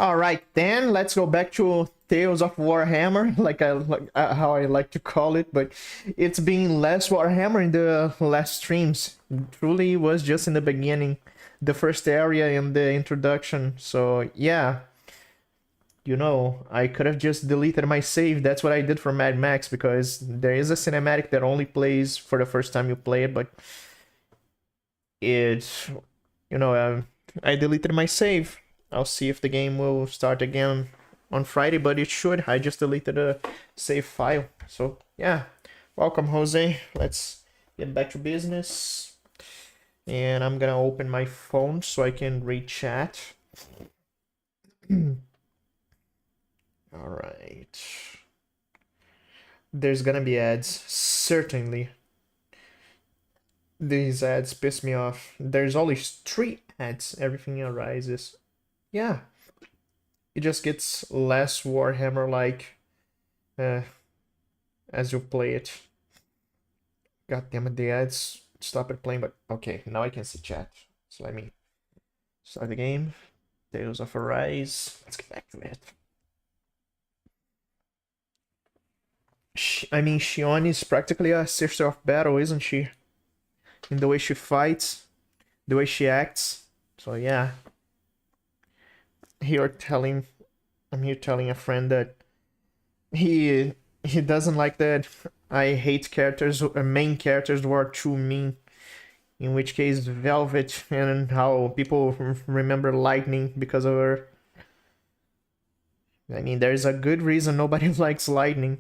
All right, then let's go back to Tales of Warhammer, how I like to call it. But it's been less Warhammer in the last streams. Truly was just in the beginning, the first area and the introduction. So yeah, I could have just deleted my save. That's what I did for Mad Max, because there is a cinematic that only plays for the first time you play it. But it's, you know, I deleted my save. I'll see if the game will start again on Friday, but it should. I just deleted a save file. So yeah, welcome, Jose. Let's get back to business. And I'm gonna open my phone so I can read chat. All right. There's gonna be ads, certainly. These ads piss me off. There's always 3 ads. Everything arises. Yeah. It just gets less Warhammer-like as you play it. God damn it, the ads stopped playing, but okay, now I can see chat. So let me start the game. Tales of Arise. Let's get back to it. I mean, Shion is practically a sister of battle, isn't she? In the way she fights, the way she acts. So yeah. I'm here telling a friend that he doesn't like that I hate characters, main characters who are too mean. In which case, Velvet, and how people remember Lightning because of her. I mean, there's a good reason nobody likes Lightning.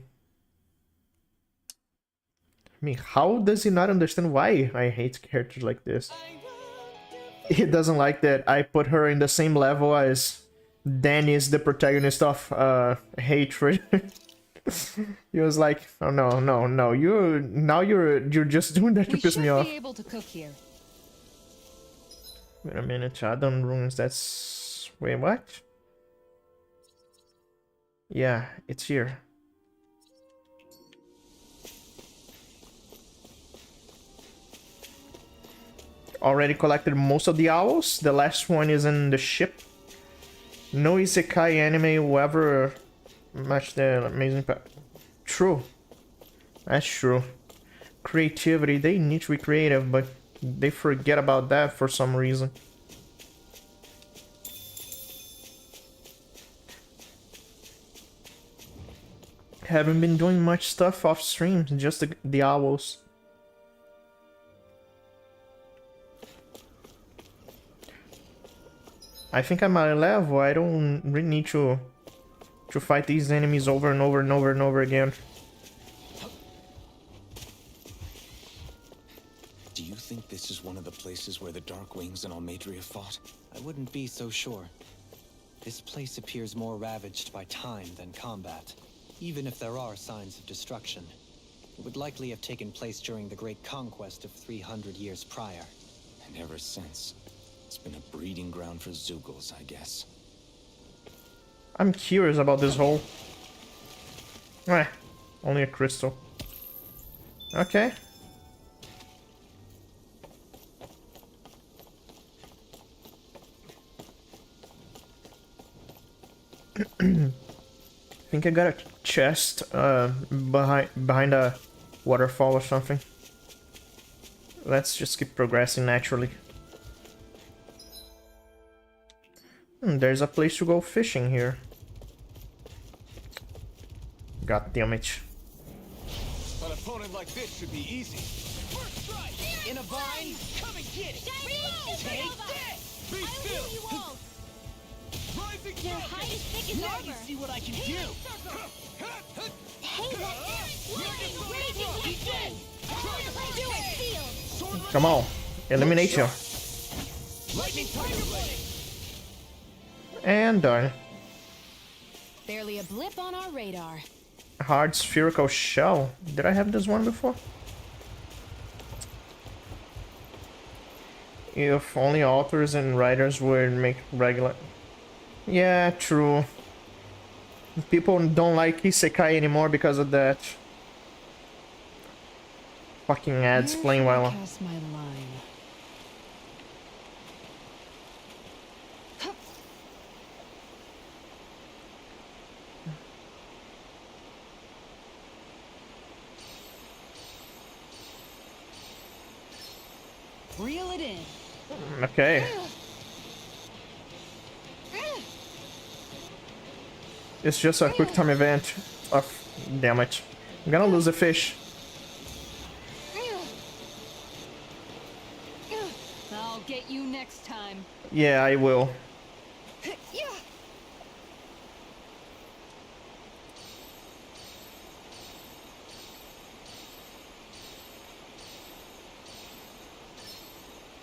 I mean, how does he not understand why I hate characters like this? He doesn't like that I put her in the same level as Danny's the protagonist of Hatred. He was like, oh no, you're just doing that to piss me off. Able to cook here. Wait a minute, Adam Runes, wait, what? Yeah, it's here. Already collected most of the owls. The last one is in the ship. No isekai anime will ever match the amazing True. That's true. Creativity, they need to be creative, but they forget about that for some reason. Haven't been doing much stuff off stream, just the owls. I think I'm at a level. I don't really need to fight these enemies over and over and over and over again. Do you think this is one of the places where the Dark Wings and Almadria fought? I wouldn't be so sure. This place appears more ravaged by time than combat. Even if there are signs of destruction, it would likely have taken place during the Great Conquest of 300 years prior. And ever since, it's been a breeding ground for Zeugles, I guess. I'm curious about this hole. Only a crystal. Okay. I think I got a chest behind a waterfall or something. Let's just keep progressing naturally. There's a place to go fishing here. God damn it. An opponent like this should be easy. First strike! In a vine! Come and get it! Take this! Be still! Rising Your hide is thick as now armor. you see what I can do! Hey, let's Come on. Eliminate you. Lightning tiger blade! And done. Barely a blip on our radar. Hard spherical shell. Did I have this one before? If only authors and writers would make regular... Yeah, true. People don't like Isekai anymore because of that. Fucking ads playing while... Cast my line. Reel it in. Okay. It's just a quick time event. Oh, damn it. I'm gonna lose the fish. I'll get you next time. Yeah, I will.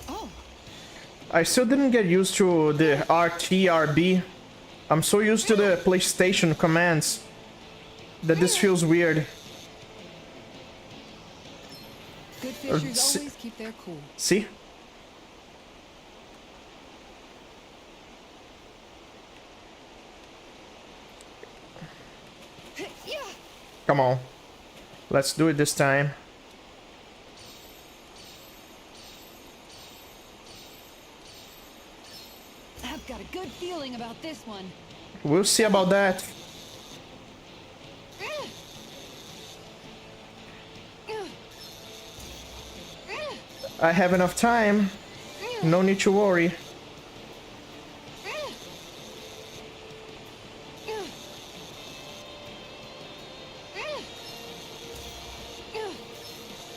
Oh, I still didn't get used to the RT, RB. I'm so used to the PlayStation commands that this feels weird. good fishers always keep their cool. See? Come on. Let's do it this time. I've got a good feeling about this one. We'll see about that. I have enough time. No need to worry.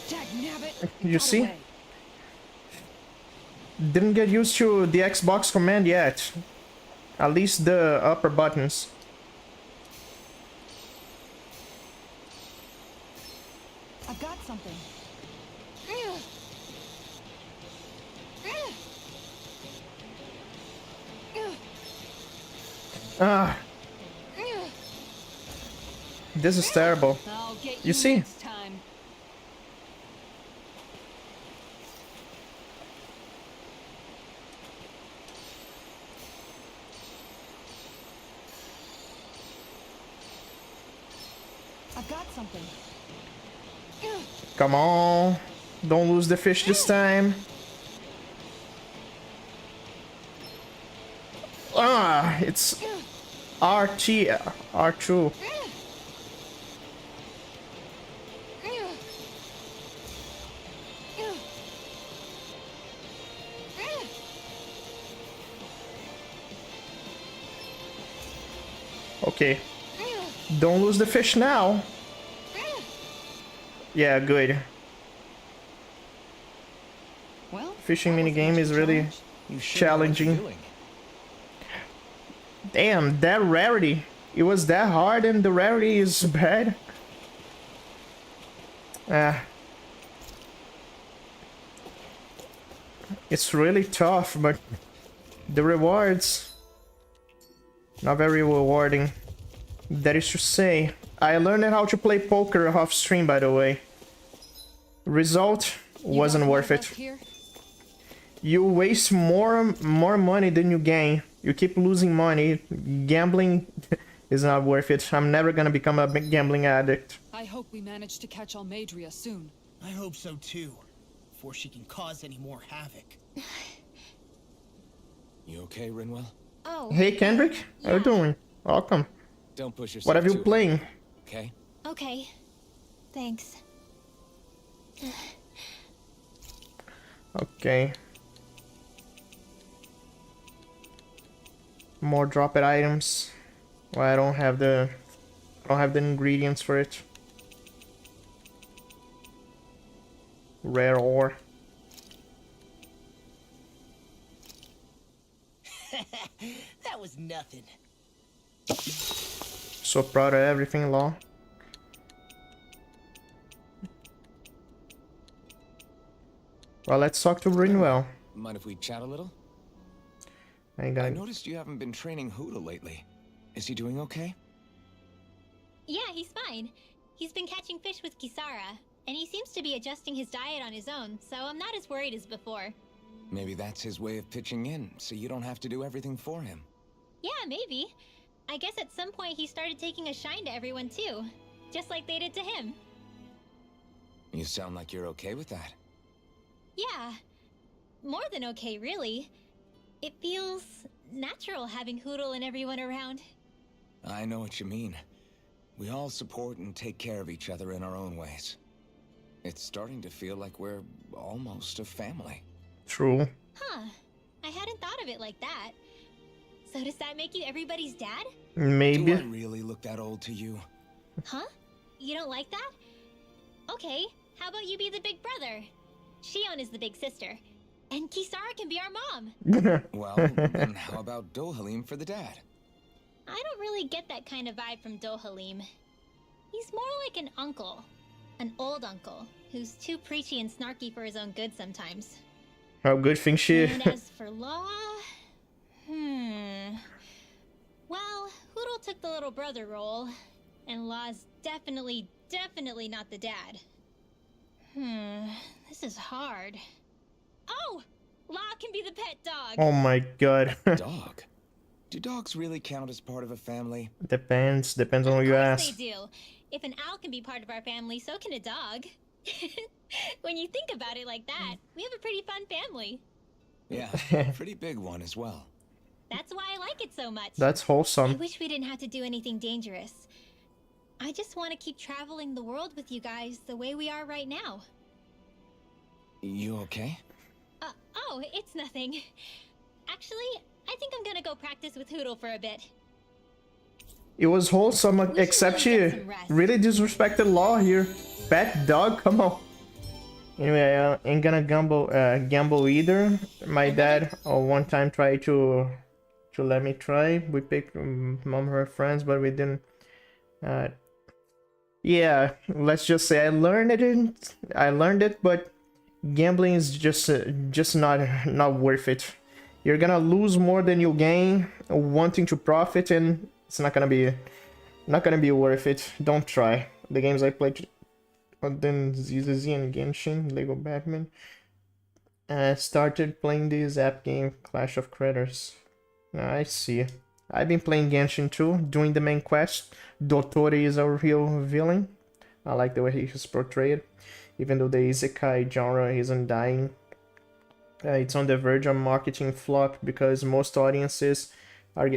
Dagnabbit, You got see? away. Didn't get used to the Xbox command yet. At least the upper buttons. I've got something. Ah. This is terrible. I'll get You see? next time. I've got something. Come on. Don't lose the fish this time. Ah, it's RT, R2. Okay. Don't lose the fish now. Yeah, good. Well, Fishing that minigame wasn't is much of a really challenge. You sure know what challenging. you're doing. Damn, that rarity. It was that hard and the rarity is bad. Ah. It's really tough, but the rewards not very rewarding. That is to say, I learned how to play poker off stream, by the way. Result You wasn't got more worth left it. here? You waste more money than you gain. You keep losing money. Gambling is not worth it. I'm never gonna become a big gambling addict. I hope we manage to catch Almadria soon. I hope so too, before she can cause any more havoc. You okay, Rinwell? Oh. Hey Kendrick, how you doing? Welcome. Don't push yourself. What have you too playing? hard, okay? Okay. Thanks. Okay. More drop it items. Well, I don't have the ingredients for it. Rare ore. That was nothing. So proud of everything, Law. Well, let's talk to Rinwell. Mind if we chat a little? I ain't I gonna. noticed you haven't been training Huda lately. Is he doing okay? Yeah, he's fine. He's been catching fish with Kisara, and he seems to be adjusting his diet on his own, so I'm not as worried as before. Maybe that's his way of pitching in, so you don't have to do everything for him. Yeah, maybe. I guess at some point he started taking a shine to everyone too, just like they did to him. You sound like you're okay with that. Yeah. More than okay, really. It feels natural having Hoodle and everyone around. I know what you mean. We all support and take care of each other in our own ways. It's starting to feel like we're almost a family. True. Huh. I hadn't thought of it like that. So does that make you everybody's dad? Maybe. Do I really look that old to you? Huh? You don't like that? Okay, how about you be the big brother? Shion is the big sister. And Kisara can be our mom. Well, then how about Dohalim for the dad? I don't really get that kind of vibe from Dohalim. He's more like an uncle. An old uncle, who's too preachy and snarky for his own good sometimes. How good thing she. And as for Law... Well, Hoodle took the little brother role. And Law's definitely not the dad. This is hard. Oh! Law can be the pet dog! Oh my god. Dog? Do dogs really count as part of a family? Depends on who Of you course ask. they do. If an owl can be part of our family, so can a dog. When you think about it like that, we have a pretty fun family. Yeah, pretty big one as well. That's why I like it so much. That's I wholesome. wish we didn't have to do anything dangerous. I just want to keep traveling the world with you guys the way we are right now. You okay? Oh, it's nothing. Actually, I think I'm gonna go practice with Hoodle for a bit. It was wholesome, except really she get some rest. really disrespected Law here. Pet dog, come on. Anyway, I ain't gonna gamble either. My dad one time tried to let me try. We picked mom her friends, but we didn't. Yeah, let's just say I learned it, but gambling is just not worth it. You're gonna lose more than you gain wanting to profit, and it's not gonna be worth it. Don't try. The games I played, then ZZZ and Genshin, Lego Batman. Started playing this app game, Clash of Critters. I see. I've been playing Genshin too, doing the main quest. Dotori is a real villain. I like the way he's portrayed. Even though the isekai genre isn't dying. It's on the verge of marketing flop because most audiences are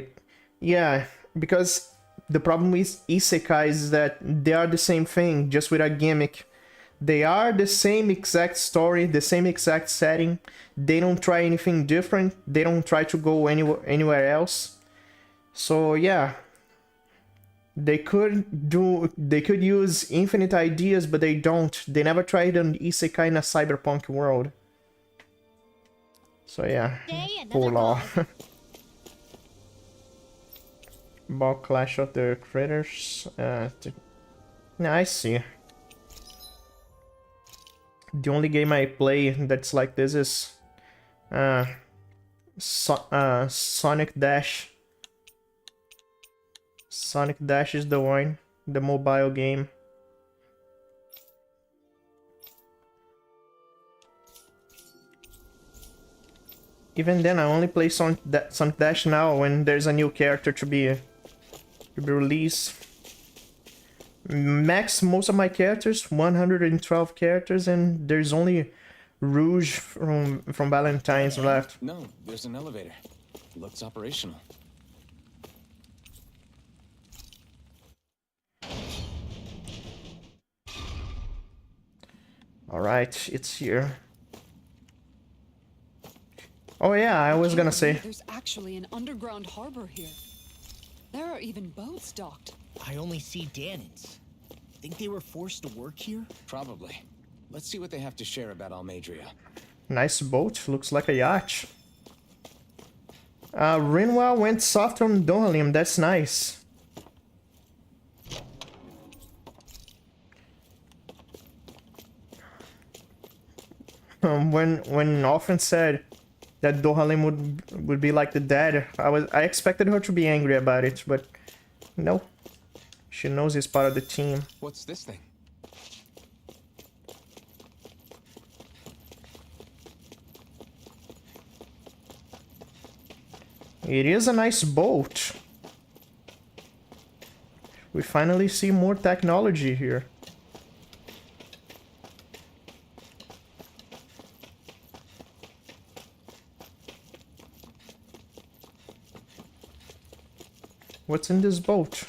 because the problem with isekais is that they are the same thing, just with a gimmick. They are the same exact story, the same exact setting. They don't try anything different. They don't try to go anywhere else. So yeah, they could use infinite ideas, but they don't. They never tried an isekai in a cyberpunk world. So yeah, poor Law. Ball Clash of the Critters. I see. The only game I play that's like this is Sonic Dash. Sonic Dash is the one, the mobile game. Even then, I only play Sonic Dash now when there's a new character to be released. Max most of my characters, 112 characters, and there's only Rouge from Valentine's left. No, there's an elevator. Looks operational. Alright, it's here. Oh yeah, I was gonna say. There's actually an underground harbor here. There are even boats docked. I only see Danins. Think they were forced to work here? Probably. Let's see what they have to share about Almadria. Nice boat, looks like a yacht. Rinwell went soft on Dohalim, that's nice. When often said that Dohalim would be like the dad, I expected her to be angry about it, but no. She knows he's part of the team. What's this thing? It is a nice boat. We finally see more technology here. What's in this boat?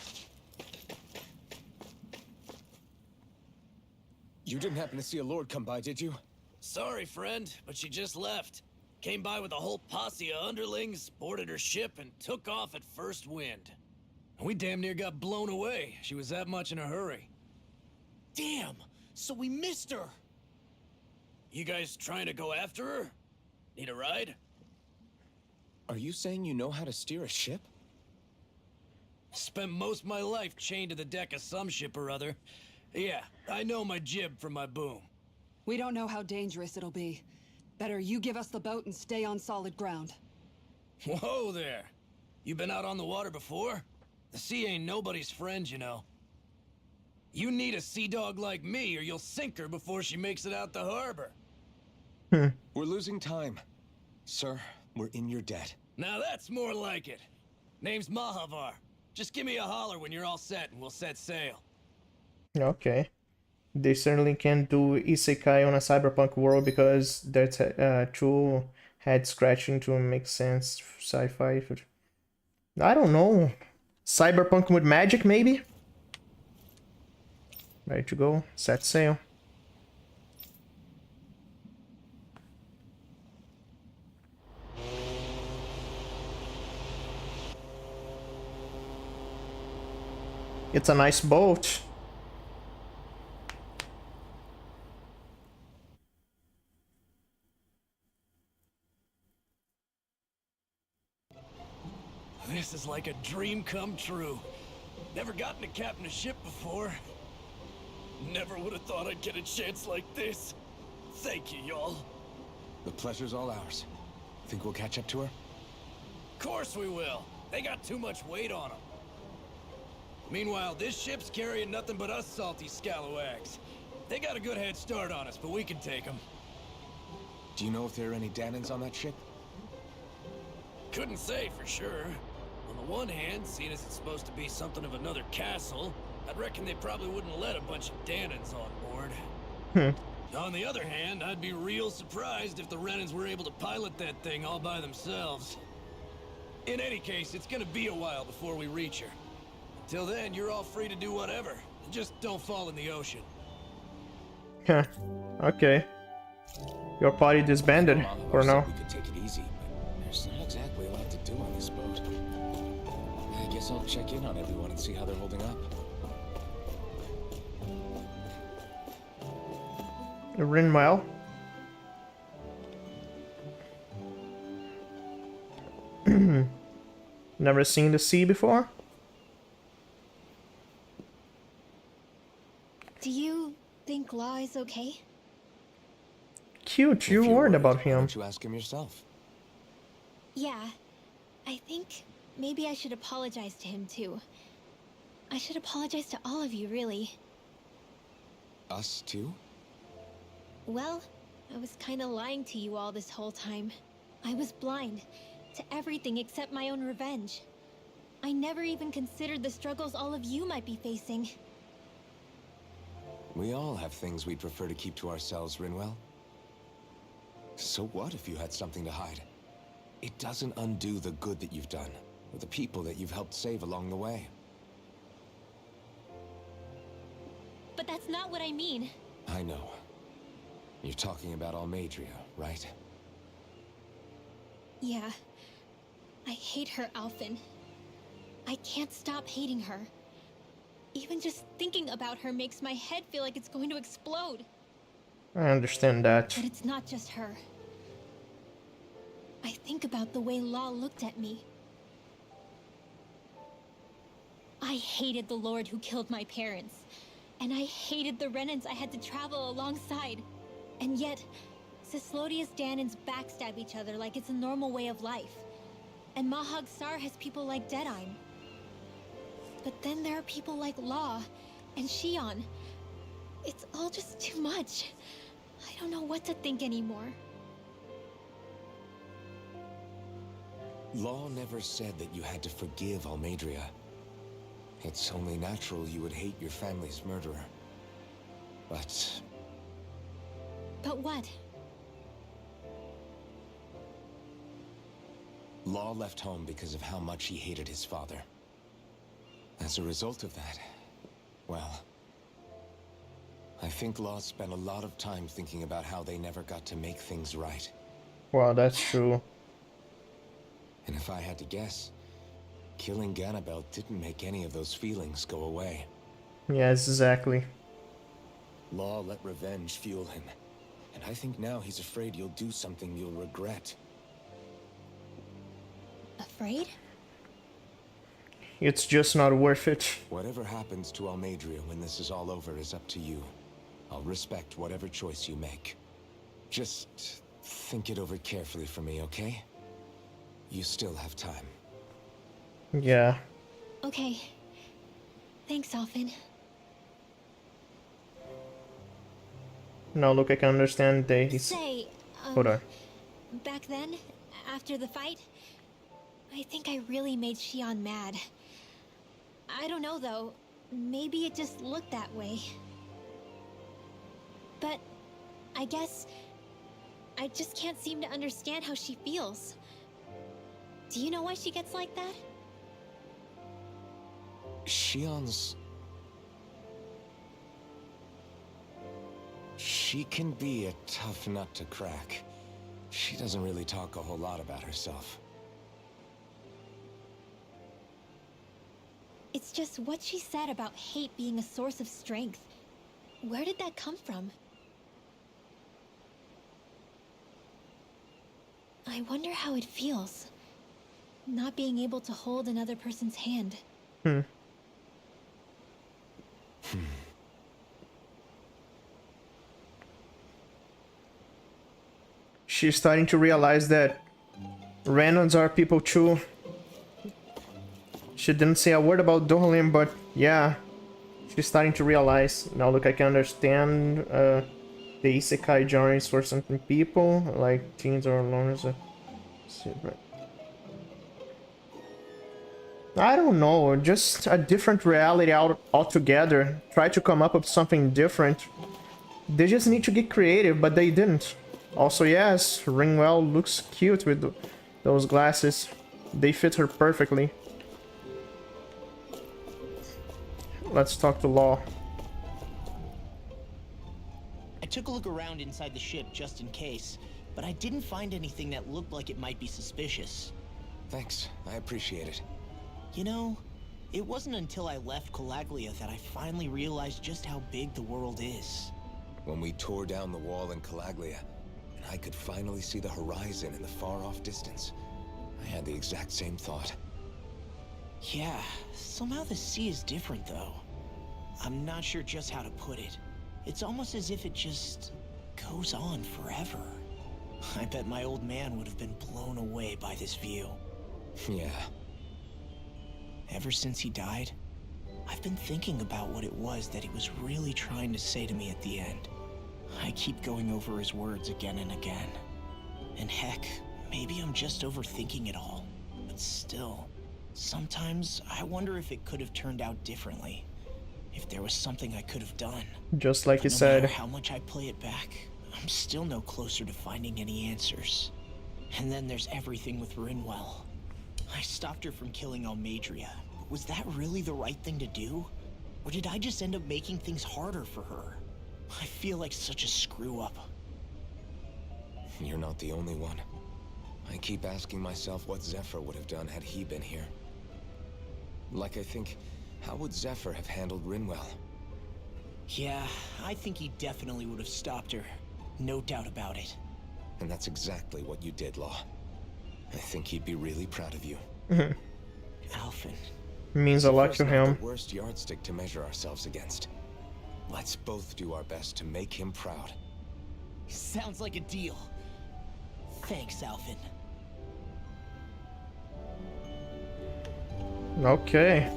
You didn't happen to see a lord come by, did you? Sorry, friend, but she just left. Came by with a whole posse of underlings, boarded her ship, and took off at first wind. We damn near got blown away. She was that much in a hurry. Damn! So we missed her! You guys trying to go after her? Need a ride? Are you saying you know how to steer a ship? Spent most of my life chained to the deck of some ship or other. Yeah, I know my jib from my boom. We don't know how dangerous it'll be. Better you give us the boat and stay on solid ground. Whoa there! You been out on the water before? The sea ain't nobody's friend, you know. You need a sea dog like me, or you'll sink her before she makes it out the harbor. We're losing time. Sir, we're in your debt. Now that's more like it. Name's Mahavar. Just give me a holler when you're all set, and we'll set sail. Okay. They certainly can't do isekai on a cyberpunk world because that's too head scratching to make sense. Sci-fi. I don't know. Cyberpunk with magic, maybe? Ready to go. Set sail. It's a nice boat. This is like a dream come true. Never gotten to captain a ship before. Never would have thought I'd get a chance like this. Thank you, y'all. The pleasure's all ours. Think we'll catch up to her? Course we will. They got too much weight on them. Meanwhile, this ship's carrying nothing but us salty scalawags. They got a good head start on us, but we can take them. Do you know if there are any Danans on that ship? Couldn't say for sure. On the one hand, seeing as it's supposed to be something of another castle, I'd reckon they probably wouldn't let a bunch of Danans on board. On the other hand, I'd be real surprised if the Renans were able to pilot that thing all by themselves. In any case, it's gonna be a while before we reach her. Till then, you're all free to do whatever. Just don't fall in the ocean. Huh. Okay. Your party disbanded for now. We could take it easy, but there's not exactly a lot to do on this boat. I guess I'll check in on everyone and see how they're holding up. Rinwell. Never seen the sea before? Do you think Law is okay? Cute, you If you're worried worried, about why him. don't you ask him yourself? Yeah. I think maybe I should apologize to him too. I should apologize to all of you, really. Us too? Well, I was kinda lying to you all this whole time. I was blind to everything except my own revenge. I never even considered the struggles all of you might be facing. We all have things we'd prefer to keep to ourselves, Rinwell. So what if you had something to hide? It doesn't undo the good that you've done, or the people that you've helped save along the way. But that's not what I mean. I know. You're talking about Almadria, right? Yeah. I hate her, Alphen. I can't stop hating her. Even just thinking about her makes my head feel like it's going to explode. I understand that. But it's not just her. I think about the way Law looked at me. I hated the Lord who killed my parents. And I hated the Renans I had to travel alongside. And yet, Cislodius Danans backstab each other like it's a normal way of life. And Mahag Sar has people like Deadeye. But then there are people like Law and Shion. It's all just too much. I don't know what to think anymore. Law never said that you had to forgive Almadria. It's only natural you would hate your family's murderer. But But what? Law left home because of how much he hated his father. As a result of that, well, I think Law spent a lot of time thinking about how they never got to make things right. Well, that's true. And if I had to guess, killing Ganabel didn't make any of those feelings go away. Yes, exactly. Law let revenge fuel him. And I think now he's afraid you'll do something you'll regret. Afraid? It's just not worth it. Whatever happens to Almadria when this is all over is up to you. I'll respect whatever choice you make. Just think it over carefully for me, okay? You still have time. Yeah. Okay. Thanks, Alphen. Now look, I can understand that he's... Say, Hold on. back then, after the fight, I think I really made Shion mad. I don't know, though. Maybe it just looked that way. But I guess I just can't seem to understand how she feels. Do you know why she gets like that? Shion's... She can be a tough nut to crack. She doesn't really talk a whole lot about herself. It's just what she said about hate being a source of strength. Where did that come from? I wonder how it feels, not being able to hold another person's hand. She's starting to realize that Renans are people too. She didn't say a word about Dohalim, but yeah, she's starting to realize. Now look, I can understand the isekai genres for some people, like teens or loners. I don't know, just a different reality altogether. Try to come up with something different. They just need to get creative, but they didn't. Also, yes, Ringwell looks cute with those glasses. They fit her perfectly. Let's talk to Law. I took a look around inside the ship just in case, but I didn't find anything that looked like it might be suspicious. Thanks, I appreciate it. You know, it wasn't until I left Calaglia that I finally realized just how big the world is. When we tore down the wall in Calaglia, and I could finally see the horizon in the far-off distance, I had the exact same thought. Yeah, somehow the sea is different though. I'm not sure just how to put it. It's almost as if it just goes on forever. I bet my old man would have been blown away by this view. Yeah. Ever since he died, I've been thinking about what it was that he was really trying to say to me at the end. I keep going over his words again and again. And heck, maybe I'm just overthinking it all. But still, sometimes I wonder if it could have turned out differently. If there was something I could have done. Just like But you no said. matter how much I play it back, I'm still no closer to finding any answers. And then there's everything with Rinwell. I stopped her from killing Almadria, but was that really the right thing to do? Or did I just end up making things harder for her? I feel like such a screw-up. You're not the only one. I keep asking myself what Zephyr would have done had he been here. Like I think, how would Zephyr have handled Rinwell? Yeah, I think he definitely would have stopped her. No doubt about it. And that's exactly what you did, Law. I think he'd be really proud of you. Alphen. Means a lot to Zephyr's not him. the worst yardstick to measure ourselves against. Let's both do our best to make him proud. Sounds like a deal. Thanks, Alphen. Okay.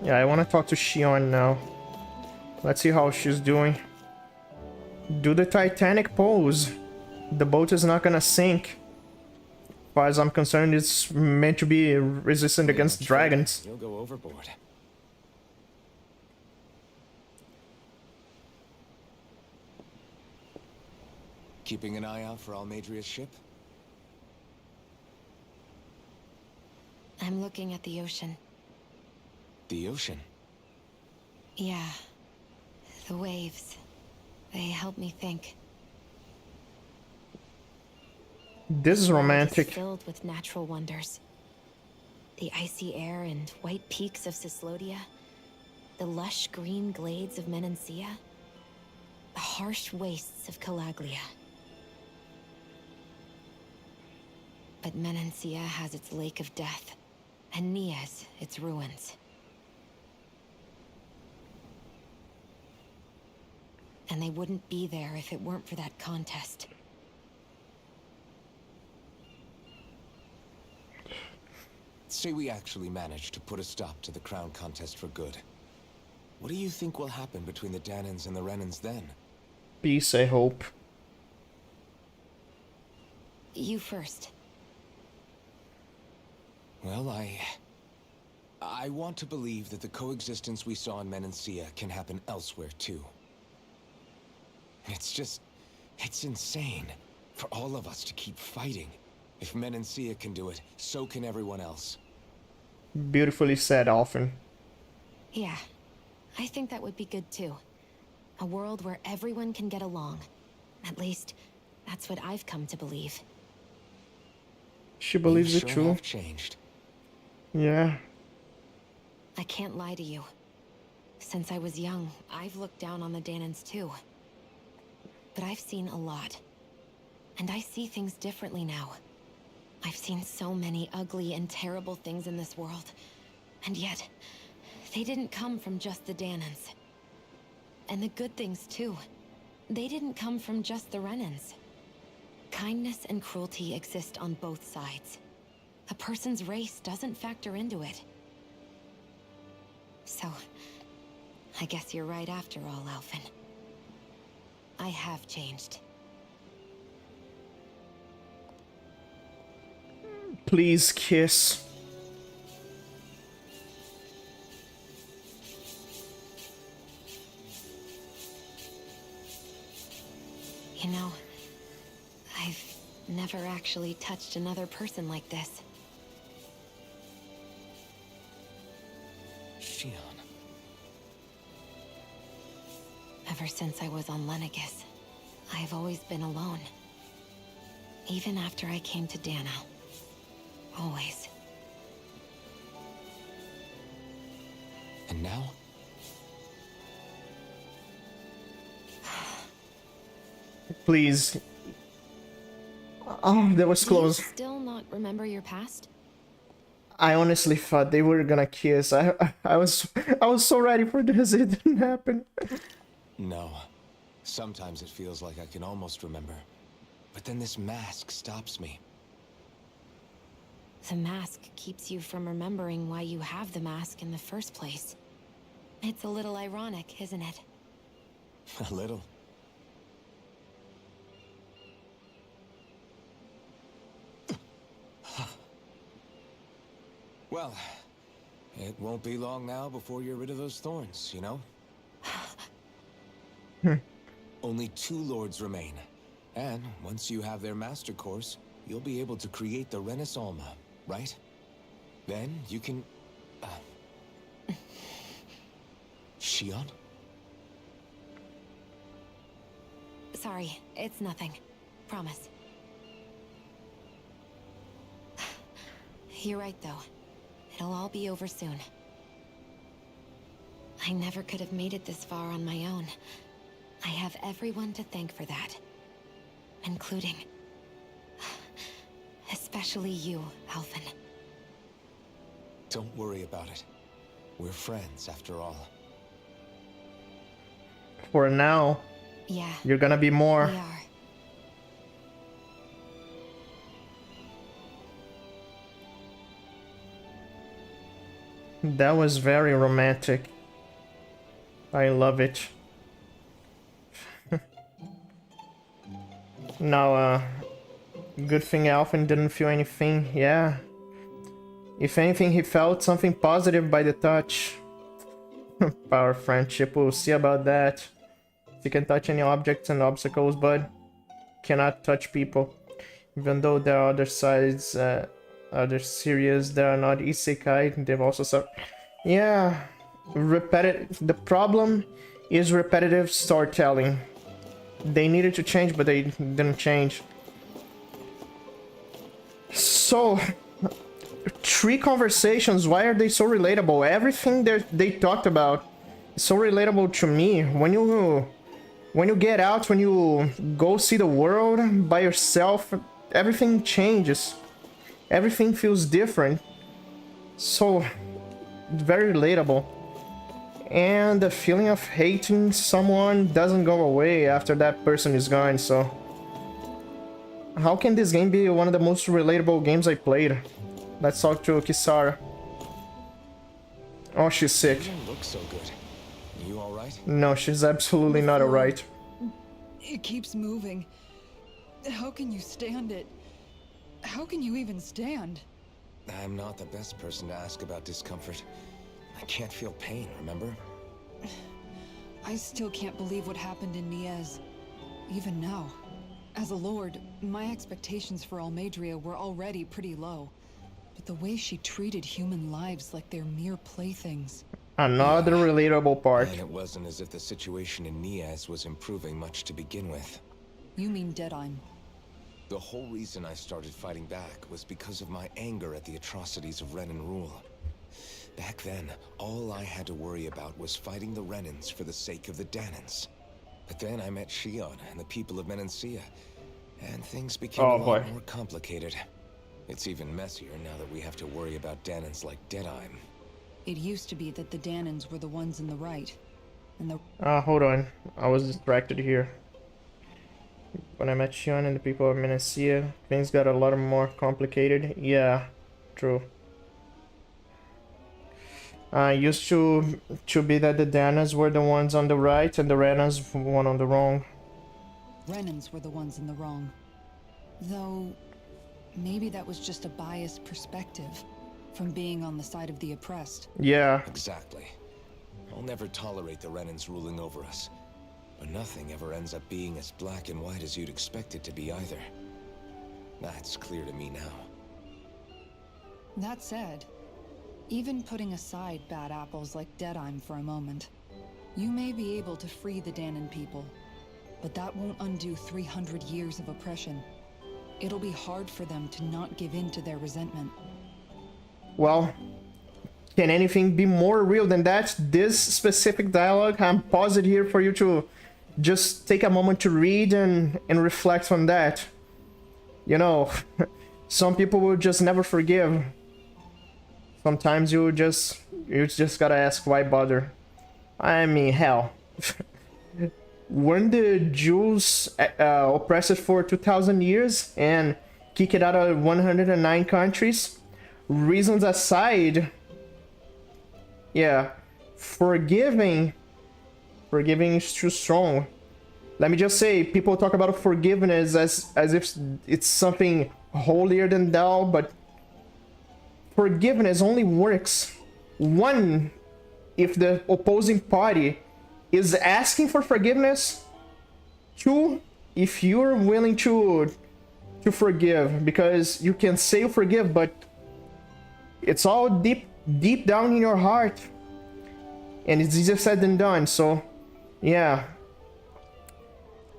Yeah, I want to talk to Shion now. Let's see how she's doing. Do the Titanic pose. The boat is not gonna sink. As far as I'm concerned, it's meant to be resistant against dragons. You'll go overboard. Keeping an eye out for Almadria's ship? I'm looking at the ocean. The ocean? Yeah. The waves. They help me think. This is It's romantic. filled with natural wonders. The icy air and white peaks of Cislodia, the lush green glades of Menancia, the harsh wastes of Calaglia. But Menancia has its Lake of Death, and Nias its ruins. And they wouldn't be there if it weren't for that contest. Say we actually managed to put a stop to the crown contest for good. What do you think will happen between the Danans and the Renans then? Peace, I hope. You first. Well, I want to believe that the coexistence we saw in Menancia can happen elsewhere too. It's insane for all of us to keep fighting. If Menancia can do it, so can everyone else. Beautifully said, Alphen. Yeah, I think that would be good too. A world where everyone can get along. At least, that's what I've come to believe. She believes You it sure too. have changed. Yeah. I can't lie to you. Since I was young, I've looked down on the Danans too. But I've seen a lot. And I see things differently now. I've seen so many ugly and terrible things in this world. And yet, they didn't come from just the Danans. And the good things too. They didn't come from just the Renans. Kindness and cruelty exist on both sides. A person's race doesn't factor into it. So, I guess you're right after all, Alphen. I have changed. Please kiss. You know, I've never actually touched another person like this. Shion. Ever since I was on Lenegis, I've always been alone. Even after I came to Dana. Always. And now? Please. Oh, that was Do you close. still not remember your past? I honestly thought they were gonna kiss. I was so ready for this. It didn't happen. No. Sometimes it feels like I can almost remember. But then this mask stops me. The mask keeps you from remembering why you have the mask in the first place. It's a little ironic, isn't it? A little. Well, it won't be long now before you're rid of those thorns, you know? Only 2 lords remain. And once you have their master course, you'll be able to create the Renaissance, right? Then you can... Shion? Sorry, it's nothing. Promise. You're right, though. It'll all be over soon. I never could have made it this far on my own. I have everyone to thank for that. Including... especially you, Alphen. Don't worry about it. We're friends, after all. For now, Yeah, you're gonna be more. we are. That was very romantic. I love it. Now, good thing Alphen didn't feel anything. Yeah. If anything, he felt something positive by the touch. Power friendship, we'll see about that. You can touch any objects and obstacles, but cannot touch people. Even though there are other sides, other series that are not isekai, they've also yeah, repetitive. The problem is repetitive storytelling. they needed to change, but they didn't change. So, 3 conversations, why are they so relatable? Everything that they talked about is so relatable to me. When you get out, when you go see the world by yourself, everything changes. Everything feels different. So, very relatable. And the feeling of hating someone doesn't go away after that person is gone, so... How can this game be one of the most relatable games I played? Let's talk to Kisara. Oh, she's sick. You don't look so good. You alright? No, she's absolutely not alright. It keeps moving. How can you stand it? How can you even stand? I'm not the best person to ask about discomfort. I can't feel pain, remember? I still can't believe what happened in Niez. Even now. As a lord, my expectations for Almeidrea were already pretty low. But the way she treated human lives like they're mere playthings. Another relatable part. And it wasn't as if the situation in Niez was improving much to begin with. You mean Deadheim? The whole reason I started fighting back was because of my anger at the atrocities of Renan rule. Back then, all I had to worry about was fighting the Renans for the sake of the Danans. But then I met Shion and the people of Menancia, and things became a lot more complicated. It's even messier now that we have to worry about Danans like Deadheim. It used to be that the Danans were the ones in the right, and the... Hold on. I was distracted here. When I met Shion and the people of Menancia, things got a lot more complicated. Yeah, true. Used to be that the Danas were the ones on the right and the Renans one on the wrong. Renans were the ones in the wrong. Though, maybe that was just a biased perspective from being on the side of the oppressed. Yeah. Exactly. I'll never tolerate the Renans ruling over us. But nothing ever ends up being as black and white as you'd expect it to be either. That's clear to me now. That said, even putting aside bad apples like Deadheim for a moment, you may be able to free the Danan people, but that won't undo 300 years of oppression. It'll be hard for them to not give in to their resentment. Well, can anything be more real than that? This specific dialogue, I'm pausing here for you to just take a moment to read and reflect on that. You know, some people will just never forgive. Sometimes you just gotta ask why bother. I mean, hell. Weren't the Jews oppressed for 2,000 years and kicked out of 109 countries? Reasons aside, yeah, forgiving is too strong. Let me just say, people talk about forgiveness as if it's something holier than thou, but forgiveness only works, one, if the opposing party is asking for forgiveness, two, if you're willing to forgive, because you can say you forgive, but it's all deep down in your heart, and it's easier said than done. So yeah,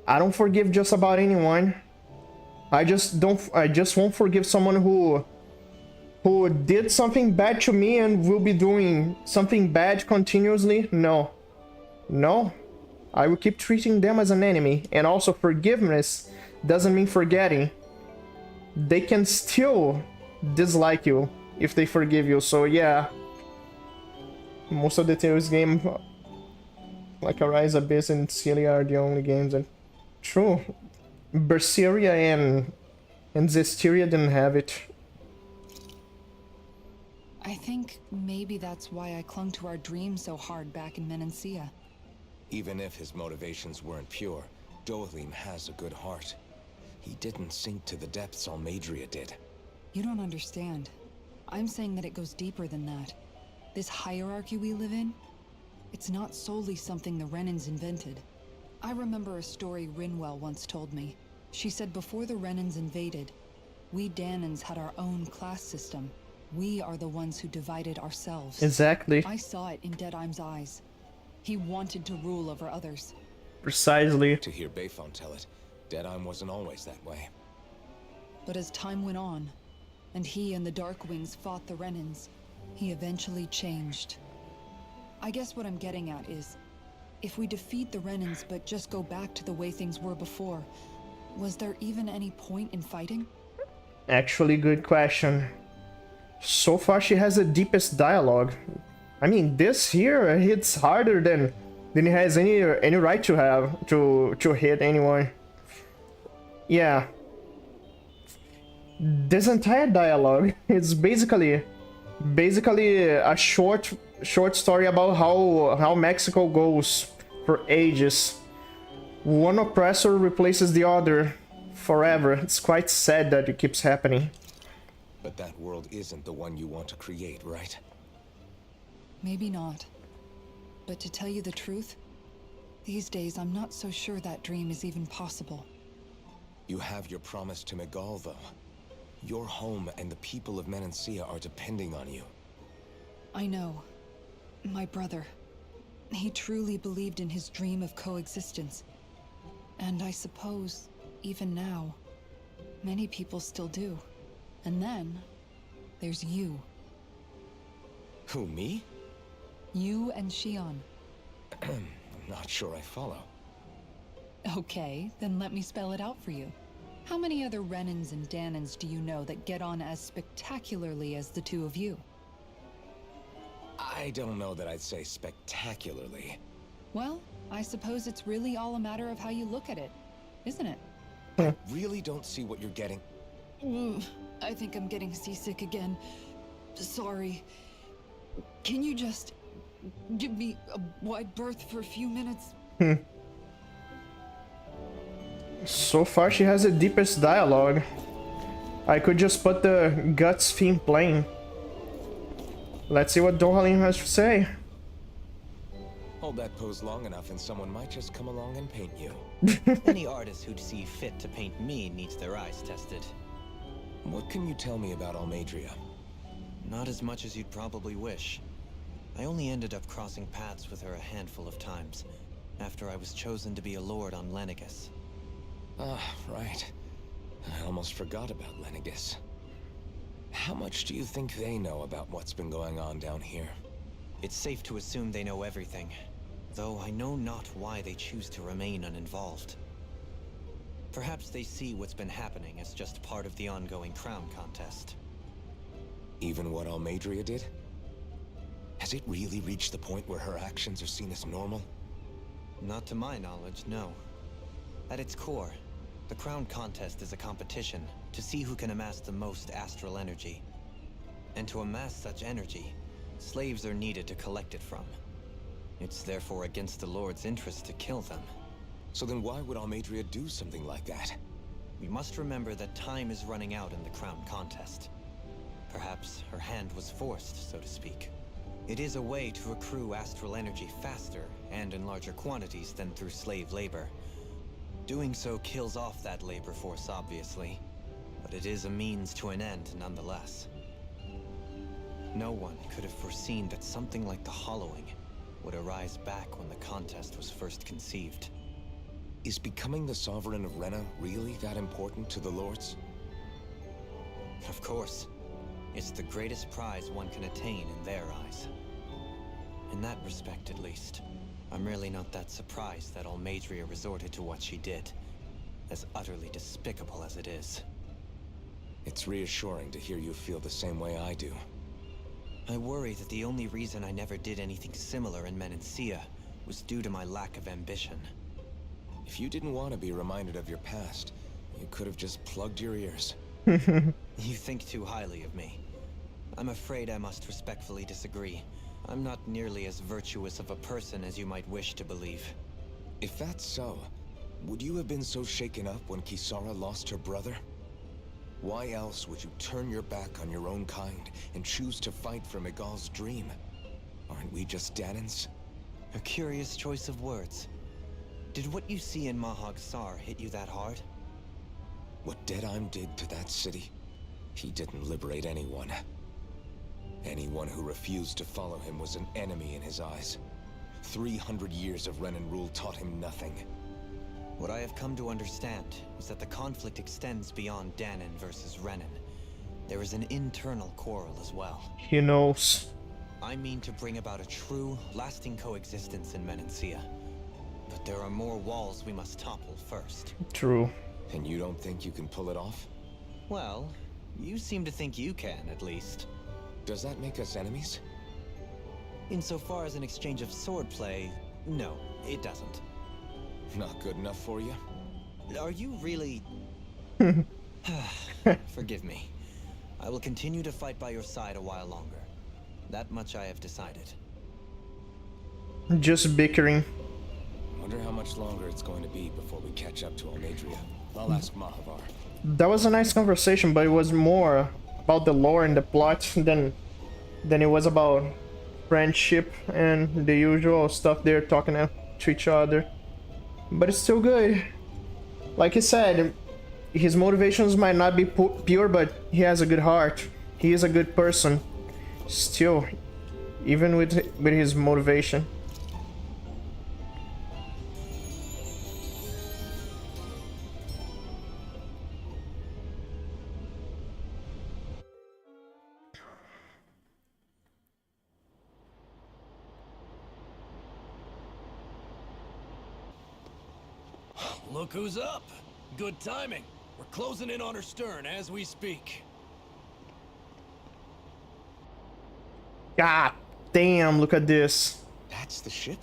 I don't forgive just about anyone. I just won't forgive someone who did something bad to me and will be doing something bad continuously. No, I will keep treating them as an enemy. And also, forgiveness doesn't mean forgetting. They can still dislike you if they forgive you. So yeah, most of the Tales game, like Arise, Abyss, and Celia are the only games that... True, Berseria and Zestiria didn't have it. I think maybe that's why I clung to our dream so hard back in Menancia. Even if his motivations weren't pure, Dohalim has a good heart. He didn't sink to the depths Almeidrea did. You don't understand. I'm saying that it goes deeper than that. This hierarchy we live in, it's not solely something the Renans invented. I remember a story Rinwell once told me. She said before the Renans invaded, we Danans had our own class system. We are the ones who divided ourselves. Exactly. I saw it in Deadheim's eyes. He wanted to rule over others. Precisely. To hear Bayfon tell it, Deadeye wasn't always that way. But as time went on, and he and the Darkwings fought the Renans, he eventually changed. I guess what I'm getting at is, if we defeat the Renans but just go back to the way things were before, was there even any point in fighting? Actually, good question. So far, she has the deepest dialogue. I mean, this here hits harder than it has any right to have to hit anyone. Yeah. This entire dialogue is basically a short story about how Mexico goes for ages. One oppressor replaces the other forever. It's quite sad that it keeps happening. But that world isn't the one you want to create, right? Maybe not. But to tell you the truth, these days I'm not so sure that dream is even possible. You have your promise to Miguel, though. Your home and the people of Menancia are depending on you. I know. My brother. He truly believed in his dream of coexistence. And I suppose, even now, many people still do. And then, there's you. Who, me? You and Shion. I'm not sure I follow. Okay, then let me spell it out for you. How many other Renans and Danans do you know that get on as spectacularly as the two of you? I don't know that I'd say spectacularly. Well, I suppose it's really all a matter of how you look at it, isn't it? I really don't see what you're getting. I think I'm getting seasick again. Sorry. Can you just give me a wide berth for a few minutes? So far, she has the deepest dialogue. I could just put the Guts theme playing. Let's see what Dohalim has to say. Hold that pose long enough and someone might just come along and paint you. Any artist who'd see fit to paint me needs their eyes tested. What can you tell me about Almadria? Not as much as you'd probably wish. I only ended up crossing paths with her a handful of times, after I was chosen to be a lord on Lenegus. Ah, right. I almost forgot about Lenegus. How much do you think they know about what's been going on down here? It's safe to assume they know everything, though I know not why they choose to remain uninvolved. Perhaps they see what's been happening as just part of the ongoing crown contest. Even what Almadria did? Has it really reached the point where her actions are seen as normal? Not to my knowledge, no. At its core, the crown contest is a competition to see who can amass the most astral energy. And to amass such energy, slaves are needed to collect it from. It's therefore against the Lord's interest to kill them. So then why would Almadria do something like that? We must remember that time is running out in the crown contest. Perhaps her hand was forced, so to speak. It is a way to accrue astral energy faster and in larger quantities than through slave labor. Doing so kills off that labor force, obviously, but it is a means to an end nonetheless. No one could have foreseen that something like the Hollowing would arise back when the contest was first conceived. Is becoming the Sovereign of Rena really that important to the Lords? Of course. It's the greatest prize one can attain in their eyes. In that respect, at least, I'm really not that surprised that Almadria resorted to what she did, as utterly despicable as it is. It's reassuring to hear you feel the same way I do. I worry that the only reason I never did anything similar in Menancia was due to my lack of ambition. If you didn't want to be reminded of your past, you could have just plugged your ears. You think too highly of me. I'm afraid I must respectfully disagree. I'm not nearly as virtuous of a person as you might wish to believe. If that's so, would you have been so shaken up when Kisara lost her brother? Why else would you turn your back on your own kind and choose to fight for Miguel's dream? Aren't we just Danans? A curious choice of words. Did what you see in Mahag Sar hit you that hard? What Deadeye did to that city, he didn't liberate anyone. Anyone who refused to follow him was an enemy in his eyes. 300 years of Renan rule taught him nothing. What I have come to understand is that the conflict extends beyond Danon versus Renan. There is an internal quarrel as well. He knows. I mean to bring about a true, lasting coexistence in Menancia. But there are more walls we must topple first. True. And you don't think you can pull it off? Well, you seem to think you can, at least. Does that make us enemies? Insofar as an exchange of swordplay, no, it doesn't. Not good enough for you? Are you really... Forgive me. I will continue to fight by your side a while longer. That much I have decided. Just bickering. Wonder how much longer it's going to be before we catch up to Almadria. I'll ask Mahavar. That was a nice conversation, but it was more about the lore and the plot than it was about friendship and the usual stuff they're talking to each other. But it's still good. Like he said, his motivations might not be pure, but he has a good heart. He is a good person. Still, even with his motivation. Look who's up. Good timing. We're closing in on her stern as we speak. God damn, look at this. That's the ship?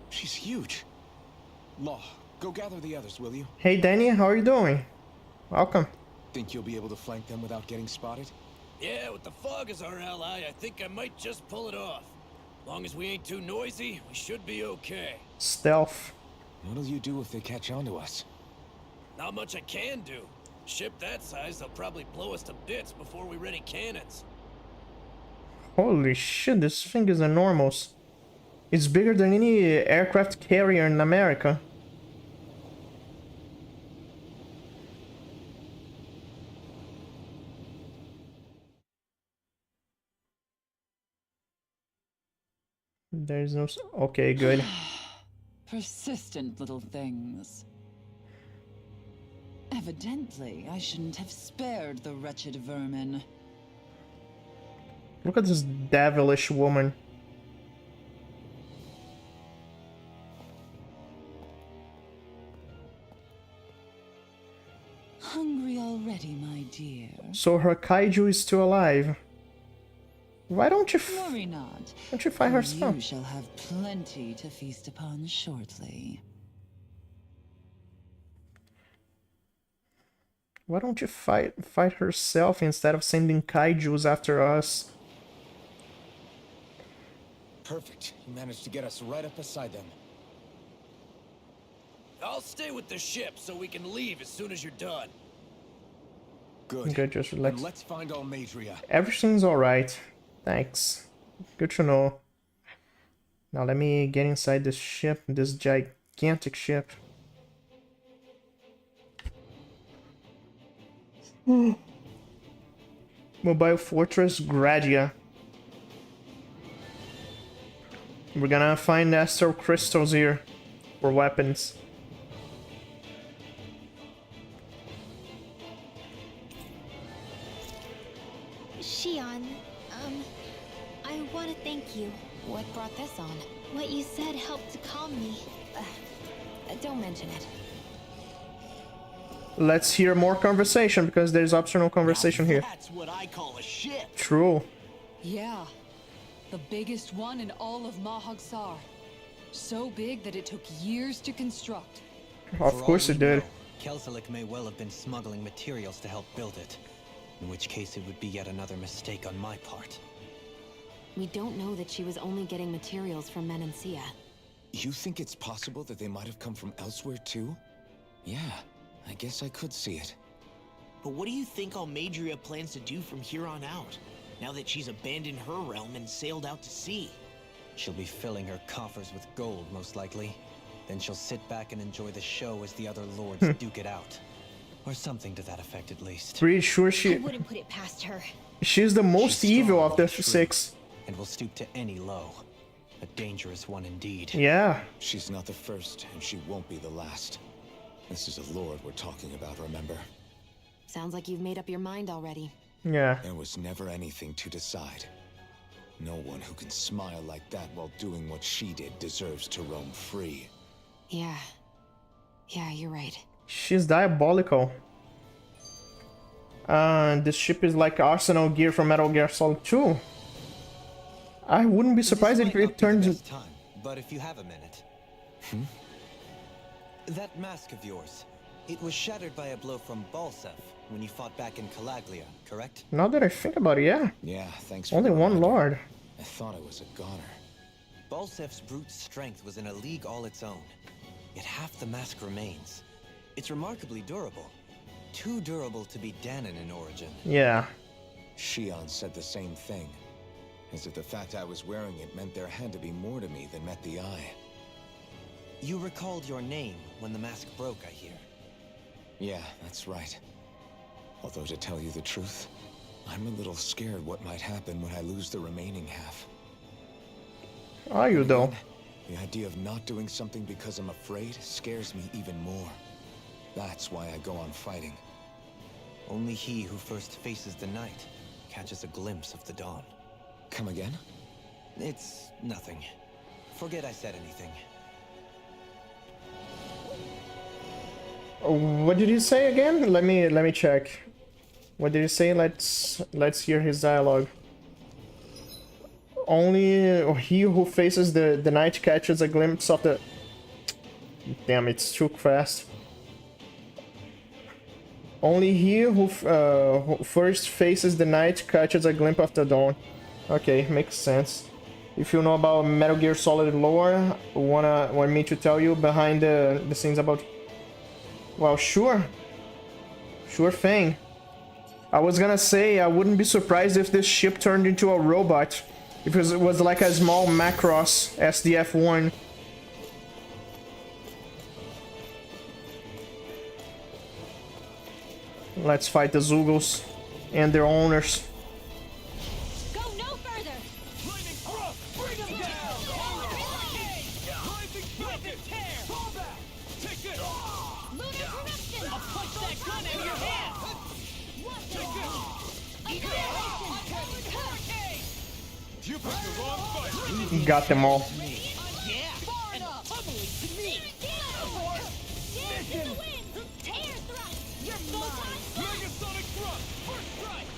She's huge. Law, go gather the others, will you? Hey Danny, how are you doing? Welcome. Think you'll be able to flank them without getting spotted? Yeah, with the fog as our ally, I think I might just pull it off. Long as we ain't too noisy, we should be okay. Stealth. What'll you do if they catch on to us? Not much I can do. Ship that size, they'll probably blow us to bits before we ready cannons. Holy shit, this thing is enormous. It's bigger than any aircraft carrier in America. There's no... Okay, good. Persistent little things. Evidently, I shouldn't have spared the wretched vermin. Look at this devilish woman. Hungry already, my dear. So her kaiju is still alive. Why don't you Worry not. don't you find her for some? You shall have plenty to feast upon shortly. Why don't you fight herself instead of sending kaijus after us? Perfect. You managed to get us right up beside them. I'll stay with the ship so we can leave as soon as you're done. Good. Good, just relax. And let's find Almadria. Everything's alright. Thanks. Good to know. Now let me get inside this ship, this gigantic ship. Mobile Fortress Gradia. We're gonna find astral crystals here for weapons. Shion, I want to thank you. What brought this on? What you said helped to calm me. Don't mention it. Let's hear more conversation because there's optional conversation here. That's what I call a ship. True. Yeah. The biggest one in all of Mahagsar. So big that it took years to construct. Of course it did. Kelselik may well have been smuggling materials to help build it. In which case it would be yet another mistake on my part. We don't know that she was only getting materials from Menancia. You think it's possible that they might have come from elsewhere too? Yeah, I guess I could see it. But what do you think Almadria plans to do from here on out, now that she's abandoned her realm and sailed out to sea? She'll be filling her coffers with gold, most likely. Then she'll sit back and enjoy the show as the other lords duke it out. Or something to that effect, at least. Pretty sure I wouldn't put it past her. she's the most She's evil strong, of the true, six. And will stoop to any low. A dangerous one indeed. Yeah. She's not the first, and she won't be the last. This is a lord we're talking about, remember? Sounds like you've made up your mind already. Yeah. There was never anything to decide. No one who can smile like that while doing what she did deserves to roam free. Yeah. Yeah, you're right. She's diabolical. This ship is like Arsenal gear from Metal Gear Solid 2. I wouldn't be surprised if it turns... Time, but if you have a minute. That mask of yours, it was shattered by a blow from Balsef when you fought back in Calaglia, correct? Now that I think about it, yeah. Yeah, thanks for Only the one reminder. lord. I thought I was a goner. Balsef's brute strength was in a league all its own. Yet half the mask remains. It's remarkably durable. Too durable to be Danon in origin. Yeah. Shion said the same thing. As if the fact I was wearing it meant there had to be more to me than met the eye. You recalled your name when the mask broke, I hear. Yeah, that's right. Although to tell you the truth, I'm a little scared what might happen when I lose the remaining half. Are you though? The idea of not doing something because I'm afraid scares me even more. That's why I go on fighting. Only he who first faces the night catches a glimpse of the dawn. Come again? It's nothing. Forget I said anything. What did he say again? Let me check. What did he say? Let's hear his dialogue. Only he who faces the night catches a glimpse of the... Damn, it's too fast. Only he who first faces the night catches a glimpse of the dawn. Okay, makes sense. If you know about Metal Gear Solid lore, want me to tell you behind the scenes about... Well, sure. Sure thing. I was gonna say, I wouldn't be surprised if this ship turned into a robot. If it was like a small Macross SDF-1. Let's fight the Zoogles and their owners. Go no further! Lightning thrust! Bring him down! Rising bucket! Fall back! Take this! Lunar corruption! I'll punch that gun out of your hand! Take this! You picked the wrong fight! Got them all. Yeah! And pummeling to me! Mission! Tear thrust! You're mine! Megasonic thrust! First strike!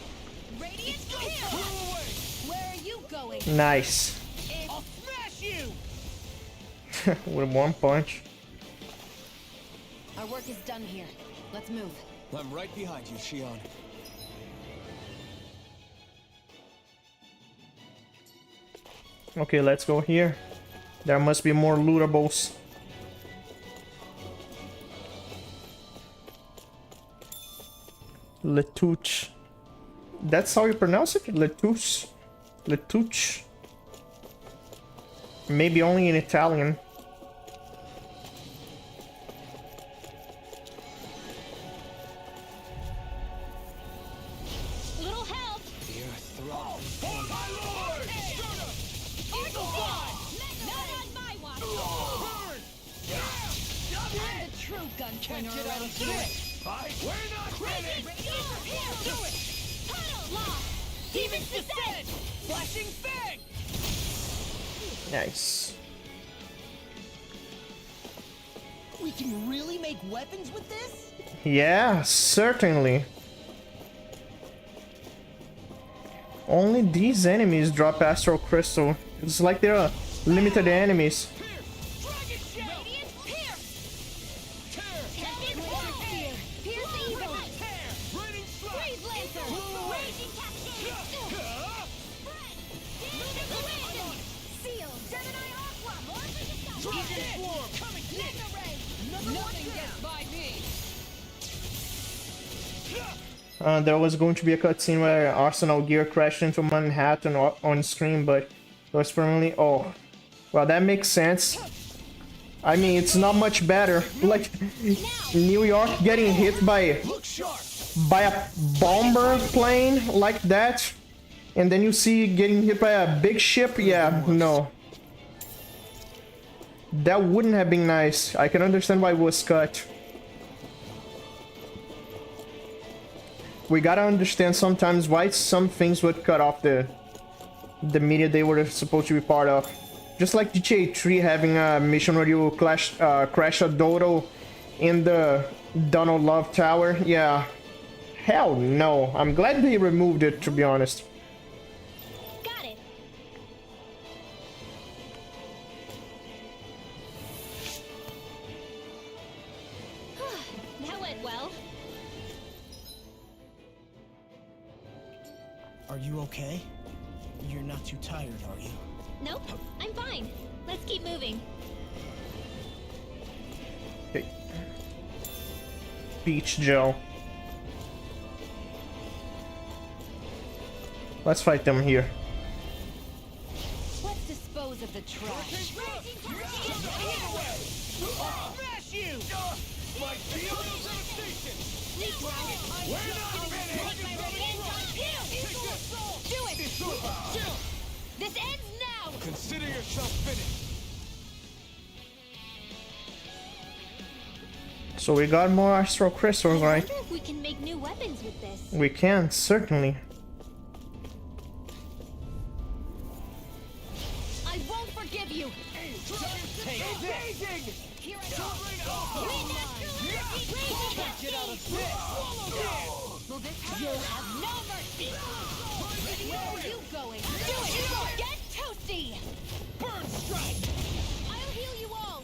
Radiant Blew kill! away! Where are you going? Nice. I'll smash you! With one punch. Our work is done here. Let's move. I'm right behind you, Shion. Okay, let's go here. There must be more lootables. Letouche. That's how you pronounce it? Letouche? Letouche? Maybe only in Italian. Little help! Dear thrall. Oh my lord! Not on my watch! Burn! I'm the true gunslinger around here! We're not finished! Here! Do it! Tunnel! Lost! Demon's descent! Flashing fang! Nice. We can really make weapons with this? Yeah, certainly. Only these enemies drop Astral Crystal. It's like they're limited enemies. Dragon shell! Radiant pierce! Tear! Captain Warfare! Pierce evil! Tear! Raining strike! Freeze laser! Raging cascade! Lunar command! Seal! Gemini Aqua! Dragon swarm! Coming quick! Mega ray! Nothing gets by me! There was going to be a cutscene where Arsenal gear crashed into Manhattan on screen, but it was permanently... Oh, well, that makes sense. I mean, it's not much better. Like, New York getting hit by Look sharp! a bomber plane like that, and then you see getting hit by a big ship. Yeah, no. That wouldn't have been nice. I can understand why it was cut. We gotta understand sometimes why some things would cut off the media they were supposed to be part of. Just like GTA 3 having a mission where you crash a dodo in the Donald Love Tower. Yeah. Hell no. I'm glad they removed it, to be honest. Got it. That went well. Are you okay? You're not too tired, are you? Nope, I'm fine. Let's keep moving. Okay. Beach Joe. Let's fight them here. Let's dispose of the trash. Smash you! My field is at a station! We're not Do it! This ends now! Consider yourself finished. So we got more astral crystals, I right? wonder if we can make new weapons with this. We can, certainly. I won't forgive you! Amazing! Here I go! Get out of this! You'll have no mercy! Where are you going? Do it! Get toasty! Burn strike! I'll heal you all!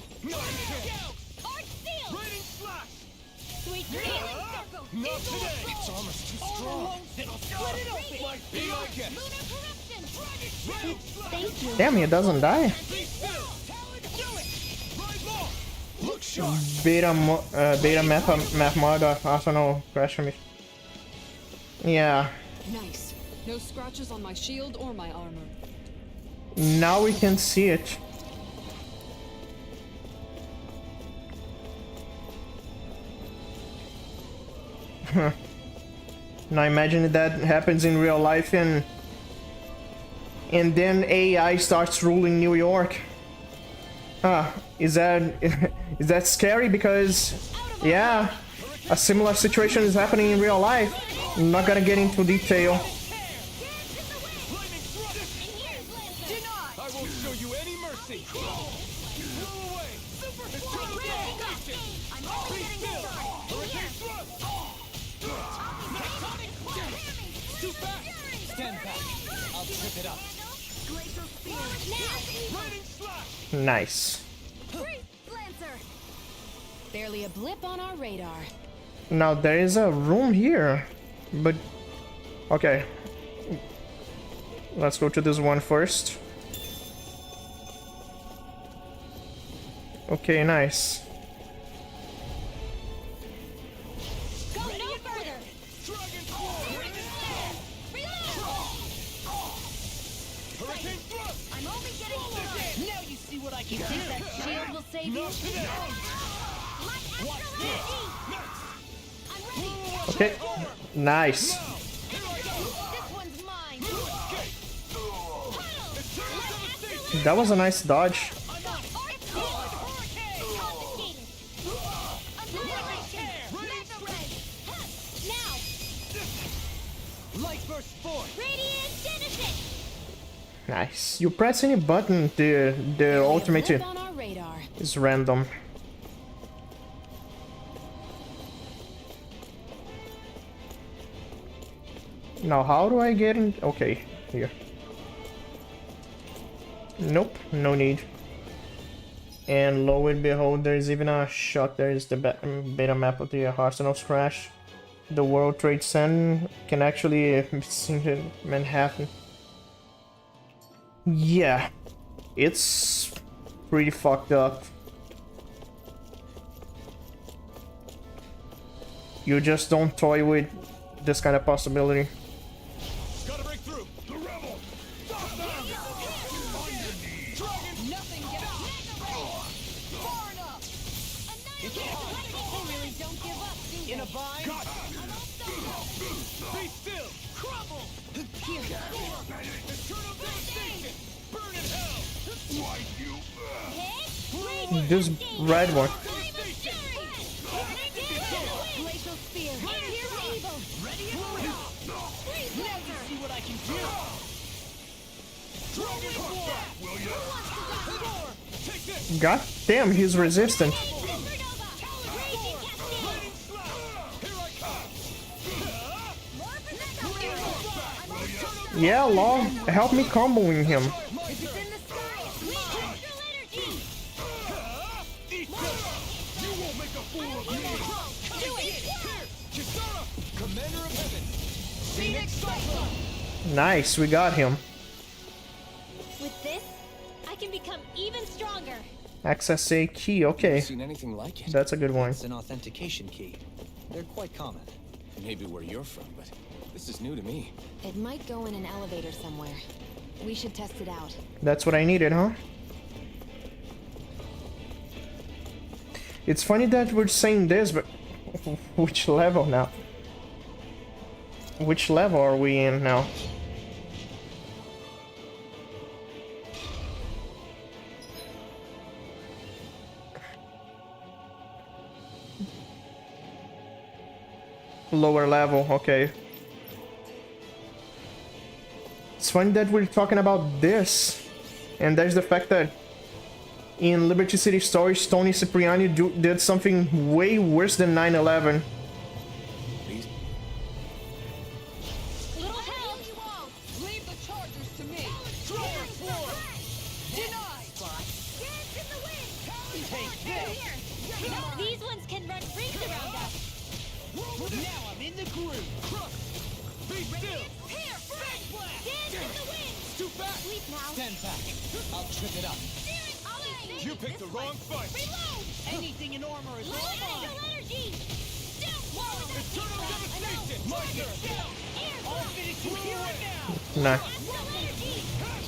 Art seal! Raining slash! Sweet healing circle! Not today! It's almost too strong. Split it open! Might be like it. Lunar corruption! Thank you. Damn, he doesn't die. Be still! Talon, do it! Ride long! Look sharp! Beta math mod Arsenal crash me. Yeah. Nice. No scratches on my shield or my armor. Now we can see it. Now imagine that happens in real life and then AI starts ruling New York. Is that scary? Because yeah, a similar situation is happening in real life. I'm not gonna get into detail. I won't show you any mercy! Blow away! It's I'm only getting started! Hurricane thrust! Too fast! Stand back! I'll trip it up! Raining slash! Nice. Barely a blip on our radar. Now there is a room here, but okay. Let's go to this one first. Okay, nice. Go no further! Dragon Sword! Hurricane thrust! I'm only getting started! Now you see what I can do. That shield will save you? Not today! Watch I'm ready! Okay, nice. This one's mine! That was a nice dodge. Light burst forth! Radiant Genesis! Nice. You press any button, the ultimate Blip on our radar. is random. Now how do I get in? Okay, here. Nope, no need. And lo and behold, there's even a shot. There is the beta map of the Arsenal's crash. The World Trade Center can actually be seen in Manhattan. Yeah, it's pretty fucked up. You just don't toy with this kind of possibility. Gotta break through! The rebel! Stop them! On your knees! Dragon! Nothing gets far enough. You really don't give up, do you? In a bind! Got it! Be still! Crumble! Here. Eternal devastation! Burn in hell! Why you... Hit! Radiant This red one. Glacial spear. Here's evil. Ready? Now you see what I can do. Dragon Force, will you? Take this. God damn, he's resistant. Yeah, Law, help me comboing him. It's in the sky. Astral energy. You won't make a fool of me. Do it. Here, Kisara, Commander of Heaven. Phoenix Cyclone. Nice, we got him. With this, I can become even stronger. Access a key, okay. Seen anything like it? That's a good one. It's an authentication key. They're quite common. Maybe where you're from, but this is new to me. It might go in an elevator somewhere. We should test it out. That's what I needed, huh? It's funny that we're saying this, but which level now? Which level are we in now? Lower level, okay. It's funny that we're talking about this, and there's the fact that in Liberty City Stories, Tony Cipriani did something way worse than 9/11. Little help. Leave the chargers to me. Dragon Force. Denied. Dance in the wind. Take this. These ones can run rings around us. Now I'm in the groove. Be still. Here, dance in the wind. Too fast. Sleep now. Stand back. I'll trip it up. You picked the wrong fight. Reload. Anything in armor is all Astral mine. energy. Eternal devastation. My turn. I'll finish you right now. Nah. Astral energy.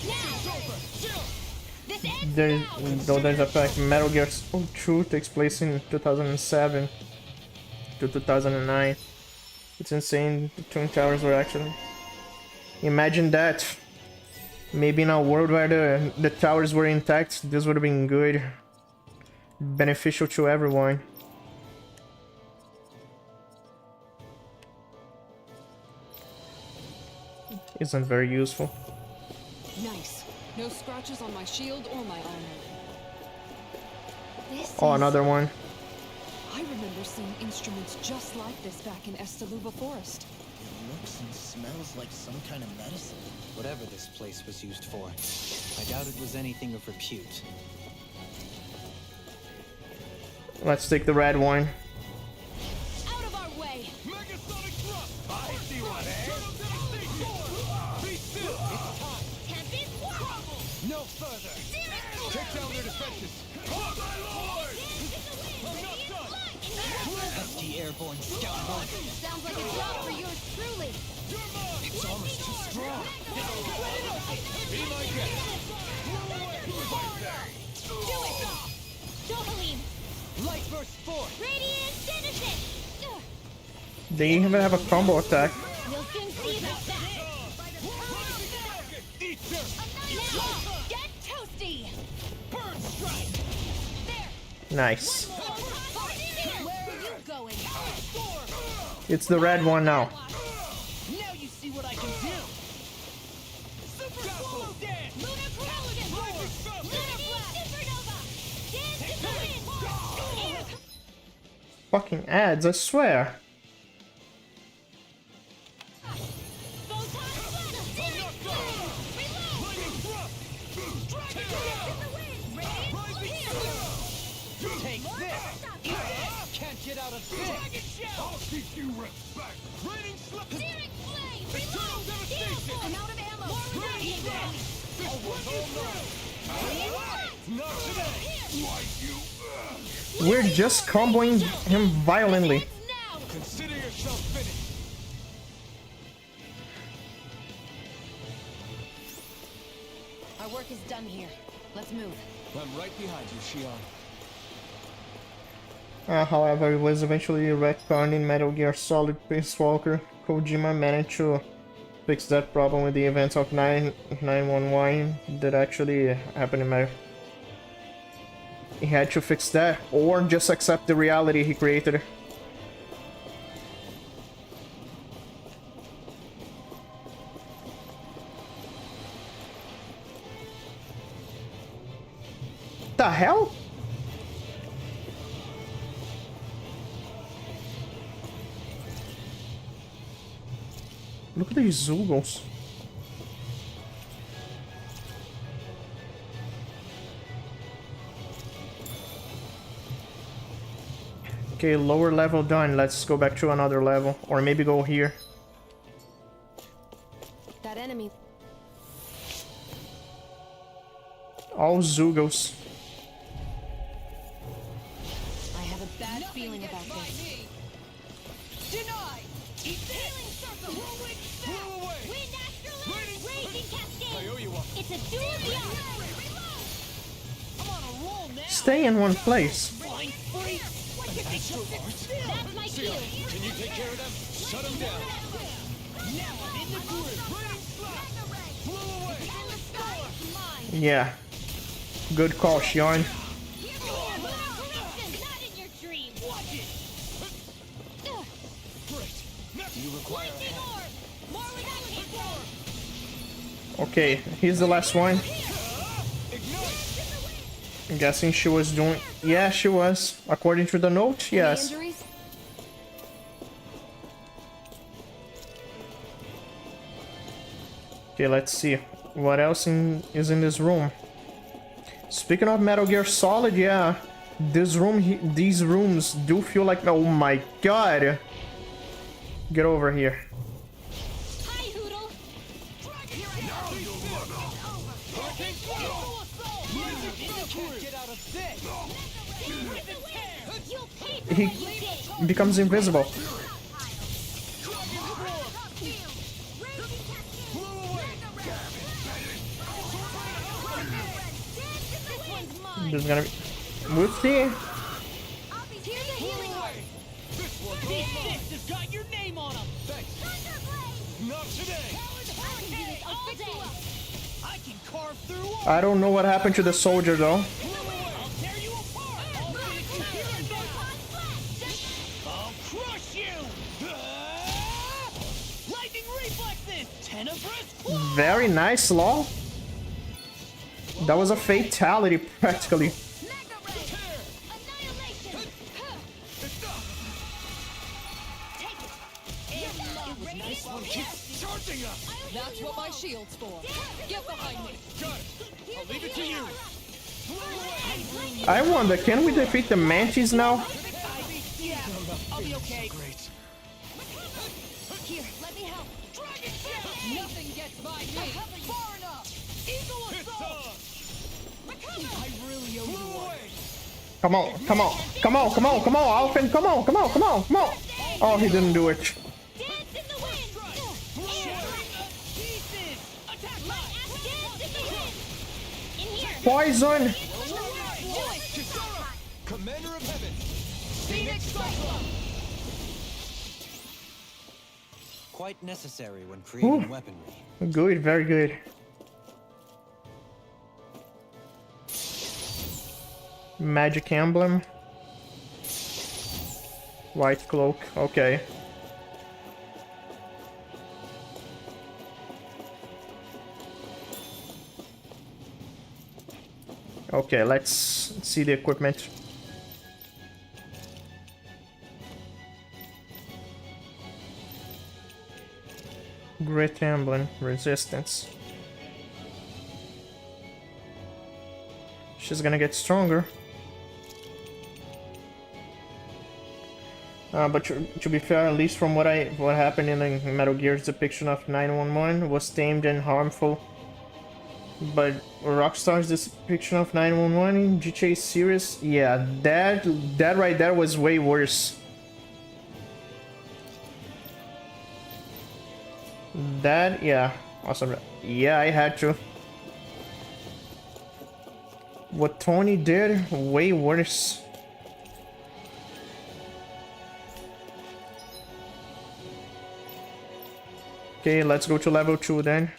It's over. Chill. This ends There's, now. though there's a fact, Metal Gear Solid 2 takes place in 2007 to 2009. It's insane. The Twin Towers were actually... Imagine that. Maybe in a world where the towers were intact, this would have been good. Beneficial to everyone. Isn't very useful. Nice. No scratches on my shield or my armor. This Oh, is- another one. I remember seeing instruments just like this back in Estaluva Forest. It looks and smells like some kind of medicine. Whatever this place was used for, I doubt it was anything of repute. Let's take the red one. Out of our way. Megasonic thrust. I see what, eh? Be still. It's time. Tempest crumble. No further. Take down their defenses. Oh, my lord! I'm not done. Pesky airborne scoundrel. Sounds like a job for yours truly. You're mine. It's almost too strong. Be my guest. Do it. Dohalim. Light burst forth. Radiant Genesis. They even have a combo attack. We'll soon see about that. Eater. Now, get toasty. Bird strike. There. Nice. Where are you going? It's the red one now. Now you see what I can do. Super Swallow Dance. Lunar Corrosive. Lunar Blast. Supernova. Dance in the wind. Air. Fucking ads, I swear. Photon Blast. Searing Flame. Reload. Lightning thrust. Dragon Dance in the wind. Radiant. Here. Take this. Can't get out of this. Dragon Shell. I'll teach you respect. Raining slip. Searing Flame. Eternal Reload. devastation. I'm out of ammo. More Radiant ready. This one's all mine. Not today. Like you. We're just comboing him violently. Now. Consider yourself finished. Our work is done here. Let's move. I'm right behind you, Shion. However, it was eventually retconned in Metal Gear Solid Peace Walker. Kojima managed to fix that problem with the events of 911 that actually happened in Metal. he had to fix that, or just accept the reality he created. The hell? Look at these Zoogles. Okay, lower level done. Let's go back to another level. Or maybe go here. That enemy. All Zoogles. I have a bad feeling about this. Denied! Eat healing circle! Wind afterlife! Raging cascade! I owe you one. It's a duel of the arts! I'm on a roll now! Stay in one place. Flying freak! That's my cue! Can you take care of them? Shut them down! Now I'm in the groove! Raining slash! Flew away! Yeah. Good call, Shion. Not in your dream! Watch it! Great! You require a hand. More without it! Okay, here's the last one. I'm guessing she was doing... Yeah, she was. According to the note, yes. Okay, let's see. What else is in this room? Speaking of Metal Gear Solid, yeah. These rooms do feel like... Oh my god! Get over here. Hi, Hoodle! Get out of this! You'll pay for what you did! He becomes invisible. There's gonna be... Whoopsie! These fists have got your name on them! Thanks! Not today! I can carve through all. I don't know what happened to the soldier though. I'll tear you apart! I'll crush you! Lightning reflexes! Tenebrous claw! Very nice, Law. That was a fatality, practically. That's what my shield's for. Get behind me. Got it! I'll leave it to you! I wonder, can we defeat the Mantis now? Yeah, I'll be okay. Great. Here, let me help. Dragon Shell! Nothing gets by me. Far enough! Eagle Assault! I really owe you one. Come on, come on, come on, come on, come on, Alphen, come on, come on, come on, come on. Oh, he didn't do it. Dance in the wind! Pieces! Attack line! Dance in the wind! In here! Poison! Commander of Heaven! Phoenix Cyclone! Quite necessary when creating Ooh. weaponry. Good, very good. Magic emblem. White cloak, okay. Okay, let's see the equipment. Great emblem, resistance. She's gonna get stronger. But to be fair, at least from what happened in the Metal Gear's depiction of 911 was tamed and harmful. But Rockstar's depiction of 911 in GTA series, yeah, that right there was way worse. That, yeah, awesome. Yeah, I had to. What Tony did, way worse. Okay, let's go to level 2 then.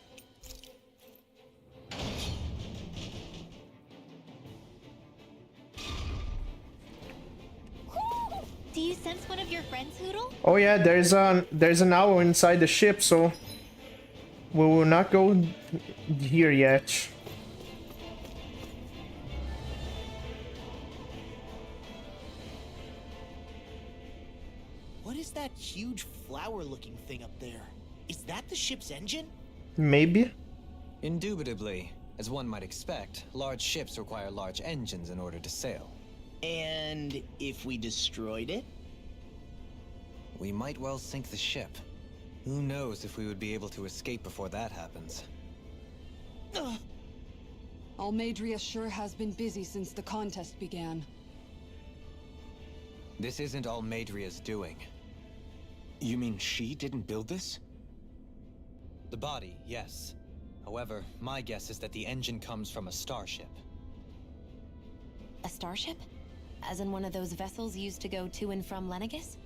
Oh yeah, there's an owl inside the ship, so we will not go here yet. What is that huge flower-looking thing up there? Is that the ship's engine? Maybe. Indubitably. As one might expect, large ships require large engines in order to sail. And if we destroyed it? We might well sink the ship. Who knows if we would be able to escape before that happens. Almadria sure has been busy since the contest began. This isn't Almadria's doing. You mean she didn't build this? The body, yes. However, my guess is that the engine comes from a starship. A starship? As in one of those vessels used to go to and from Lenegis?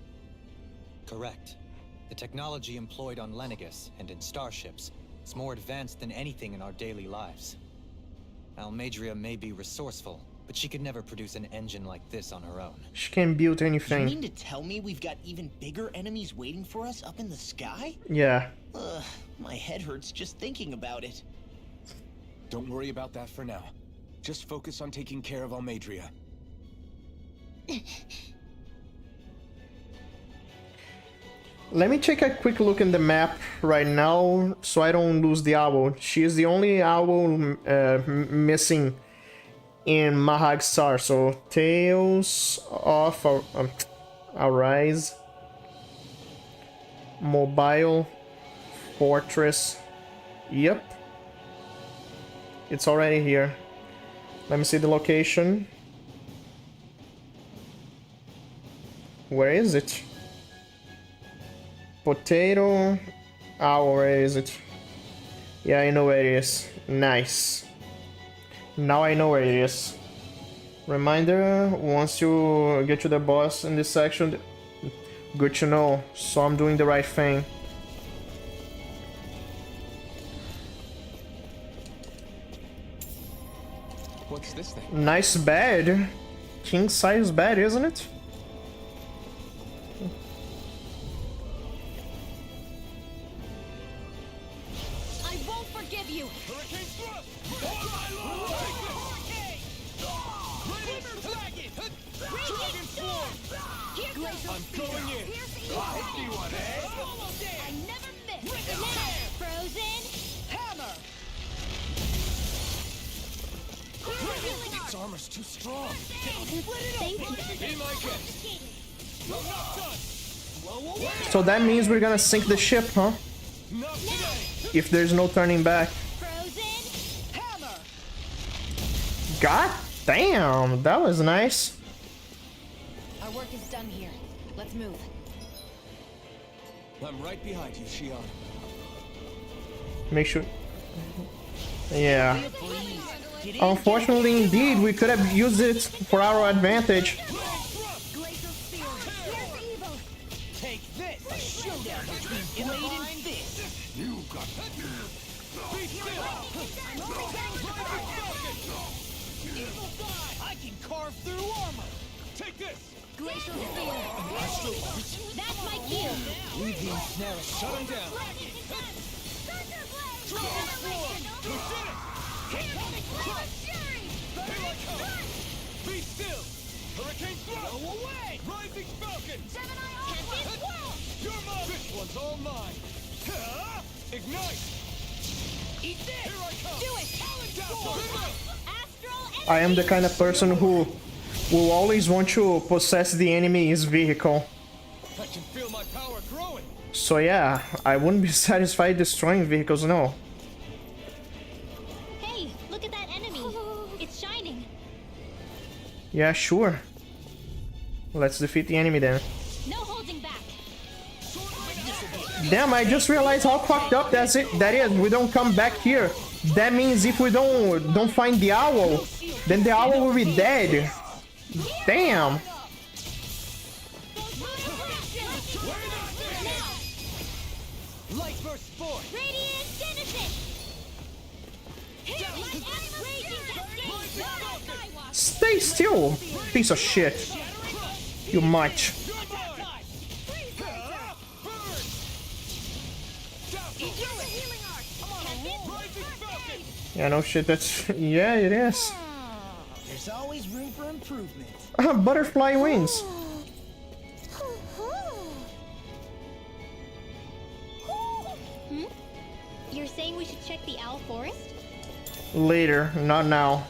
Correct. The technology employed on Lenegis and in starships is more advanced than anything in our daily lives. Almadria may be resourceful, but she could never produce an engine like this on her own. She can build You anything. mean to tell me we've got even bigger enemies waiting for us up in the sky? Yeah. Ugh, my head hurts just thinking about it. Don't worry about that for now. Just focus on taking care of Almadria. Let me take a quick look in the map right now so I don't lose the owl. She is the only owl missing in Mahag Star. So Tales of Arise, Mobile Fortress. Yep, it's already here. Let me see the location. Where is it? Potato. Oh, where is it? Yeah, I know where it is. Nice. Now I know where it is. Reminder, once you get to the boss in this section, good to know. So I'm doing the right thing. What's this thing? Nice bed. King size bed, isn't it? I won't forgive you. Hurricane thrust! Oh my lord! Raider flagging! Dragon swarm! I'm going in! I see one, eh? I never miss. Frozen hammer. Its armor's too strong. Thank you. Be my guest! I'm not done! Blow away! So that means we're gonna sink the ship, huh? Not today! If there's no turning back. Frozen hammer. God damn, that was nice. Our work is done here. Let's move. I'm right behind you, Shion. Make sure. Yeah. Unfortunately, indeed, we could have used it for our advantage. Take this! A showdown between Blade and Fist! You got Be still! I can carve through armor! Take this! Glacial spear. That's my cue. Leave the ensnare. Shut him down! Dragon swarm! You did it! Here I come! Be still! Hurricane thrust! Go away! Rising falcon! You're mine! This one's all mine! Ignite! Eat this. Here I come! Do it. Astral I am the kind of person who will always want to possess the enemy's vehicle. I can feel my power growing! So yeah, I wouldn't be satisfied destroying vehicles, no. Hey, look at that enemy. It's shining. Yeah, sure. Let's defeat the enemy then. No holding back. Damn, I just realized how fucked up that is. We don't come back here. That means if we don't find the owl, then the owl will be dead. Damn. Light burst forth! Radiant Genesis. Stay still, piece of shit. You might. Yeah, no shit, that's... Yeah, it is. There's always room for improvement. Butterfly wings. You're saying we should check the owl forest? Later, not now.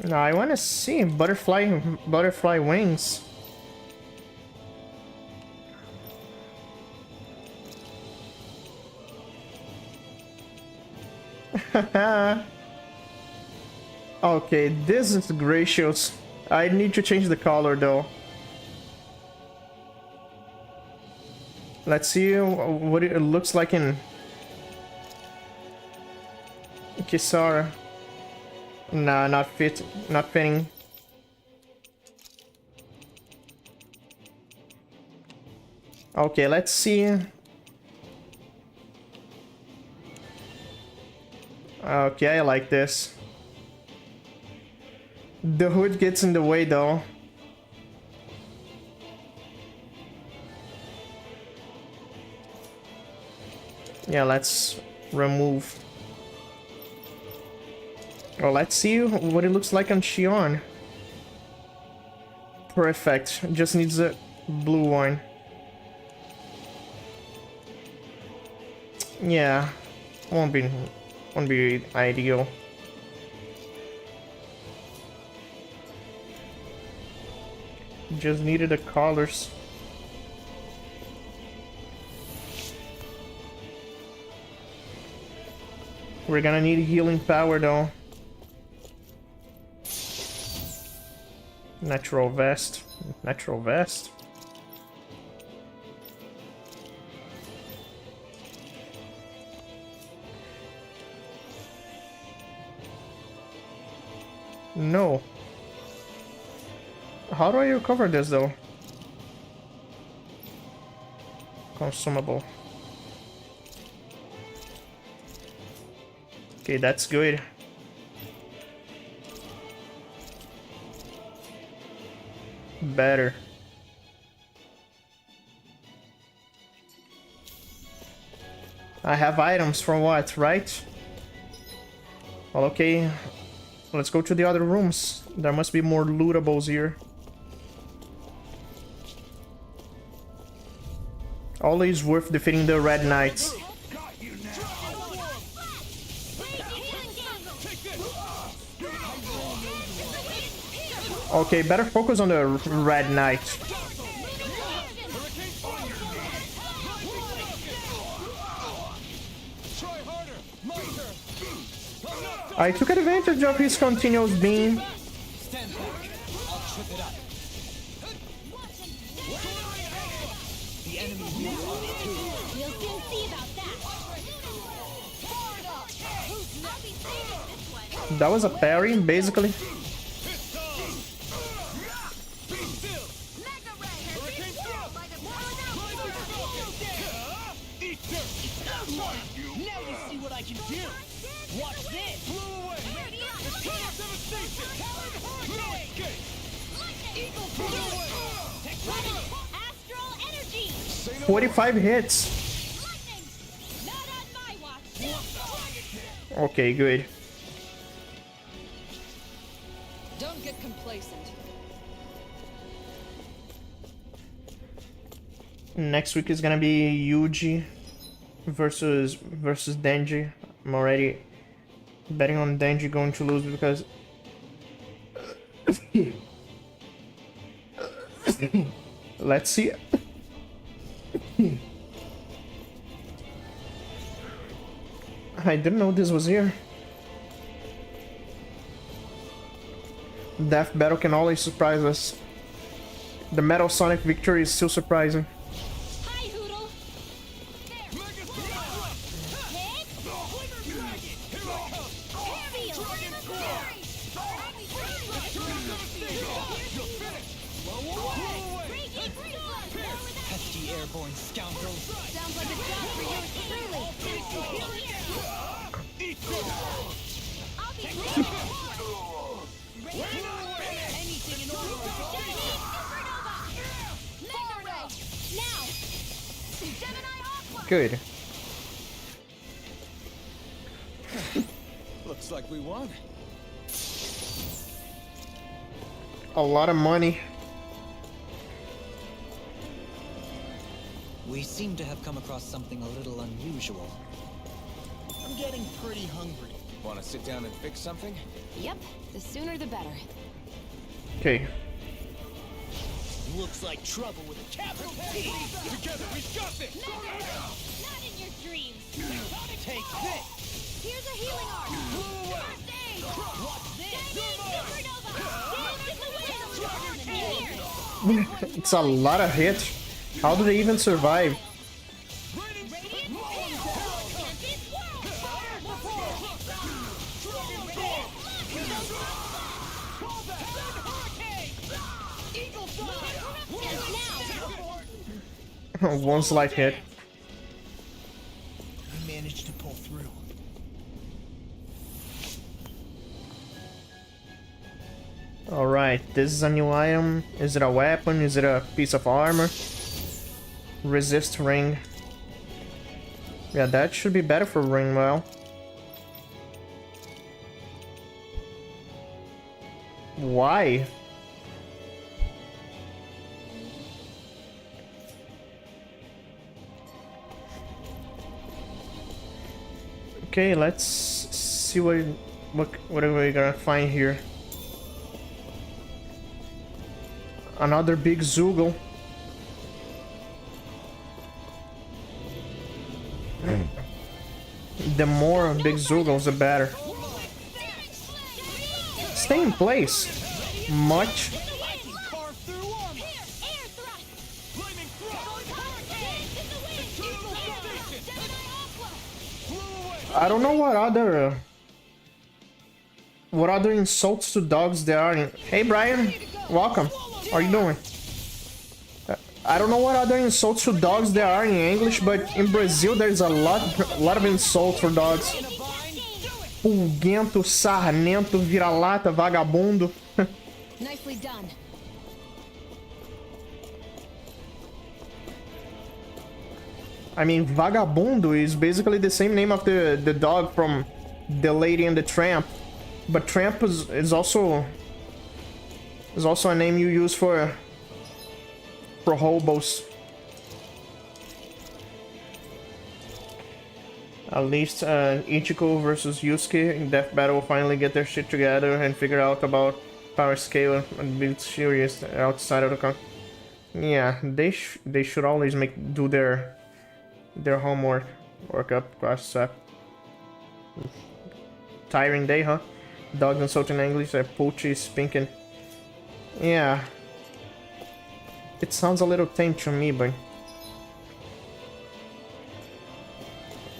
No, I want to see butterfly wings. Okay, this is gracious. I need to change the color though. Let's see what it looks like in Kisara. Nah, not fitting. Okay, let's see. Okay, I like this. The hood gets in the way though. Yeah, let's remove. Well, let's see what it looks like on Shion. Perfect. Just needs a blue one. Yeah, won't be ideal. Just needed the colors. We're gonna need healing power though. Natural vest. Natural vest. No. How do I recover this though? Consumable. Okay, that's good. Better. I have items for what, right? Well, okay. Let's go to the other rooms. There must be more lootables here. Always worth defeating the Red Knights. Okay, better focus on the Red Knight. I took advantage of his continuous beam. Stand back. I'll trip it up. The enemy moves on it too. We'll soon see about that. That was a parry, basically. Now you see what I can do. Watch this. Blew away. Astral energy. 45 hits. Not on my watch. Okay, good. Don't get complacent. Next week is gonna be Yuji versus Denji. I'm already betting on Denji going to lose because let's see. I didn't know this was here. Death Battle can always surprise us. The Metal Sonic victory is still surprising. Hi, Hoodle. Pesky airborne scoundrels. Sounds like a job for yours truly. I'll be Anything in order to Mega Ray. Now. Gemini Aqua. Good. Looks like we won. A lot of money. We seem to have come across something a little unusual. I'm getting pretty hungry. Want to sit down and fix something? Yep, the sooner the better. Okay. Looks like trouble with a capital T. Together, we got this! Not in your dreams. Take this. Here's a healing arm. First aid. What's this? Supernova. Dance in the wind. It's a lot of hits. How do they even survive? One slight hit. We managed to pull through. Alright, this is a new item. Is it a weapon? Is it a piece of armor? Resist ring. Yeah, that should be better for Ringwell. Why? Okay, let's see what are we gonna find here. Another big Zoogle. The more big Zoogles, the better. Stay in place. Much. I don't know what other insults to dogs there are. Hey Brian, welcome. How are you doing? I don't know what other insults to dogs there are in English, but in Brazil there's a lot of insults for dogs. Pulguento, sarnento, vira-lata, vagabundo. Nicely done. I mean, vagabundo is basically the same name of the dog from The Lady and the Tramp, but tramp is also a name you use for hobos. At least Ichiko versus Yusuke in Death Battle will finally get their shit together and figure out about power scale and be serious outside of the yeah, they should always do their homework, work up, cross up. Tiring day, huh? Dogs insulting English, Poochie spinking. Yeah. It sounds a little tame to me, but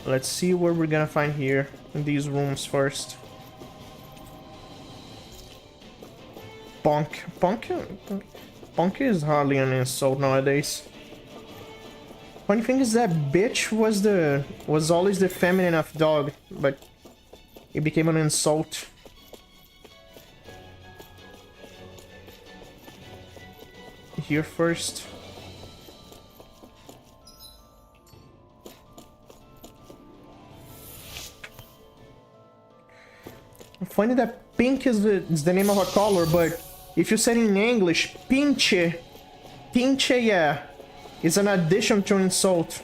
let's see what we're gonna find here in these rooms first. Punk is hardly an insult nowadays. Funny thing is that bitch was always the feminine of dog, but it became an insult. Here first. Funny that pink is the name of a color, but if you said it in English, pinche, yeah, is an addition to insult.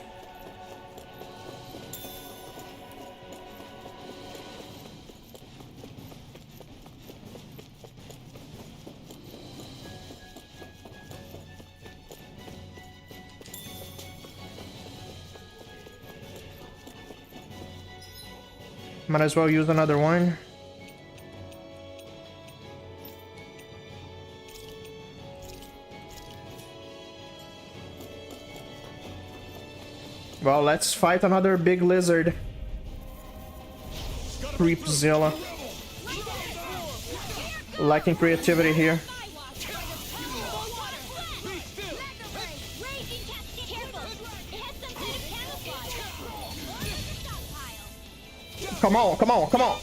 Might as well use another one. Well, let's fight another big lizard. Creepzilla. Lacking creativity here. Come on, come on, come on.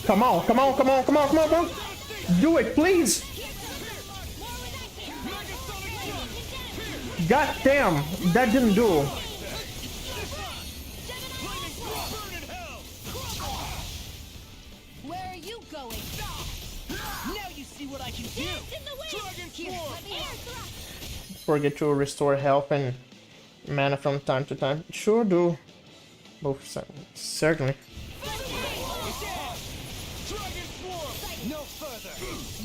Come on, come on, come on, come on, come on, come on. Do it, please. God damn, that didn't do. going. Now you see what I can do. Dragon Swarm. Forget to restore health and mana from time to time. Sure do. Both certainly. Dragon Swarm. No further.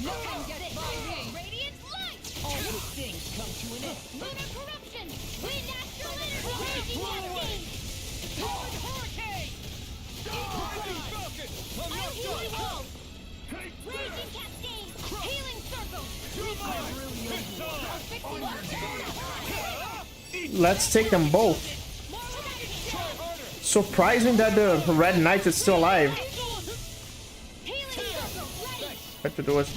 No one get it by me. Radiant light! All good things come to an end. Lunar corruption! Wind astral energy! Raging cascade! Hard hurricane. I'll heal you all! Raging cascade! Healing circle! Let's take them both. Surprising that the Red Knight is still alive. What to do is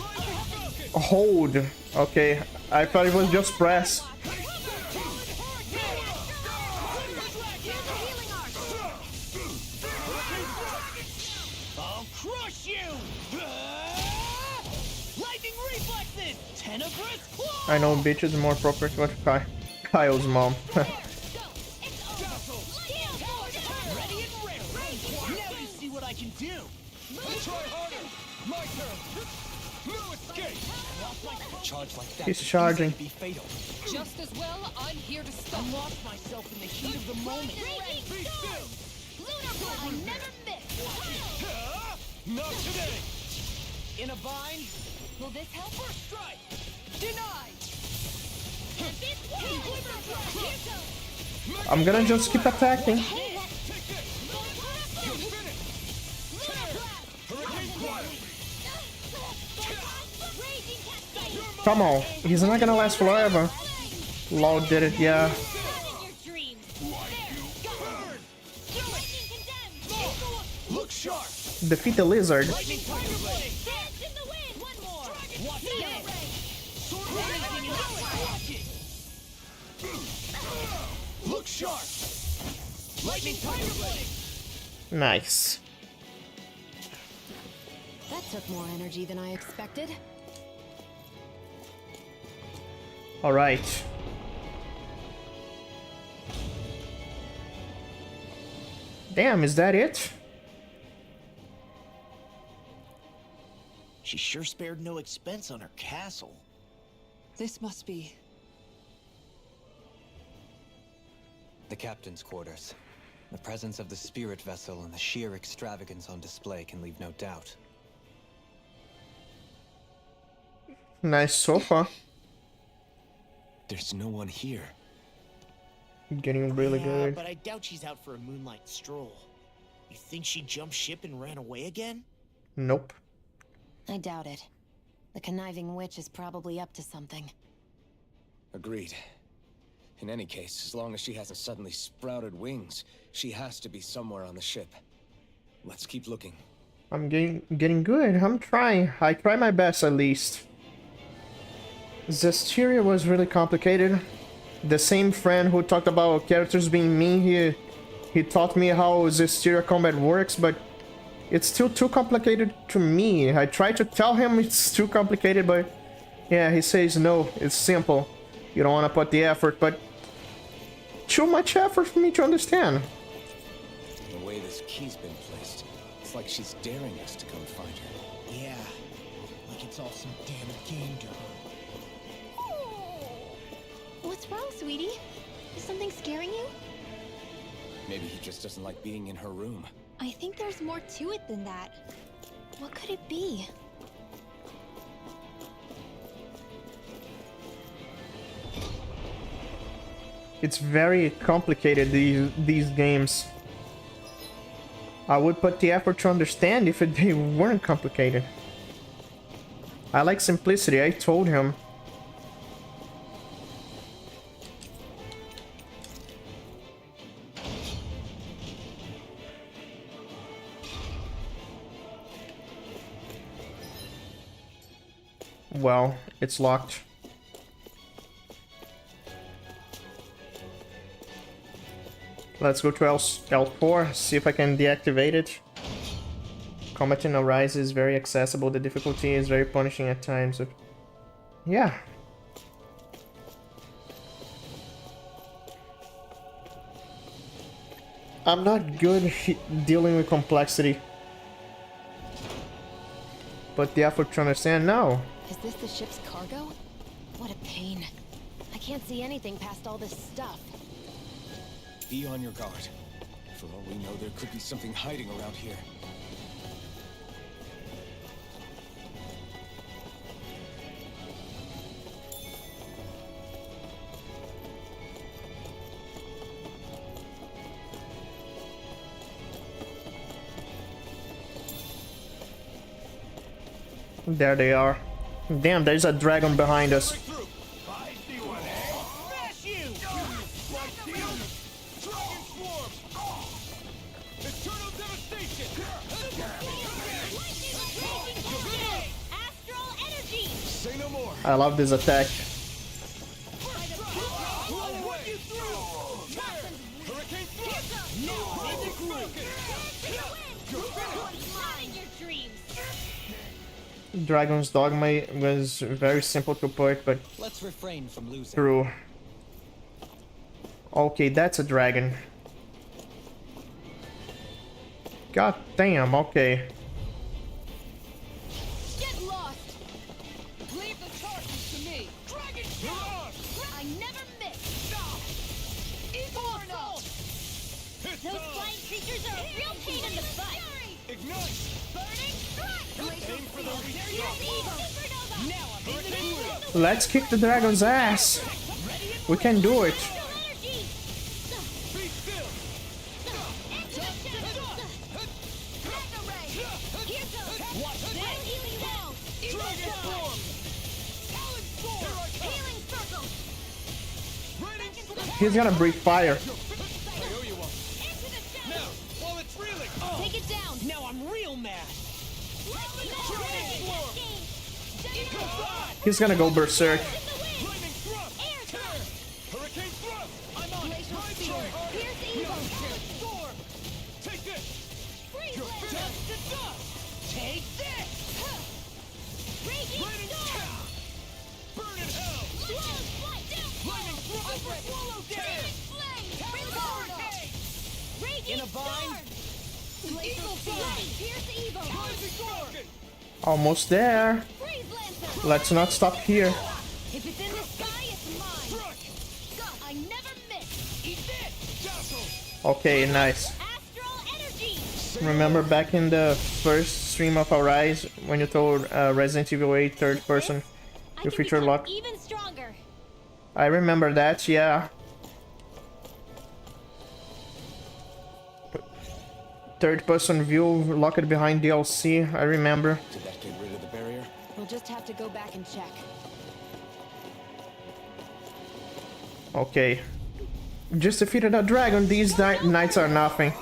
hold. Okay, I thought it was just press. I'll crush you. Lightning reflexes. Tenebrous claw. I know bitch is more appropriate for Kyle's mom. Ready and rare. Now you see what I can do. Try harder. My turn. No escape. A charge like that He's could charging. easily be fatal. Just as well, I'm here to stop. I lost myself in the heat of the moment. Raging storm! Lunar blood never miss! Not today. In a bind. Will this help? First strike. Denied. Tempest! Quiver blast! Here goes! I'm gonna just keep attacking. Hey, let's Take this. lunar Finish. blast! Hurricane choir. Raging cascade! Come on, he's not gonna last forever. Lol did it, yeah. In your dreams! There! Go! Lightning condemned! Look sharp. Defeat the lizard. Lightning tiger blade. Dance in the wind! One more! Watch Neo this. ray! Sword anything in its Look sharp. Lightning tiger blade. Nice. That took more energy than I expected. All right. Damn, is that it? She sure spared no expense on her castle. This must be... The captain's quarters. The presence of the spirit vessel and the sheer extravagance on display can leave no doubt. Nice sofa. There's no one here. Getting really Yeah, good. but I doubt she's out for a moonlight stroll. You think she jumped ship and ran away again? Nope. I doubt it. The conniving witch is probably up to something. Agreed. In any case, as long as she hasn't suddenly sprouted wings, she has to be somewhere on the ship. Let's keep looking. I'm getting good. I'm trying. I try my best at least. Zestiria was really complicated. The same friend who talked about characters being mean, he taught me how Zestiria combat works, but it's still too complicated to me. I try to tell him it's too complicated, but yeah, he says no, it's simple. You don't want to put the effort, but too much effort for me to understand. The way this key's been placed, it's like she's daring us to come find her. Yeah, like it's all some damn game to her. What's wrong, sweetie? Is something scaring you? Maybe he just doesn't like being in her room. I think there's more to it than that. What could it be? It's very complicated, these games. I would put the effort to understand if they weren't complicated. I like simplicity, I told him. Well, it's locked. Let's go to L4, see if I can deactivate it. Combat in Arise is very accessible, the difficulty is very punishing at times. Yeah. I'm not good dealing with complexity. put the effort to understand. No. Is this the ship's cargo? What a pain. I can't see anything past all this stuff. Be on your guard. For all we know, there could be something hiding around here. There they are. Damn, there's a dragon behind us. I love this attack. Dragon's Dogma was very simple to put, but Let's refrain from losing. true. Okay, that's a dragon. God damn, okay. Get lost! Leave the charges to me! Dragon Shot! I never miss! Equal enough! Those flying creatures are a real pain in the butt. Ignite! Burning strike! Aim for the weak spot. Now I'm in the groove! Let's kick the dragon's ass. We can do it. Energy! Be still! Mega ray! Here goes! Watch this! Healing round! Dragon form! Talon sword! Healing circle! Raining strike! He's gonna breathe fire. I owe you one. Into the shadows! Now, while it's reeling! Take it down! Now I'm real mad. Lightning Dragon swarm! Eagle side! He's gonna go berserk. Lightning thrust! Air Tear! Hurricane thrust! I'm on it! Glacial Time speed. try harder! Here's the evil. Talon storm! Take this! Freeze You're lancer! dust to dust! Take this! Raging Raining storm! cow! Burn in hell! Swallow's flight! Lightning thrust! Swallow dead! Flame! Hurricane! Raging In a bind? storm! Glacial Eagle speed! Here's the evil. Rising Falcon! Almost there. Freeze lancer! Let's not stop here. If it's in the sky, it's mine! Strike! Go! I never miss! Eat this! Dazzle! Okay, nice. Astral energy! Remember back in the first stream of Arise when you told Resident Evil 8 third person I you can feature become lock? even stronger! I remember that, yeah. Third person view locked behind DLC, I remember. Did that get rid of the barrier? We'll just have to go back and check. Okay. Just defeated a dragon, these knights are nothing.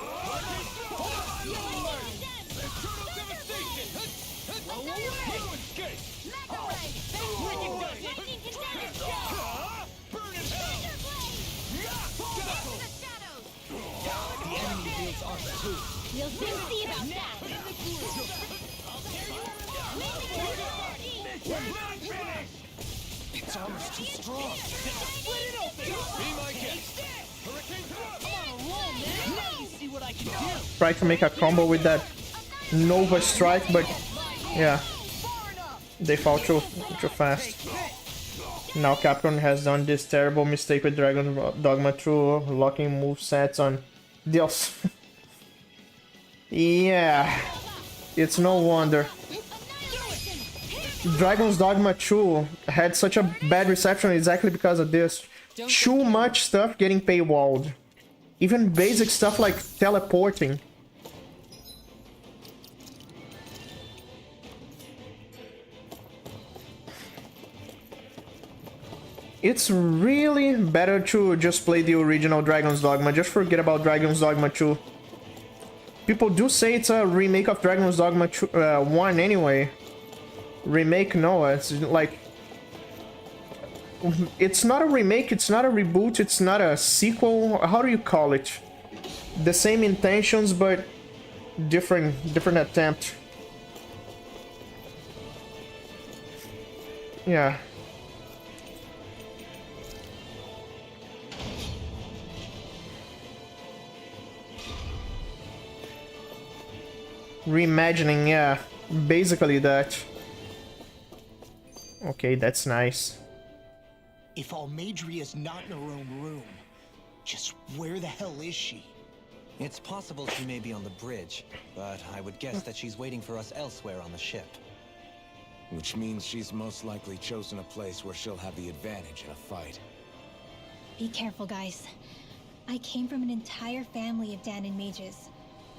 You'll soon see about that! Its armor's too strong. Split it open! Be my guest! Hurricane thrust! I'm on a roll, man! Now you see what I can do! Try to make a combo with that Nova Strike, but yeah, they fall too fast. Now Capcom has done this terrible mistake with Dragon Dogma through locking movesets on DLC. Yeah, it's no wonder. Dragon's Dogma 2 had such a bad reception exactly because of this. Too much stuff getting paywalled. Even basic stuff like teleporting. It's really better to just play the original Dragon's Dogma. Just forget about Dragon's Dogma 2. People do say it's a remake of Dragon's Dogma 1 anyway. Remake, no, it's like... It's not a remake, it's not a reboot, it's not a sequel. How do you call it? The same intentions, but different attempt. Yeah. Reimagining, yeah. basically that. Okay, that's nice. If Almadria's not in her own room, just where the hell is she? It's possible she may be on the bridge, but I would guess that she's waiting for us elsewhere on the ship. Which means she's most likely chosen a place where she'll have the advantage in a fight. Be careful, guys. I came from an entire family of Danon mages,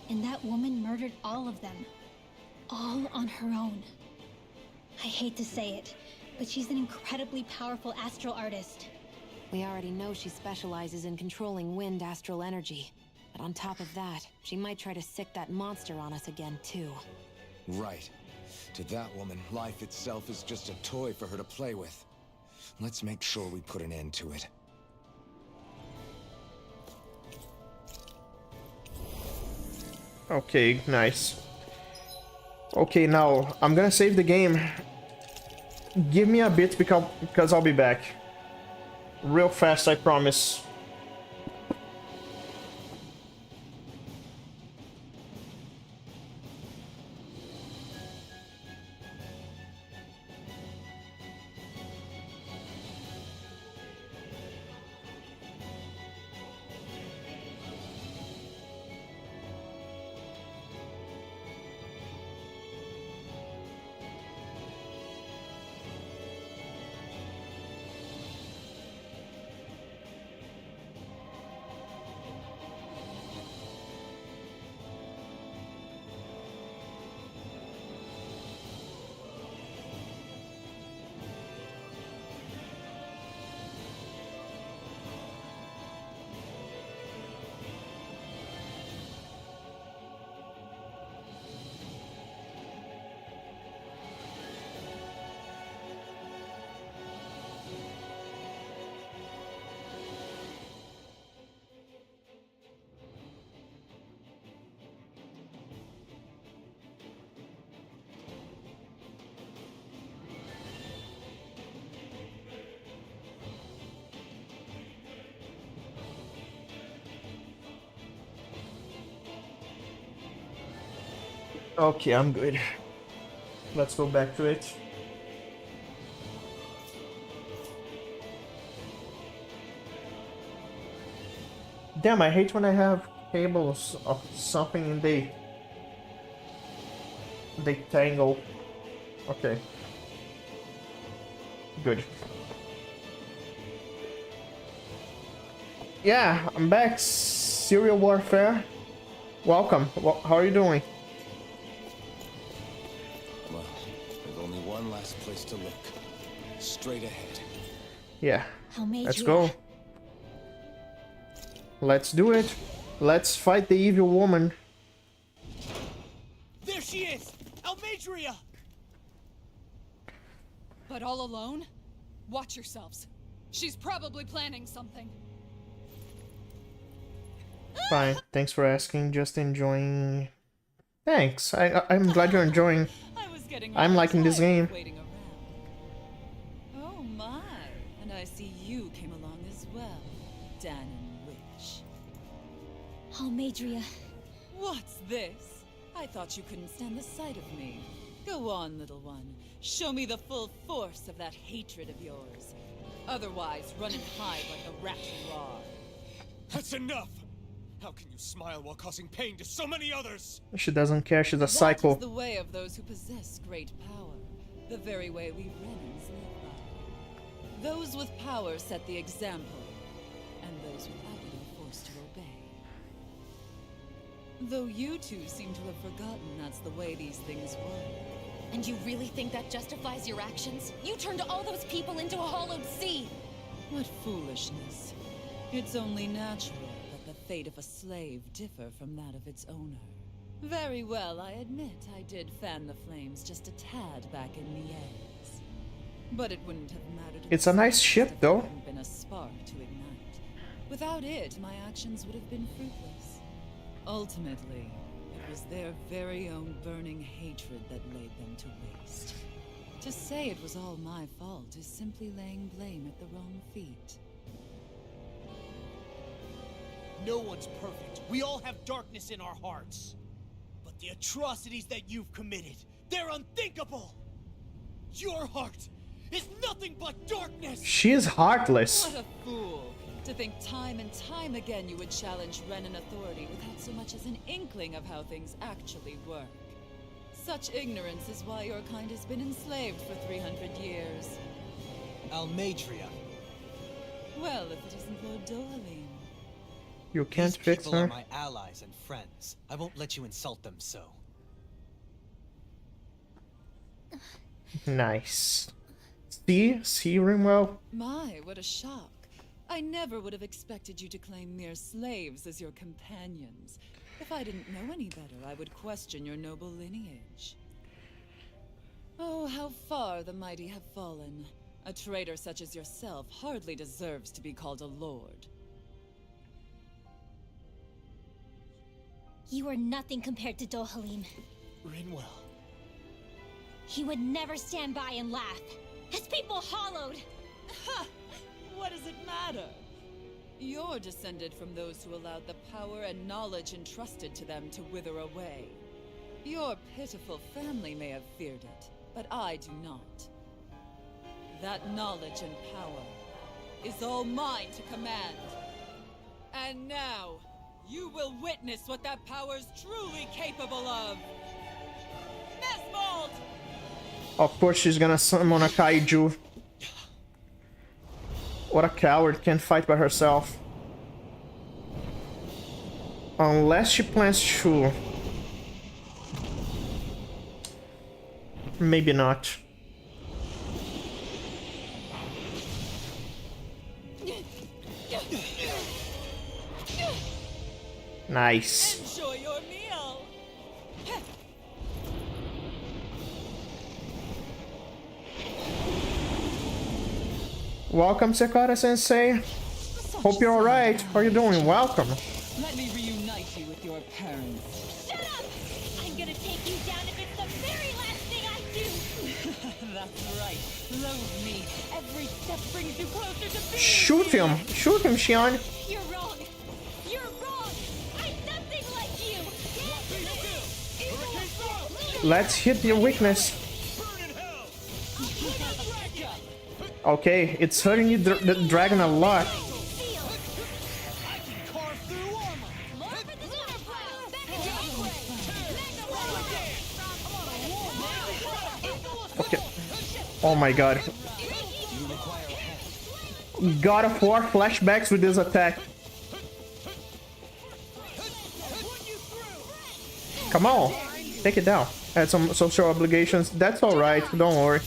and that woman murdered all of them. All on her own. I hate to say it, but she's an incredibly powerful astral artist. We already know she specializes in controlling wind astral energy. But on top of that, she might try to sick that monster on us again, too. Right. To that woman, life itself is just a toy for her to play with. Let's make sure we put an end to it. Okay, nice. Okay, now I'm gonna save the game. Give me a bit because I'll be back. Real fast, I promise. Okay, I'm good. Let's go back to it. Damn, I hate when I have cables of something and they tangle. Okay. Good. Yeah, I'm back. Serial Warfare. Welcome. How are you doing? Well, there's only one last place to look. Straight ahead. Yeah. Almadria. Let's go. Let's do it. Let's fight the evil woman. There she is! Almadria! But all alone? Watch yourselves. She's probably planning something. Fine. Thanks for asking. Just enjoying. Thanks. I'm glad you're enjoying. I was getting I'm liking this game. waiting around. Oh my, and I see you came along as well, Danon Witch. Almadria. What's this? I thought you couldn't stand the sight of me. Go on, little one. Show me the full force of that hatred of yours. Otherwise, run and hide like the rat you are. That's enough! How can you smile while causing pain to so many others? She doesn't care. She's a That psycho. is the way of those who possess great power. The very way we Renans live by. Those with power set the example, and those without it are forced to obey. Though you two seem to have forgotten that's the way these things work. And you really think that justifies your actions? You turned all those people into a hollowed sea! What foolishness. It's only natural that the fate of a slave differ from that of its owner. Very well, I admit I did fan the flames just a tad back in Mies. But it wouldn't have mattered. It's a nice ship, if though. there hadn't been a spark to ignite. Without it, my actions would have been fruitless. Ultimately, it was their very own burning hatred that laid them to waste. To say it was all my fault is simply laying blame at the wrong feet. No one's perfect. We all have darkness in our hearts. But the atrocities that you've committed, They're unthinkable! Your heart is nothing but darkness! She is heartless. What a fool! To think time and time again you would challenge Renan authority without so much as an inkling of how things actually work. Such ignorance is why your kind has been enslaved for 300 years. Almadria. Well, if it isn't Lord Dohalim. You can't These fix people are her. my allies and friends. I won't let you insult them so. Nice. See, Ringwell? My, what a shock. I never would have expected you to claim mere slaves as your companions. If I didn't know any better, I would question your noble lineage. Oh, how far the mighty have fallen. A traitor such as yourself hardly deserves to be called a lord. You are nothing compared to Dohalim. Rinwell. He would never stand by and laugh. His people hollowed. Ha! What does it matter? You're descended from those who allowed the power and knowledge entrusted to them to wither away. Your pitiful family may have feared it, but I do not. That knowledge and power is all mine to command. And now, you will witness what that power's truly capable of. Nesmold! Of course she's gonna summon a kaiju. What a coward, can't fight by herself. Unless she plans to. Maybe not. Nice. Enjoy your meal! Welcome, Sakata-sensei. Hope you're alright. How are you doing? Welcome. Let me reunite you with your parents. Shut up! I'm gonna take you down if it's the very last thing I do! That's right. Loathe me. Every step brings you closer to being Shoot him. Shoot him, Shion. You're wrong! You're wrong! I'm nothing like you! Let's hit your weakness. Okay, it's hurting you, the dragon a lot. Okay. Oh my god. God of War flashbacks with this attack. Come on, take it down. Had some social obligations. That's alright, don't worry.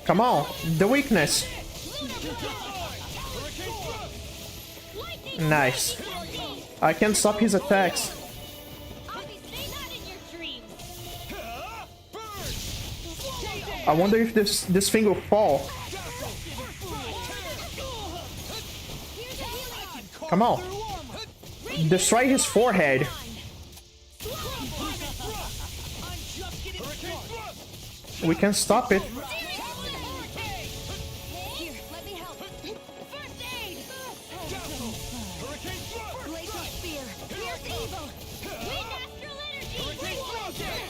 Come on, the weakness. Nice. I can stop his attacks. I wonder if this thing will fall. Come on. Destroy his forehead. We can stop it.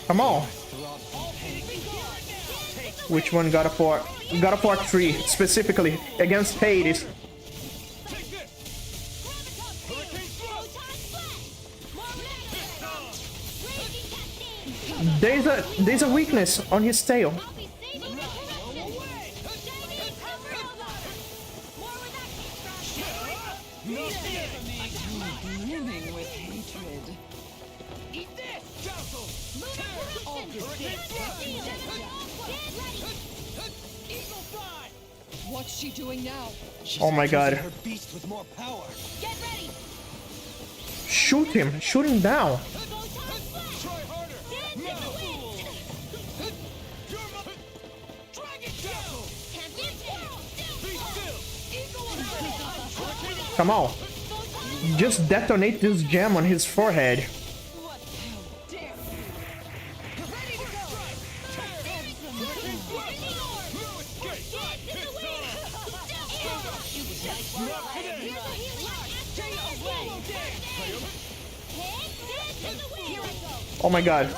Come on. Which one? God of War? God of War 3, specifically, against Hades. There's a weakness on his tail. Brimming with hatred. What's she doing now? Oh my god. Her beast with more power. Get ready! Shoot him. Shoot him down. Try harder! Come on. Just detonate this gem on his forehead. Oh my god.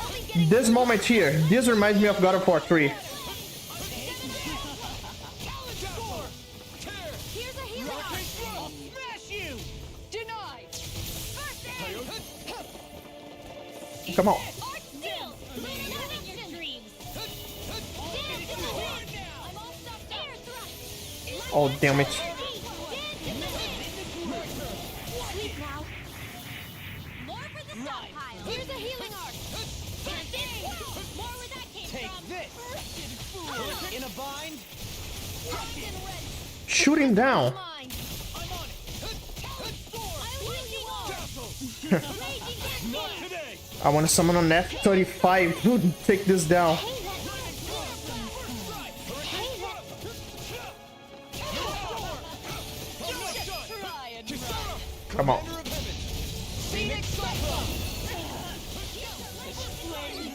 This moment here, this reminds me of God of War 3. Here's a healer. I'll smash you. Denied. Come on. Still, living your dreams. I'm all stuffed air thrust. Oh, damn it. Sleep now. More for the stockpile. Here's a healing arc. More where that came Take from. this! In a bind? Shoot him down. Mine. I'm on it. I like you all. Raging Not Cascade. today. I want to summon on F-35 to take this down. Come on.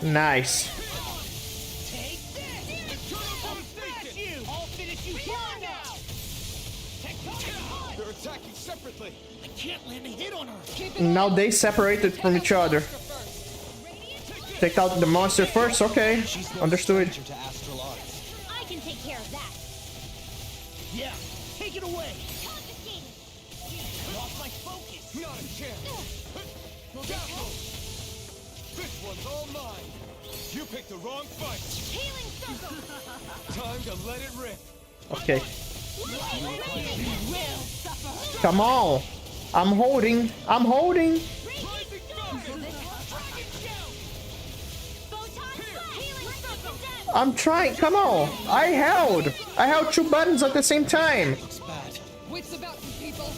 Nice. I'll finish you here now. They're attacking separately. I can't land a hit on her. Keep it Now they separated from each other. Take out the monster first, okay. Understood. To astral arts. I can take care of that. Yeah, take it away. Confiscated. Lost my focus. Not a chance. This one's all mine. You picked the wrong fight. Healing circle. Time to let it rip. Okay. You will suffer. Come on. I'm holding. I'm holding. Rising Dragon! Photon healing circle. I'm trying. Come on. I held 2 buttons at the same time. Looks bad. Wits about you, people.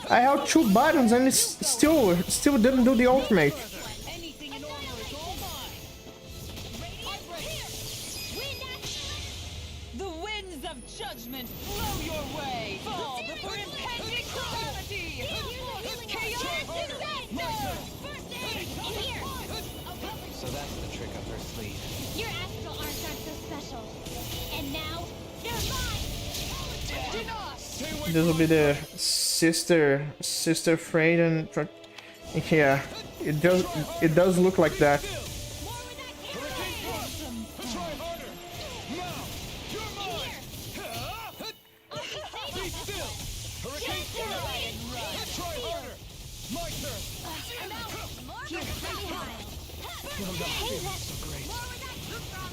I held 2 buttons and it still didn't do the ultimate. Anything in order is all mine. The winds of judgment blow your way. Fall before impending calamity. Chaos disaster. First aid. In here. So that's the trick up her sleeve. Your astral arts aren't so special. And now, they're mine. This will be the sister Frey and yeah, it does look like that. Try harder. Now, you're mine. Be still. Hurricane Storm. Try harder. My turn.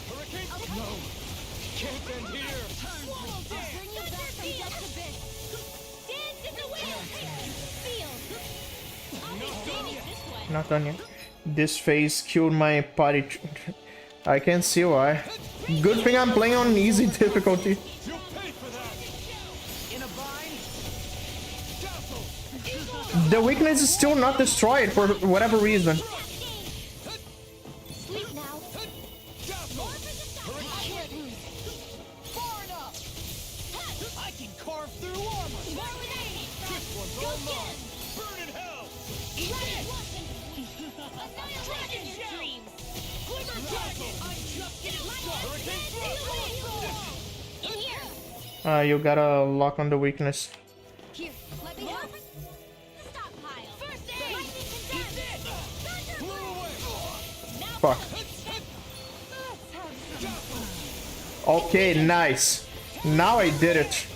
Hurricane. No. Can't end here. Bring you back from death's abyss. Dance in the wind. Feel. I'll be saving this one. Not done yet. This phase killed my party. I can see why. Good thing I'm playing on easy difficulty. You'll pay for that. In a bind? Dazzle. The weakness is still not destroyed for whatever reason. Sleep now. Dazzle. Far enough. I can carve through armor. This one's all mine. Burn in hell. Dragon your dreams. Glimmer Dragon. I'm just getting Hurricane In here. You gotta lock on the weakness. Here. Let me help. The stockpile. First aid. Lightning condensed. Blew away. Fuck. Okay, nice. Now I did it.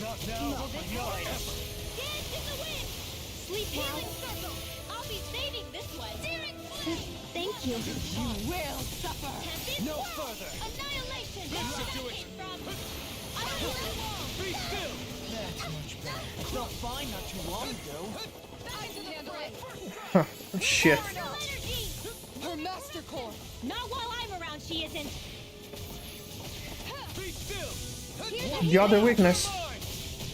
Not now, but beyond effort. Dance in the wind. Sleep now. I'll be saving this one. Thank you. You will suffer. No further. Annihilation. This should do it. Be still. I felt fine not too long ago. I can handle it. Shit. Energy. Her master core. Not while I'm around, she isn't. Be still. The other weakness. Mine.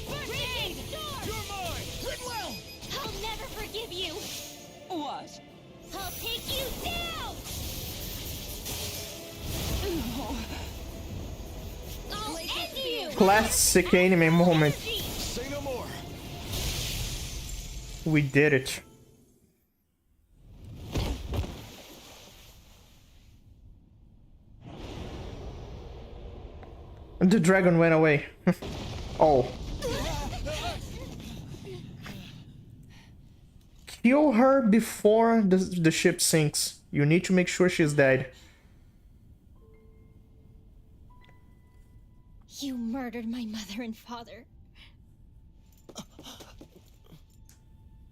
First aid. You're mine. Rinwell! I'll never forgive you. What? I'll take you down. I'll end you. Classic anime moment. Say no more. We did it. The dragon went away. Oh. Kill her before the ship sinks. You need to make sure she's dead. You murdered my mother and father.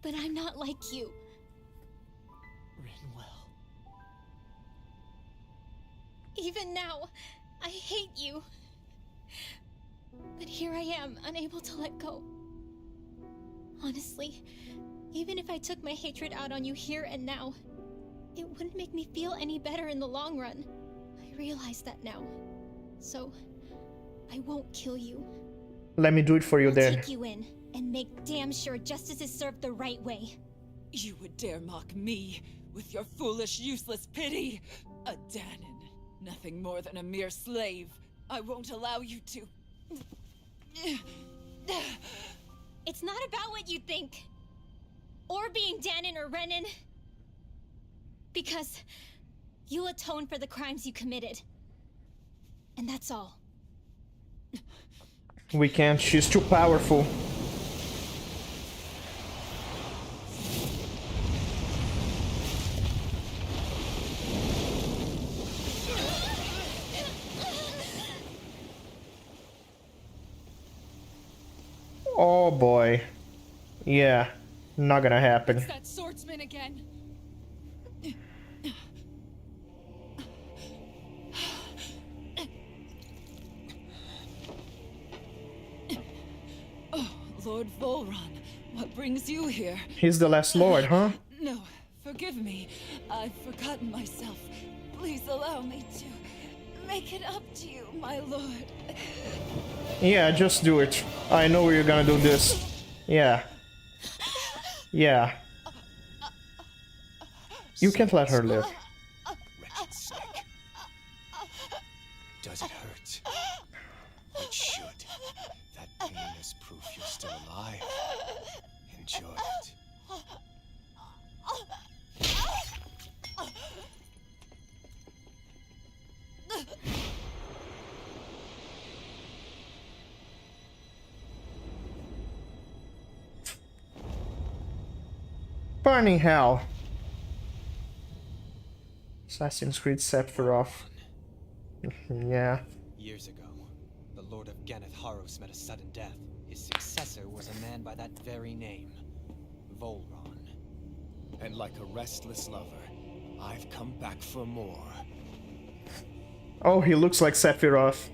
But I'm not like you. Rinwell. Even now, I hate you. But here I am, unable to let go. Honestly, even if I took my hatred out on you here and now, it wouldn't make me feel any better in the long run. I realize that now. So, I won't kill you. Let me do it for you I'll then. take you in and make damn sure justice is served the right way. You would dare mock me with your foolish, useless pity? A Danon, nothing more than a mere slave. I won't allow you to... It's not about what you think. Or being Danon or Renan. Because you'll atone for the crimes you committed. And that's all. We can't. She's too powerful. Oh boy. Yeah, not gonna happen. It's that swordsman again. Oh, Lord Volron, what brings you here? He's the last lord, huh? No, forgive me. I've forgotten myself. Please allow me to make it up to you, my lord. Yeah, just do it. I know you're gonna do this. Yeah. Yeah. You can't let her live. Wretched snake. Does it hurt? It should. That pain is proof you're still alive. Enjoy it. Burning hell. Assassin's Creed Sephiroth. Yeah. Years ago, the Lord of Ganneth Haros met a sudden death. His successor was a man by that very name, Volron. And like a restless lover, I've come back for more. Oh, he looks like Sephiroth.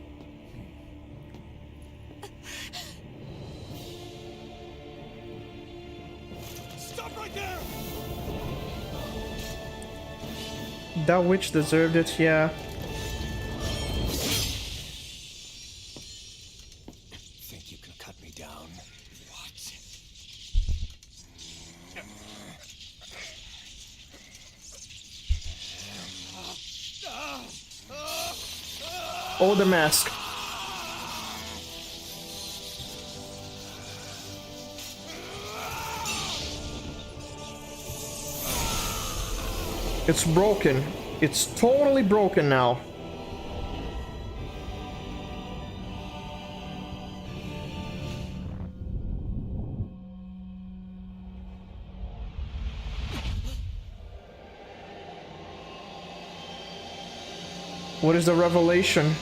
Stop right there! That witch deserved it, yeah. Think you can cut me down? What? Oh, the mask. It's broken. It's totally broken now. What is the revelation?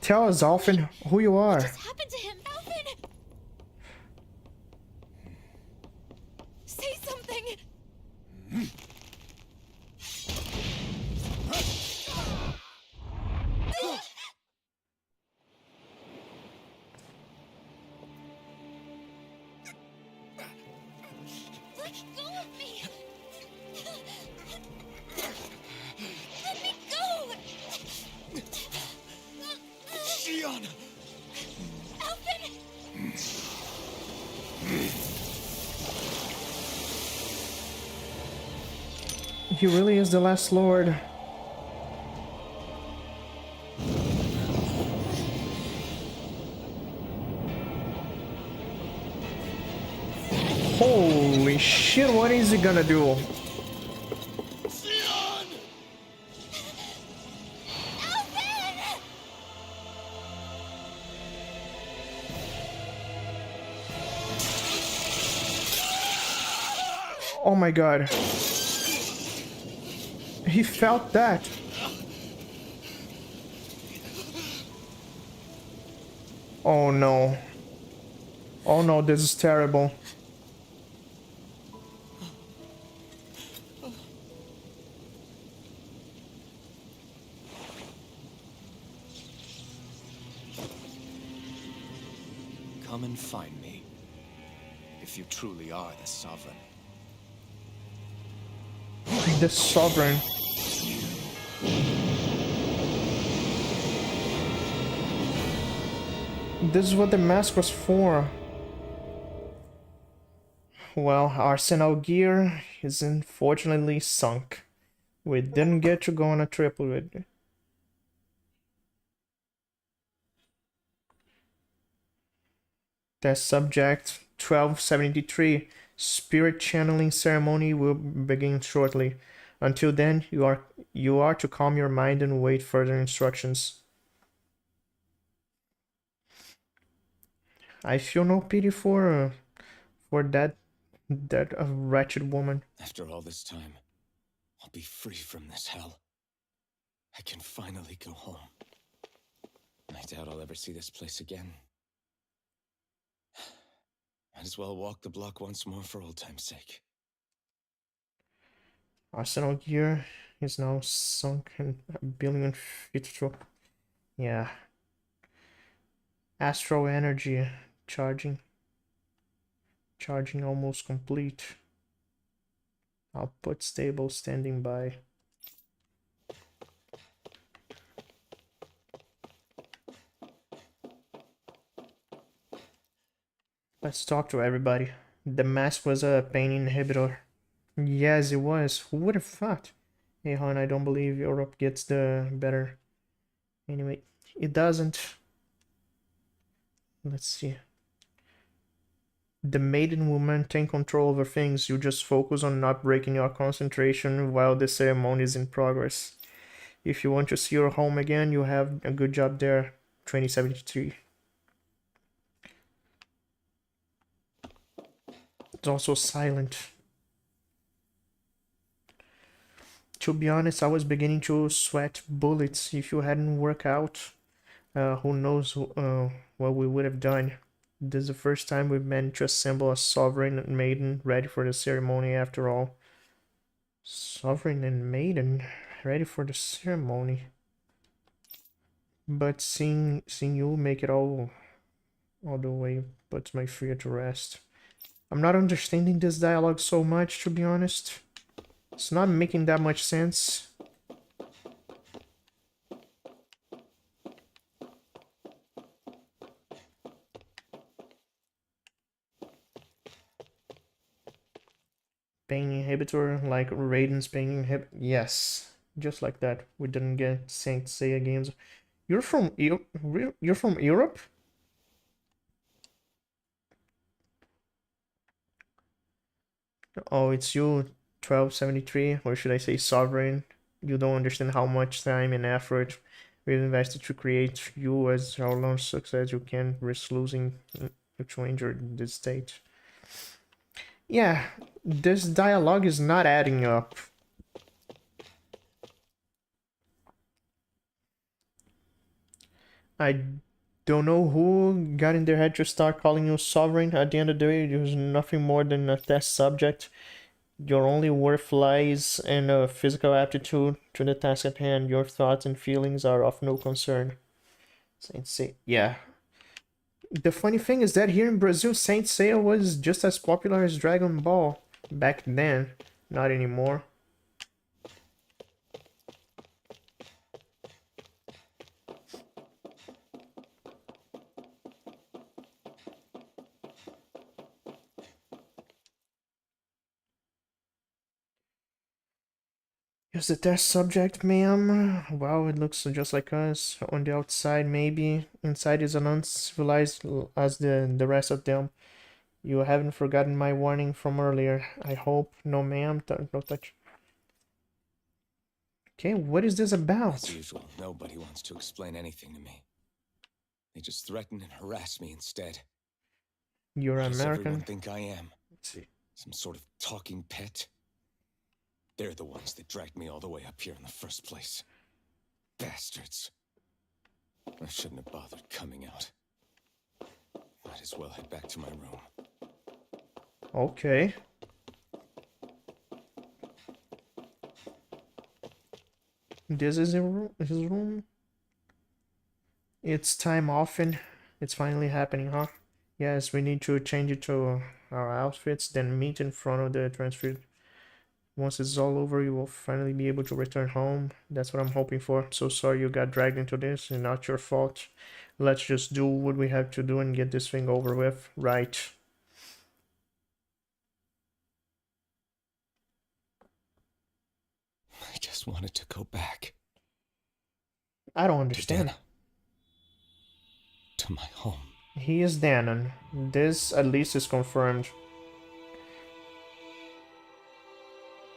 Tell us, Alphen, who you are. What just happened to him, Alphen? Say something! Let go of me! Let me go! Shion! Alphen! He really is the last lord. Holy shit, what is he gonna do? Oh my god. He felt that. Oh no. Oh no, this is terrible. Come and find me, if you truly are the Sovereign. The Sovereign. This is what the mask was for. Well, Arsenal gear is unfortunately sunk. We didn't get to go on a trip with it. Test subject 1273. Spirit channeling ceremony will begin shortly. Until then, you are to calm your mind and wait further instructions. I feel no pity for that wretched woman. After all this time, I'll be free from this hell. I can finally go home. I doubt I'll ever see this place again. Might as well walk the block once more for old time's sake. Arsenal gear is now sunk in a billion feet through. Yeah. Astral energy charging. Charging almost complete. Output stable, standing by. Let's talk to everybody. The mask was a pain inhibitor. Yes, it was. Who would have thought? Hey, hon, I don't believe Europe gets the better. Anyway, it doesn't. Let's see. The maiden will maintain control over things. You just focus on not breaking your concentration while the ceremony is in progress. If you want to see your home again, you have a good job there. 2073. It's also silent. To be honest, I was beginning to sweat bullets. If you hadn't worked out, who knows what we would have done. This is the first time we've managed to assemble a sovereign maiden ready for the ceremony after all. Sovereign and maiden ready for the ceremony. But seeing you make it all the way puts my fear to rest. I'm not understanding this dialogue so much, to be honest. It's not making that much sense. Pain inhibitor, like Raiden's pain inhibitor. Yes, just like that. We didn't get Saint Seiya games. You're from You're from Europe? Oh, it's you, 1273, or should I say Sovereign? You don't understand how much time and effort we've invested to create you as our lone success. You can risk losing to injure this state. Yeah, this dialogue is not adding up. I don't know who got in their head to start calling you sovereign. At the end of the day, you're nothing more than a test subject. Your only worth lies in a physical aptitude to the task at hand. Your thoughts and feelings are of no concern. Saint Seiya. Yeah. The funny thing is that here in Brazil, Saint Seiya was just as popular as Dragon Ball back then. Not anymore. Is the test subject, ma'am? Wow, it looks just like us. On the outside, maybe. Inside is as uncivilized as the rest of them. You haven't forgotten my warning from earlier. I hope. No, ma'am. No touch. Okay, what is this about? As usual, nobody wants to explain anything to me. They just threaten and harass me instead. You're What does American. everyone think I am? Let's see. Some sort of talking pet? They're the ones that dragged me all the way up here in the first place. Bastards. I shouldn't have bothered coming out. Might as well head back to my room. Okay. This is his room. It's time often. It's finally happening, huh? Yes, we need to change it to our outfits, then meet in front of the transfer. Once it's all over, you will finally be able to return home. That's what I'm hoping for. So sorry you got dragged into this, and not your fault. Let's just do what we have to do and get this thing over with. Right. I just wanted to go back. I don't understand. To my home. He is Danon. This at least is confirmed.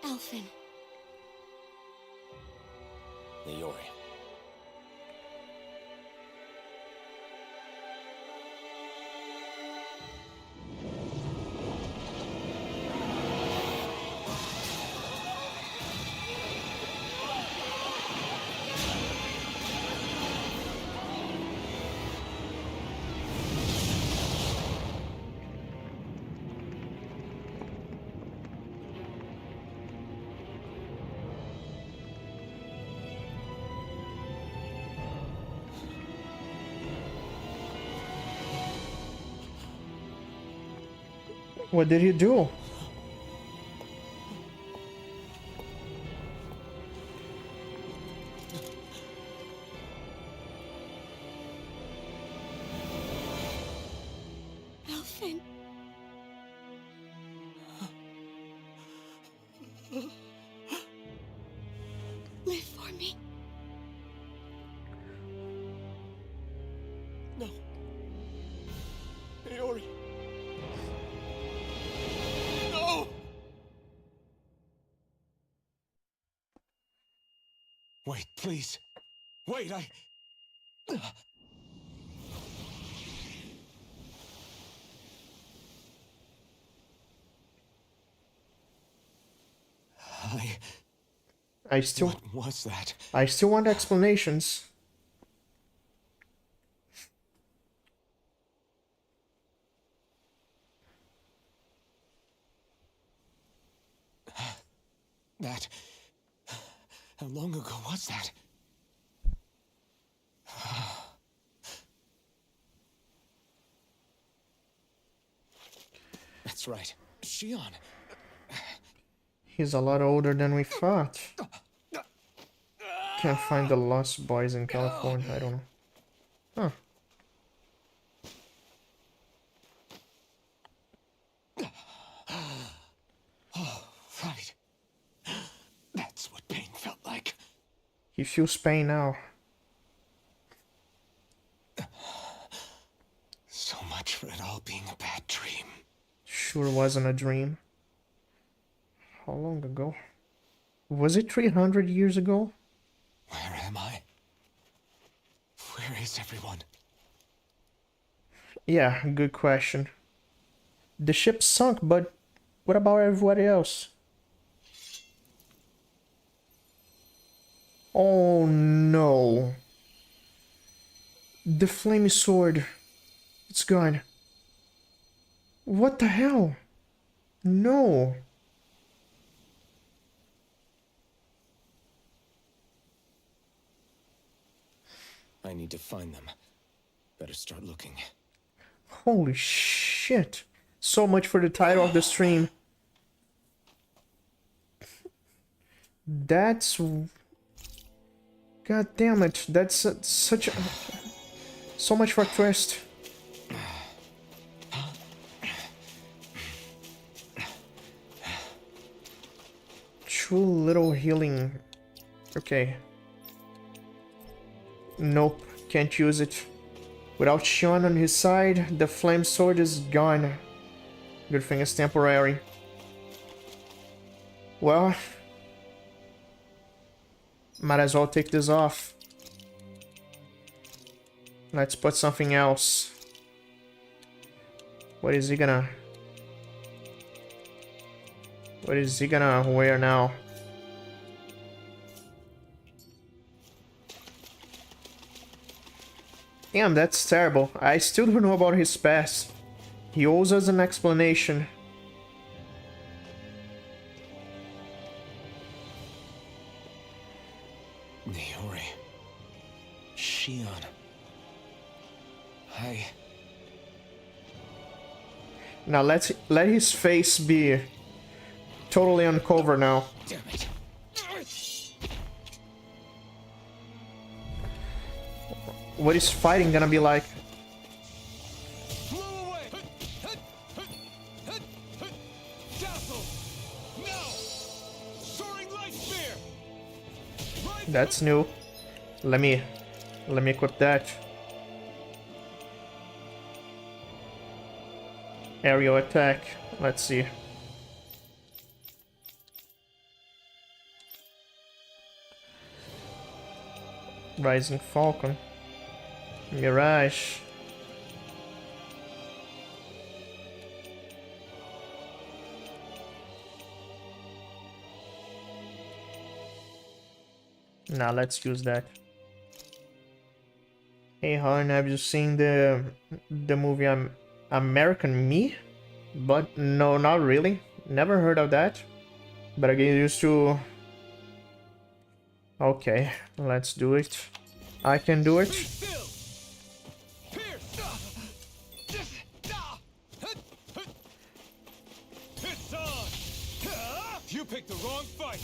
Elfin. Leori. What did he do? Elfin. Live for me. No. Leori. No! Wait, please. Wait, I still What was that? I still want explanations. That... How long ago was that? That's right. Shion. He's a lot older than we thought. Can't find the Lost Boys in California. I don't know. Huh. Oh, right. That's what pain felt like. He feels pain now. So much for it all being a bad dream. Sure wasn't a dream. How long ago? Was it 300 years ago? Where am I? Where is everyone? Yeah, good question. The ship sunk, but what about everybody else? Oh no. The flaming sword. It's gone. What the hell? No. I need to find them. Better start looking. Holy shit. So much for the title of the stream. That's... God damn it. That's such a... So much for a twist. True little healing. Okay. Nope, can't use it. Without Shion on his side, the flame sword is gone. Good thing it's temporary. Well, might as well take this off. Let's put something else. What is he gonna... What is he gonna wear now? Damn, that's terrible. I still don't know about his past. He owes us an explanation. Niori. Shion. Now let his face be totally uncovered now. Damn it. What is fighting gonna be like? Blow away! Castle! Now! Soaring light spear! That's new. Let me equip that. Aerial attack. Let's see. Rising Falcon. Mirage. Now let's use that. Hey hon, have you seen the movie American Me? But no, not really. Never heard of that. But I get used to. Okay, let's do it. I can do it. You picked the wrong fight.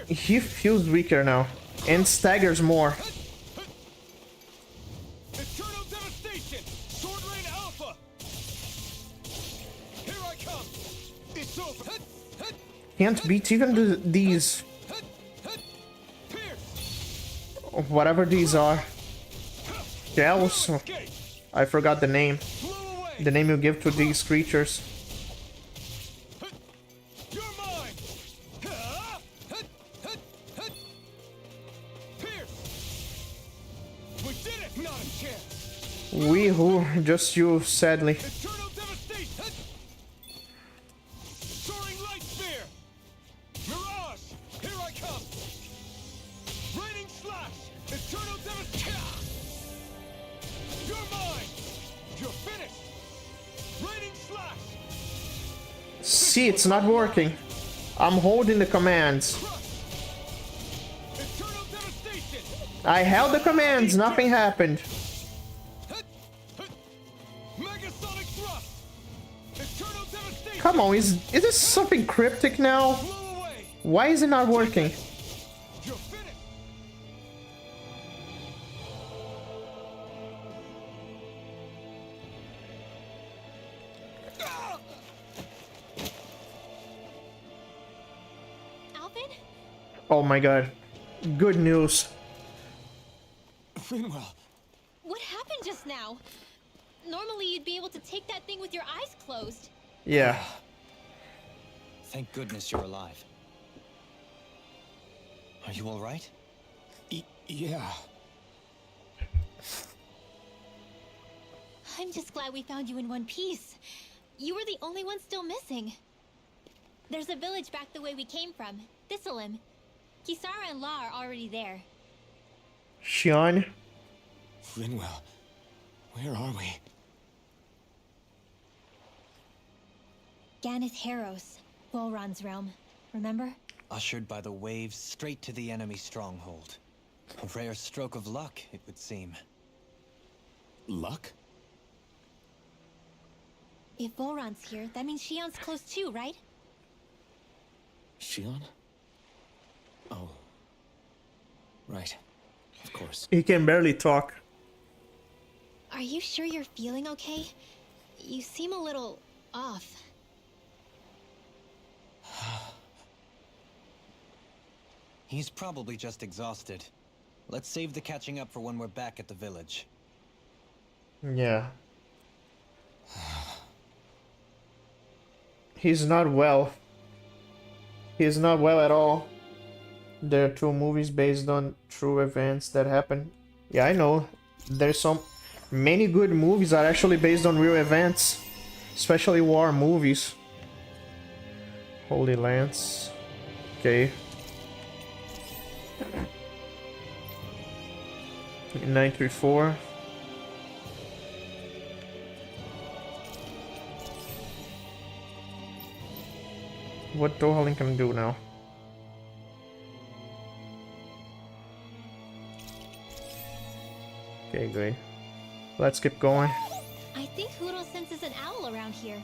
He feels weaker now and staggers more. Eternal devastation. Sword Rain Alpha. Here I come. It's over. Can't beat even these. Whatever these are. Gels. I forgot the name. The name you give to these creatures. We who just you, sadly. Eternal devastation. Soaring light spear. Mirage. Here I come. Raining slash. Eternal devastation. You're mine. You're finished. Raining slash. See, it's not working. I'm holding the commands. Eternal devastation. I held the commands, nothing happened. Megasonic thrust. Eternal devastation. Come on, is this something cryptic now? Blow away. Why is it not working? You're finished. Alvin? Oh my god. Good news. Rinwell. What happened just now? Normally you'd be able to take that thing with your eyes closed. Yeah. Thank goodness you're alive. Are you all right? Yeah. I'm just glad we found you in one piece. You were the only one still missing. There's a village back the way we came from, Thistleim. Kisara and La are already there. Shion. Rinwell. Where are we? Ganeth Heros, Volron's realm. Remember? Ushered by the waves straight to the enemy stronghold. A rare stroke of luck, it would seem. Luck? If Volron's here, that means Shion's close too, right? Shion? Oh. Right. Of course. He can barely talk. Are you sure you're feeling okay? You seem a little off. He's probably just exhausted. Let's save the catching up for when we're back at the village. Yeah. He's not well. He's not well at all. There are two movies based on true events that happened. Yeah, I know. There's many good movies are actually based on real events. Especially war movies. Holy Lance. Okay. 934. What Dohaling can do now? Okay, great. Let's keep going. I think Hoodle senses an owl around here.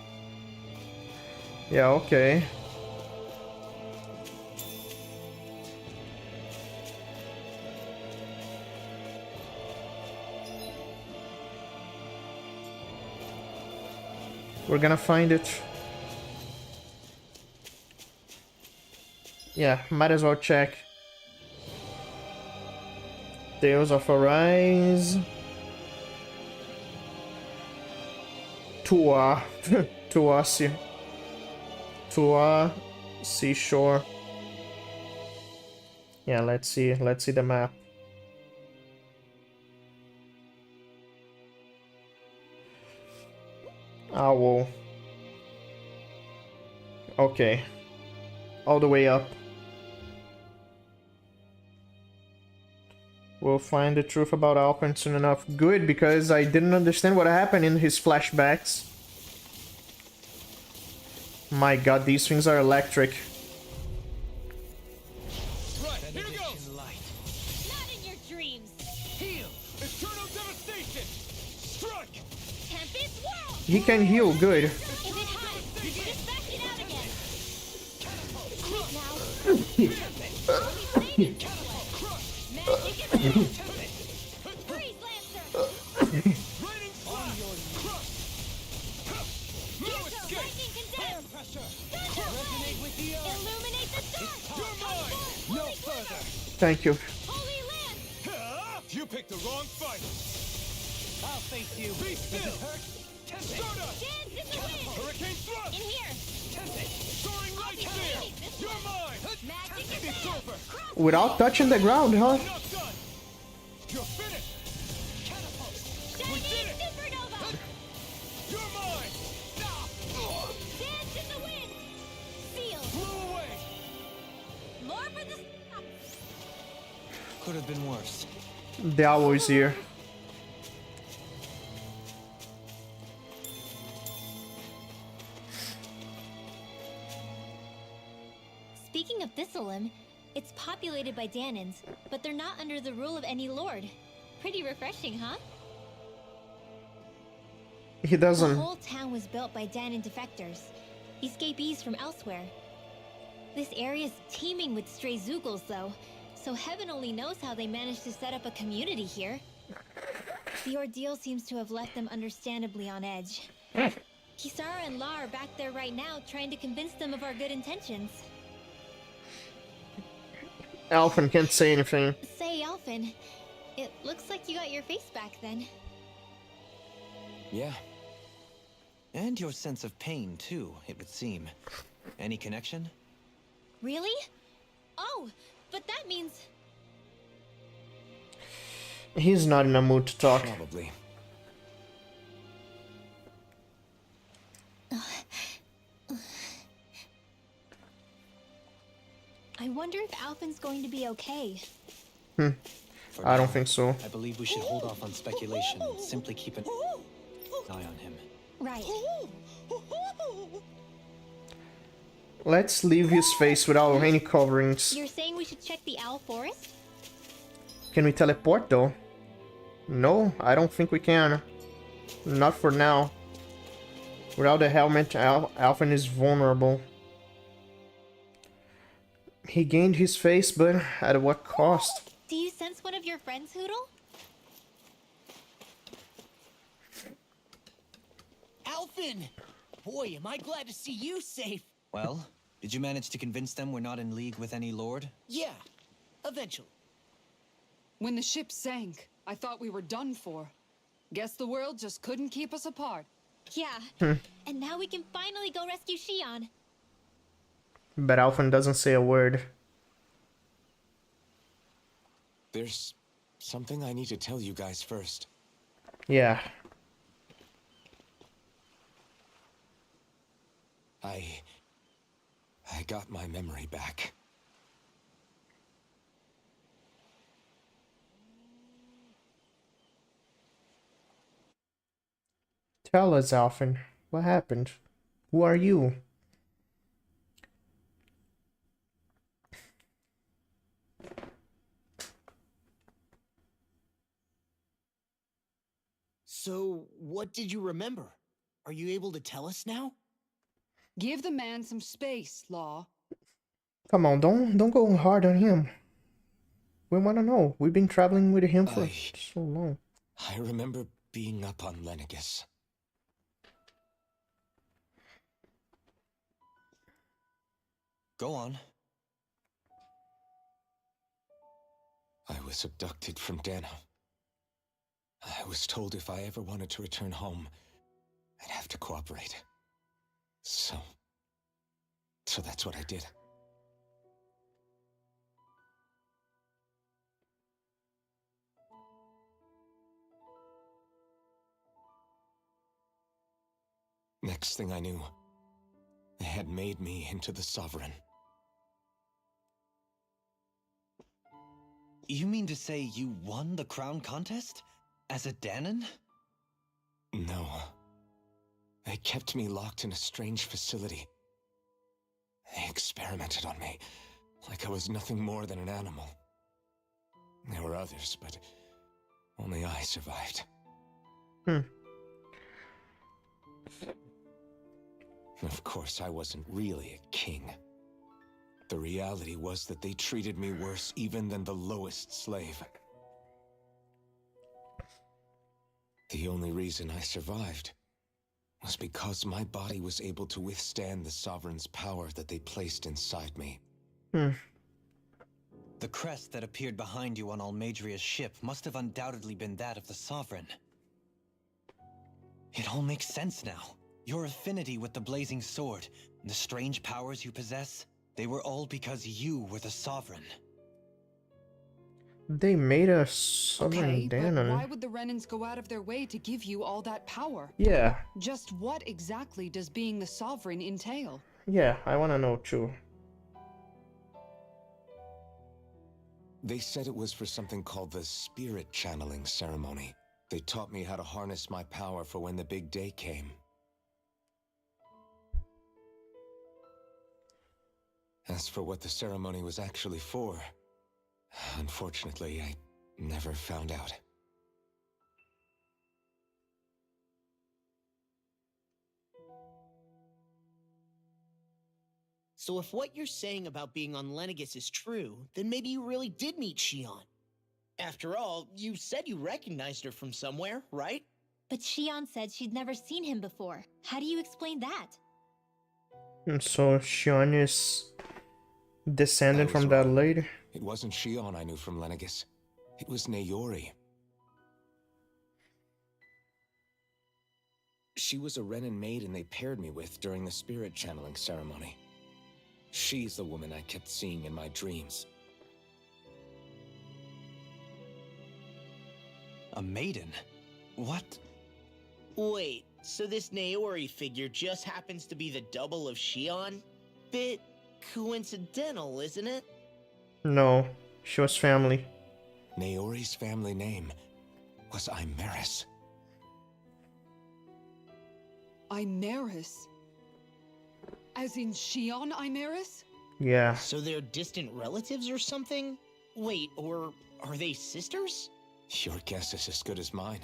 Yeah, okay. We're gonna find it. Yeah, might as well check. Tales of Arise. Tua. Tua Seashore. Yeah, let's see the map. Owl. Okay. All the way up. We'll find the truth about Alphen soon enough. Good, because I didn't understand what happened in his flashbacks. My god, these things are electric. Right, here goes! Not in your dreams. Heal! Eternal devastation! Strike! Tempest Whirl! He can heal, good. If it hides, just back it out again. Quick now. Only Satan can play. Magic is Freeze Lancer! Raining flash! No escape! Lightning Condemn! Thunder Resonate with the earth! Illuminate the dark! You're mine! No further! Thank you. Holy Land! You picked the wrong fight! I'll face you! Be still! Stardust! Dance in the wind! Hurricane thrust! In here! Soaring light spear! You're mine! Magic is It's there! over! Without touching the ground, huh? Not done! You're finished! Catapult! We did it! Supernova! You're mine! Dance in the wind! Seal! Blew away! More for the... Could have been worse. The owl is here. Speaking of Thistleum, it's populated by Danans, but they're not under the rule of any lord. Pretty refreshing, huh? He The doesn't. whole town was built by Danan defectors, escapees from elsewhere. This area's teeming with stray Zoogles, though, so heaven only knows how they managed to set up a community here. The ordeal seems to have left them understandably on edge. Kisara and La are back there right now, trying to convince them of our good intentions. Alphen can't say anything. Say, Alphen, it looks like you got your face back then. Yeah. And your sense of pain, too, it would seem. Any connection? Really? Oh, but that means... He's not in a mood to talk. Probably. I wonder if Alphen's going to be okay. For I don't now, think so. I believe we should hold off on speculation and simply keep an eye on him. Right. Let's leave his face without any coverings. You're saying we should check the Owl Forest? Can we teleport though? No, I don't think we can. Not for now. Without the helmet, Alphen is vulnerable. He gained his face, but at what cost? Do you sense one of your friends, Hoodle? Alphen! Boy, am I glad to see you safe. Well, did you manage to convince them we're not in league with any lord? Yeah, eventually. When the ship sank, I thought we were done for. Guess the world just couldn't keep us apart. Yeah. And now we can finally go rescue Shion. But Alphen doesn't say a word. There's something I need to tell you guys first. Yeah. I got my memory back. Tell us, Alphen, what happened? Who are you? So, what did you remember? Are you able to tell us now? Give the man some space, Law. Come on, don't go hard on him. We wanna know. We've been traveling with him for so long. I remember being up on Lenegus. Go on. I was abducted from Dano. I was told if I ever wanted to return home, I'd have to cooperate. So that's what I did. Next thing I knew, they had made me into the Sovereign. You mean to say you won the crown contest? As a Danon? No. They kept me locked in a strange facility. They experimented on me, like I was nothing more than an animal. There were others, but only I survived. Of course, I wasn't really a king. The reality was that they treated me worse even than the lowest slave. The only reason I survived was because my body was able to withstand the Sovereign's power that they placed inside me. The crest that appeared behind you on Almadria's ship must have undoubtedly been that of the Sovereign. It all makes sense now. Your affinity with the Blazing Sword, and the strange powers you possess, they were all because you were the Sovereign. They made a Sovereign Okay, but Danon. why would the Renans go out of their way to give you all that power? Yeah, Just what exactly does being the Sovereign entail? yeah, I wanna know too. They said it was for something called the Spirit Channeling Ceremony. They taught me how to harness my power for when the big day came. As for what the ceremony was actually for, unfortunately, I never found out. So if what you're saying about being on Lenegus is true, then maybe you really did meet Shion. After all, you said you recognized her from somewhere, right? But Shion said she'd never seen him before. How do you explain that? And so Shion is descendant I was from that wrong. lady. It wasn't Shion I knew from Lenegus. It was Naori. She was a Renan maiden they paired me with during the spirit channeling ceremony. She's the woman I kept seeing in my dreams. A maiden? What? Wait, so this Naori figure just happens to be the double of Shion? Bit coincidental, isn't it? No, she was family. Naori's family name was Imeris. Imeris? As in Shion Imeris? Yeah. So they're distant relatives or something? Wait, or are they sisters? Your guess is as good as mine.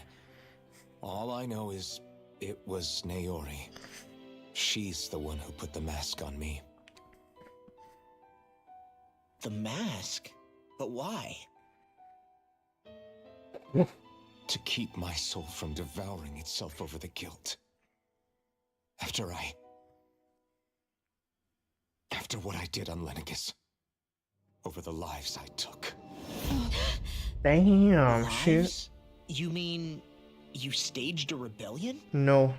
All I know is it was Naori. She's the one who put the mask on me. The mask? But why? To keep my soul from devouring itself over the guilt. After what I did on Lenegus. Over the lives I took. Damn, shit. Lives? You mean you staged a rebellion? No.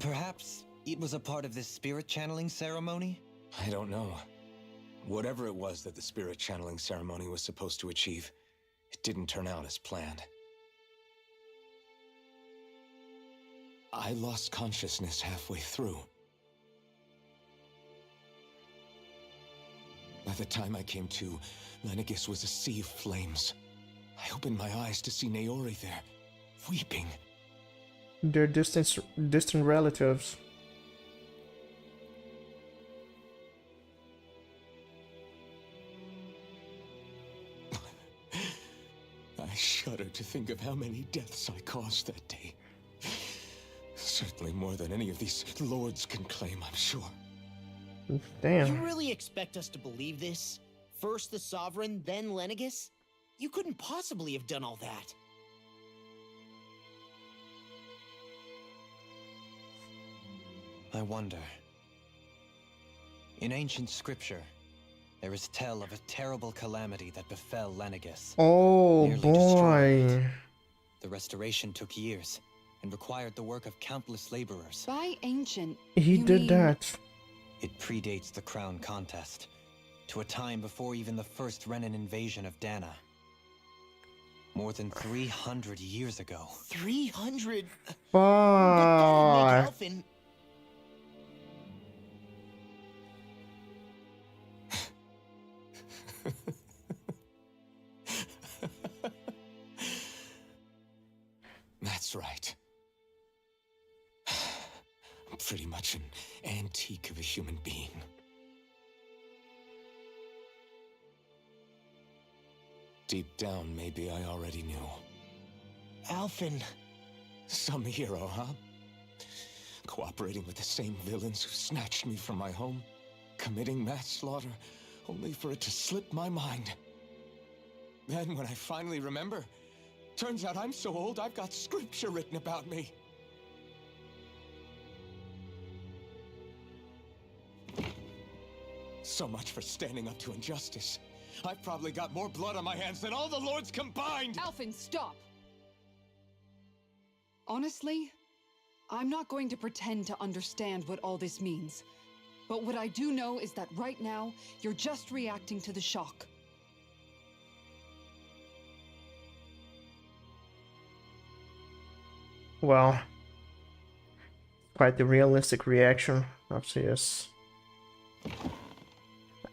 Perhaps it was a part of this spirit channeling ceremony? I don't know. Whatever it was that the spirit channeling ceremony was supposed to achieve, it didn't turn out as planned. I lost consciousness halfway through. the time I came to, Lenegis was a sea of flames. I opened my eyes to see Naori there, weeping. They're distant relatives. I shudder to think of how many deaths I caused that day. Certainly more than any of these lords can claim, I'm sure. Damn. You really expect us to believe this? First the Sovereign, then Lenegis? You couldn't possibly have done all that. I wonder. In ancient scripture, there is tell of a terrible calamity that befell Lenegis. Oh Nearly destroyed boy. it. The restoration took years and required the work of countless laborers. By ancient, He you did mean- that. It predates the crown contest, to a time before even the first Renan invasion of Dana. More than 300 years ago. 300? Fuck. Alphen. That's right. I'm pretty much an antique of a human being. Deep down, maybe I already knew. Alphen. Some hero, huh? Cooperating with the same villains who snatched me from my home, committing mass slaughter, only for it to slip my mind. Then, when I finally remember, turns out I'm so old I've got scripture written about me. So much for standing up to injustice. I've probably got more blood on my hands than all the lords combined! Alphen, stop! Honestly, I'm not going to pretend to understand what all this means. But what I do know is that right now, you're just reacting to the shock. Well, quite the realistic reaction of CS.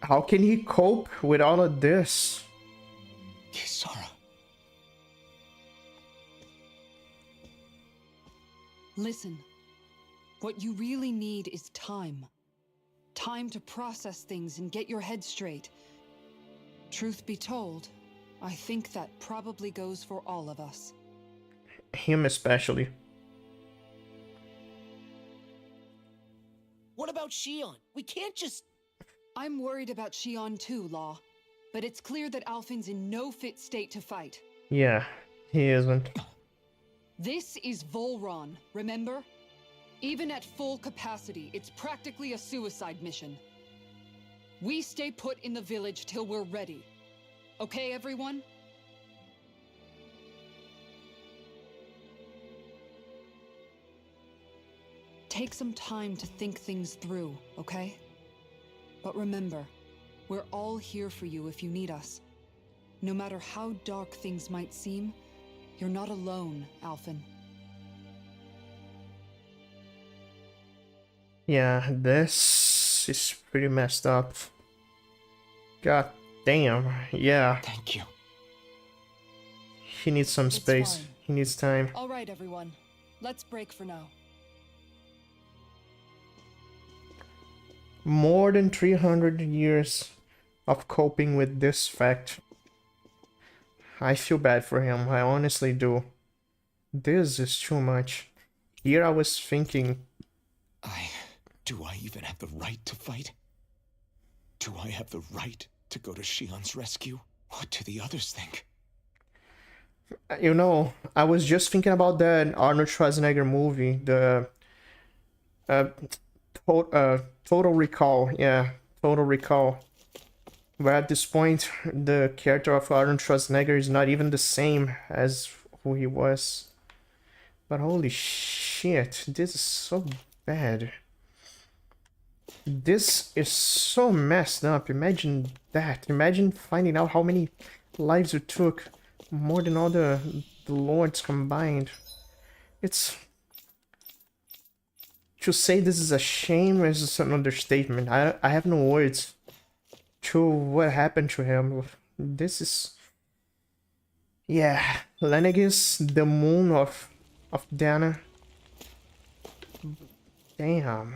How can he cope with all of this? Kisara. Listen, what you really need is time. Time to process things and get your head straight. Truth be told, I think that probably goes for all of us. Him especially. What about Shion? We can't just... I'm worried about Shion too, Law. But it's clear that Alphen's in no fit state to fight. Yeah, he isn't. This is Volron, remember? Even at full capacity, it's practically a suicide mission. We stay put in the village till we're ready. Okay, everyone? Take some time to think things through, okay? But remember, we're all here for you if you need us. No matter how dark things might seem, you're not alone, Alphen. Yeah, this is pretty messed up. God damn, yeah. Thank you. He needs some It's space. fine. He needs time. All right, everyone. Let's break for now. More than 300 years of coping with this fact. I feel bad for him, I honestly do. This is too much. Here I was thinking... Do I even have the right to fight? Do I have the right to go to Shion's rescue? What do the others think? You know, I was just thinking about that Arnold Schwarzenegger movie, the... Total Recall, yeah, Total Recall. Where at this point, the character of Arnold Schwarzenegger is not even the same as who he was. But holy shit, this is so bad. This is so messed up. Imagine that. Imagine finding out how many lives you took. More than all the lords combined. It's... To say this is a shame is an understatement. I have no words. to what happened to him. This is, yeah, Lenegis, the moon of Dana. Damn.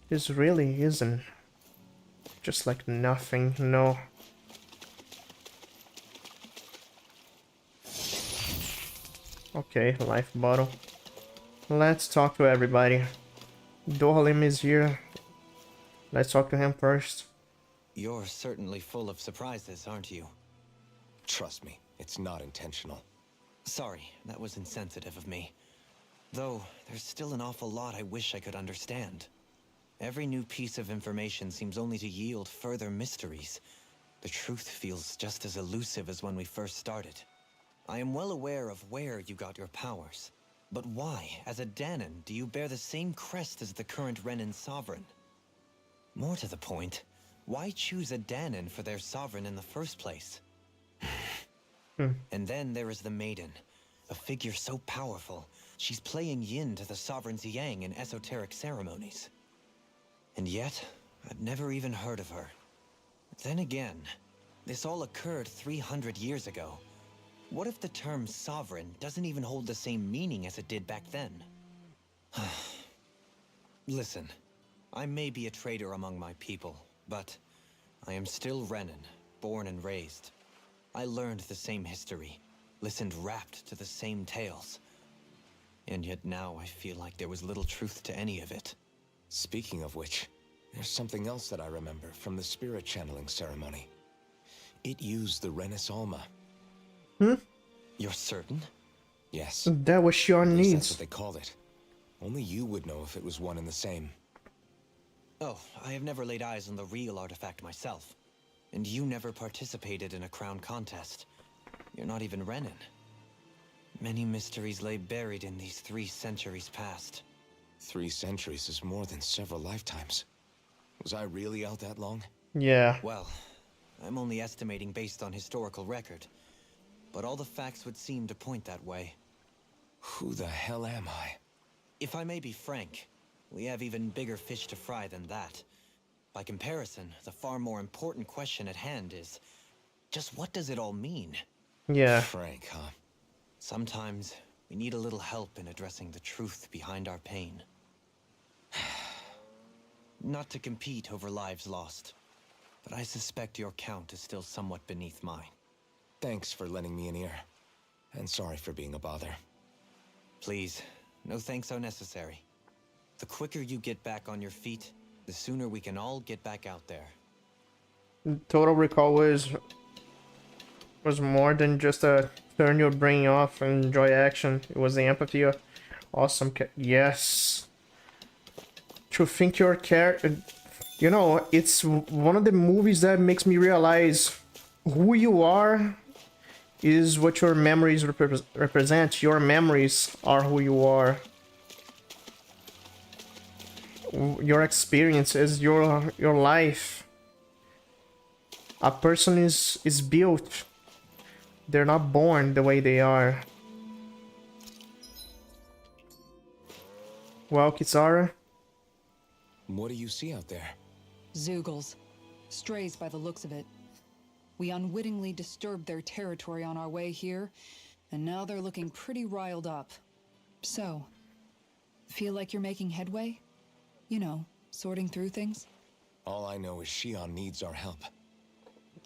This really isn't just like nothing, no. Okay, life bottle. Let's talk to everybody. Dohalim is here. Let's talk to him first. You're certainly full of surprises, aren't you? Trust me, it's not intentional. Sorry, that was insensitive of me. Though, there's still an awful lot I wish I could understand. Every new piece of information seems only to yield further mysteries. The truth feels just as elusive as when we first started. I am well aware of where you got your powers. But why, as a Danon, do you bear the same crest as the current Renan sovereign? More to the point, why choose a Danon for their sovereign in the first place? And then there is the Maiden, a figure so powerful, she's playing yin to the sovereign's yang in esoteric ceremonies. And yet, I've never even heard of her. Then again, this all occurred 300 years ago. What if the term sovereign doesn't even hold the same meaning as it did back then? Listen, I may be a traitor among my people, but I am still Renan, born and raised. I learned the same history, listened rapt to the same tales. And yet now I feel like there was little truth to any of it. Speaking of which, there's something else that I remember from the spirit channeling ceremony. It used the Renis Alma. You're certain? Yes. That was Shion At least needs. that's what they called it. Only you would know if it was one and the same. Oh, I have never laid eyes on the real artifact myself. And you never participated in a crown contest. You're not even Renan. Many mysteries lay buried in these 3 centuries past. 3 centuries is more than several lifetimes. Was I really out that long? Yeah. Well, I'm only estimating based on historical record. But all the facts would seem to point that way. Who the hell am I? If I may be frank, we have even bigger fish to fry than that. By comparison, the far more important question at hand is, just what does it all mean? Yeah. Frank, huh? Sometimes, we need a little help in addressing the truth behind our pain. Not to compete over lives lost, but I suspect your count is still somewhat beneath mine. Thanks for lending me an ear. And sorry for being a bother. Please, no thanks are necessary. The quicker you get back on your feet, the sooner we can all get back out there. Total Recall was more than just a turn your brain off and enjoy action. It was the empathy of awesome yes. To think your character, you know, it's one of the movies that makes me realize who you are is what your memories represent. Your memories are who you are. Your experiences, your life. A person is built. They're not born the way they are. Well, Kisara? What do you see out there? Zeugles. Strays by the looks of it. We unwittingly disturbed their territory on our way here, and now they're looking pretty riled up. So, feel like you're making headway? You know, sorting through things? All I know is Shion needs our help.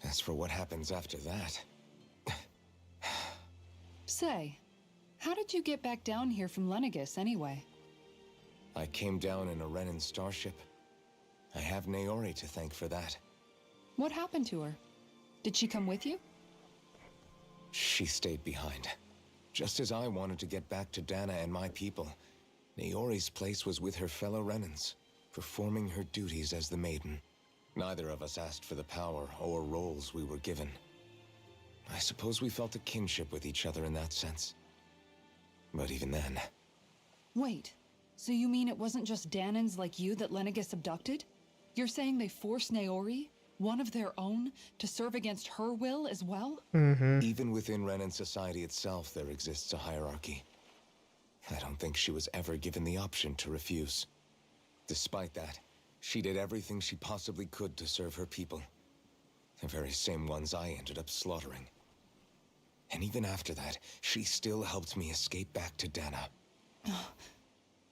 As for what happens after that... Say, how did you get back down here from Lenegis anyway? I came down in a Renan starship. I have Naori to thank for that. What happened to her? Did she come with you? She stayed behind. Just as I wanted to get back to Dana and my people, Naori's place was with her fellow Renans, performing her duties as the Maiden. Neither of us asked for the power or roles we were given. I suppose we felt a kinship with each other in that sense. But even then... Wait, so you mean it wasn't just Danans like you that Lenegis abducted? You're saying they forced Naori, one of their own, to serve against her will as well? Even within Renan society itself, there exists a hierarchy. I don't think she was ever given the option to refuse. Despite that, She did everything she possibly could to serve her people. The very same ones I ended up slaughtering. And even after that, she still helped me escape back to Dana.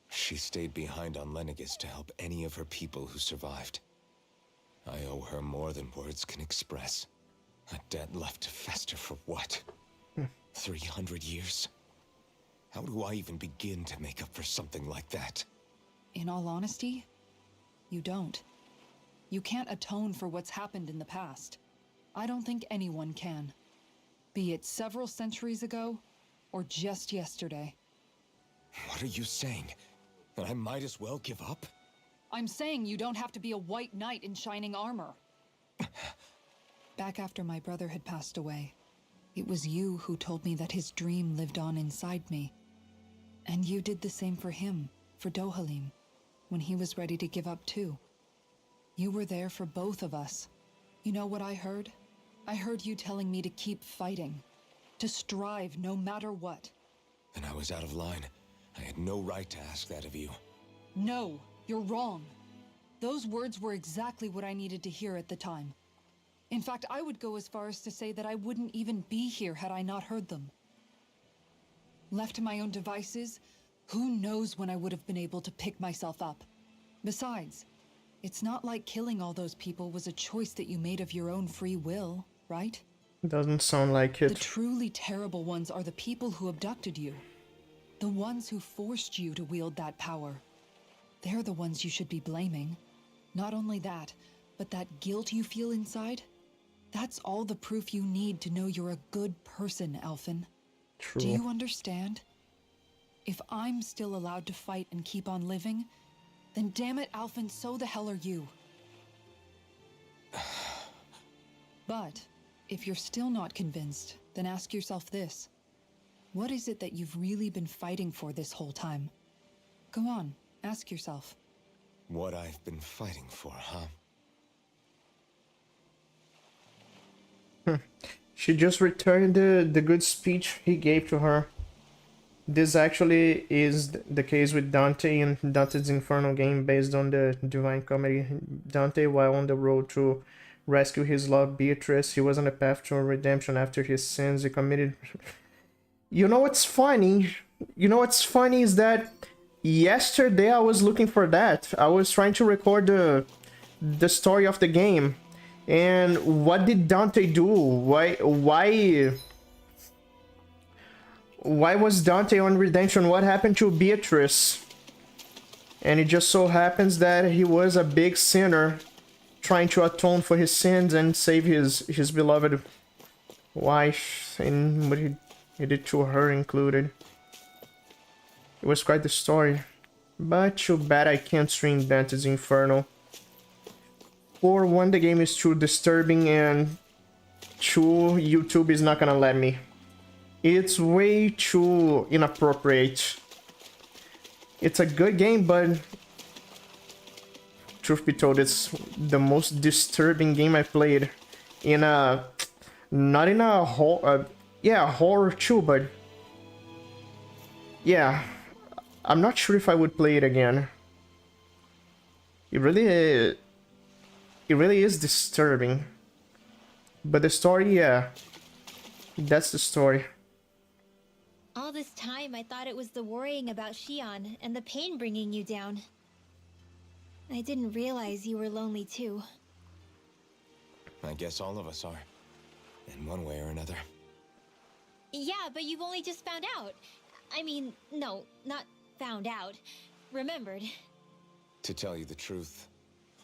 She stayed behind on Lenegis to help any of her people who survived. I owe her more than words can express. A debt left to fester for what? 300 years? How do I even begin to make up for something like that? In all honesty, you don't. You can't atone for what's happened in the past. I don't think anyone can. Be it several centuries ago, or just yesterday. What are you saying? That I might as well give up? I'm saying you don't have to be a white knight in shining armor. Back after my brother had passed away, it was you who told me that his dream lived on inside me. And you did the same for him, for Dohalim, when he was ready to give up too. You were there for both of us. You know what I heard? I heard you telling me to keep fighting, to strive no matter what. And I was out of line. I had no right to ask that of you. No, you're wrong. Those words were exactly what I needed to hear at the time. In fact, I would go as far as to say that I wouldn't even be here had I not heard them. Left to my own devices, who knows when I would have been able to pick myself up. Besides, it's not like killing all those people was a choice that you made of your own free will, right? Doesn't sound like it. The truly terrible ones are the people who abducted you. The ones who forced you to wield that power. They're the ones you should be blaming. Not only that, but that guilt you feel inside, that's all the proof you need to know you're a good person, Elfin. True. Do you understand? If I'm still allowed to fight and keep on living, then damn it, Alphen, so the hell are you. But if you're still not convinced, then ask yourself this. What is it that you've really been fighting for this whole time? Go on, ask yourself. What I've been fighting for, huh? She just returned the good speech he gave to her. This actually is the case with Dante in Dante's Inferno game based on the Divine Comedy. Dante, while on the road to rescue his love Beatrice, he was on a path to redemption after his sins he committed. You know what's funny? You know what's funny is that yesterday I was looking for that. I was trying to record the story of the game. And what did Dante do? Why was Dante on redemption? What happened to Beatrice? And it just so happens that he was a big sinner trying to atone for his sins and save his beloved wife, and what he did to her included. It was quite the story. But too bad I can't stream Dante's Inferno. For one, the game is too disturbing, and two, YouTube is not gonna let me. It's way too inappropriate. It's a good game, but truth be told, it's the most disturbing game I played. In a... not in a horror... yeah, horror too, but... yeah. I'm not sure if I would play it again. It really is disturbing. But the story, yeah. That's the story. All this time, I thought it was the worrying about Shion and the pain bringing you down. I didn't realize you were lonely too. I guess all of us are. In one way or another. Yeah, but you've only just found out. I mean, no, not found out. Remembered. To tell you the truth,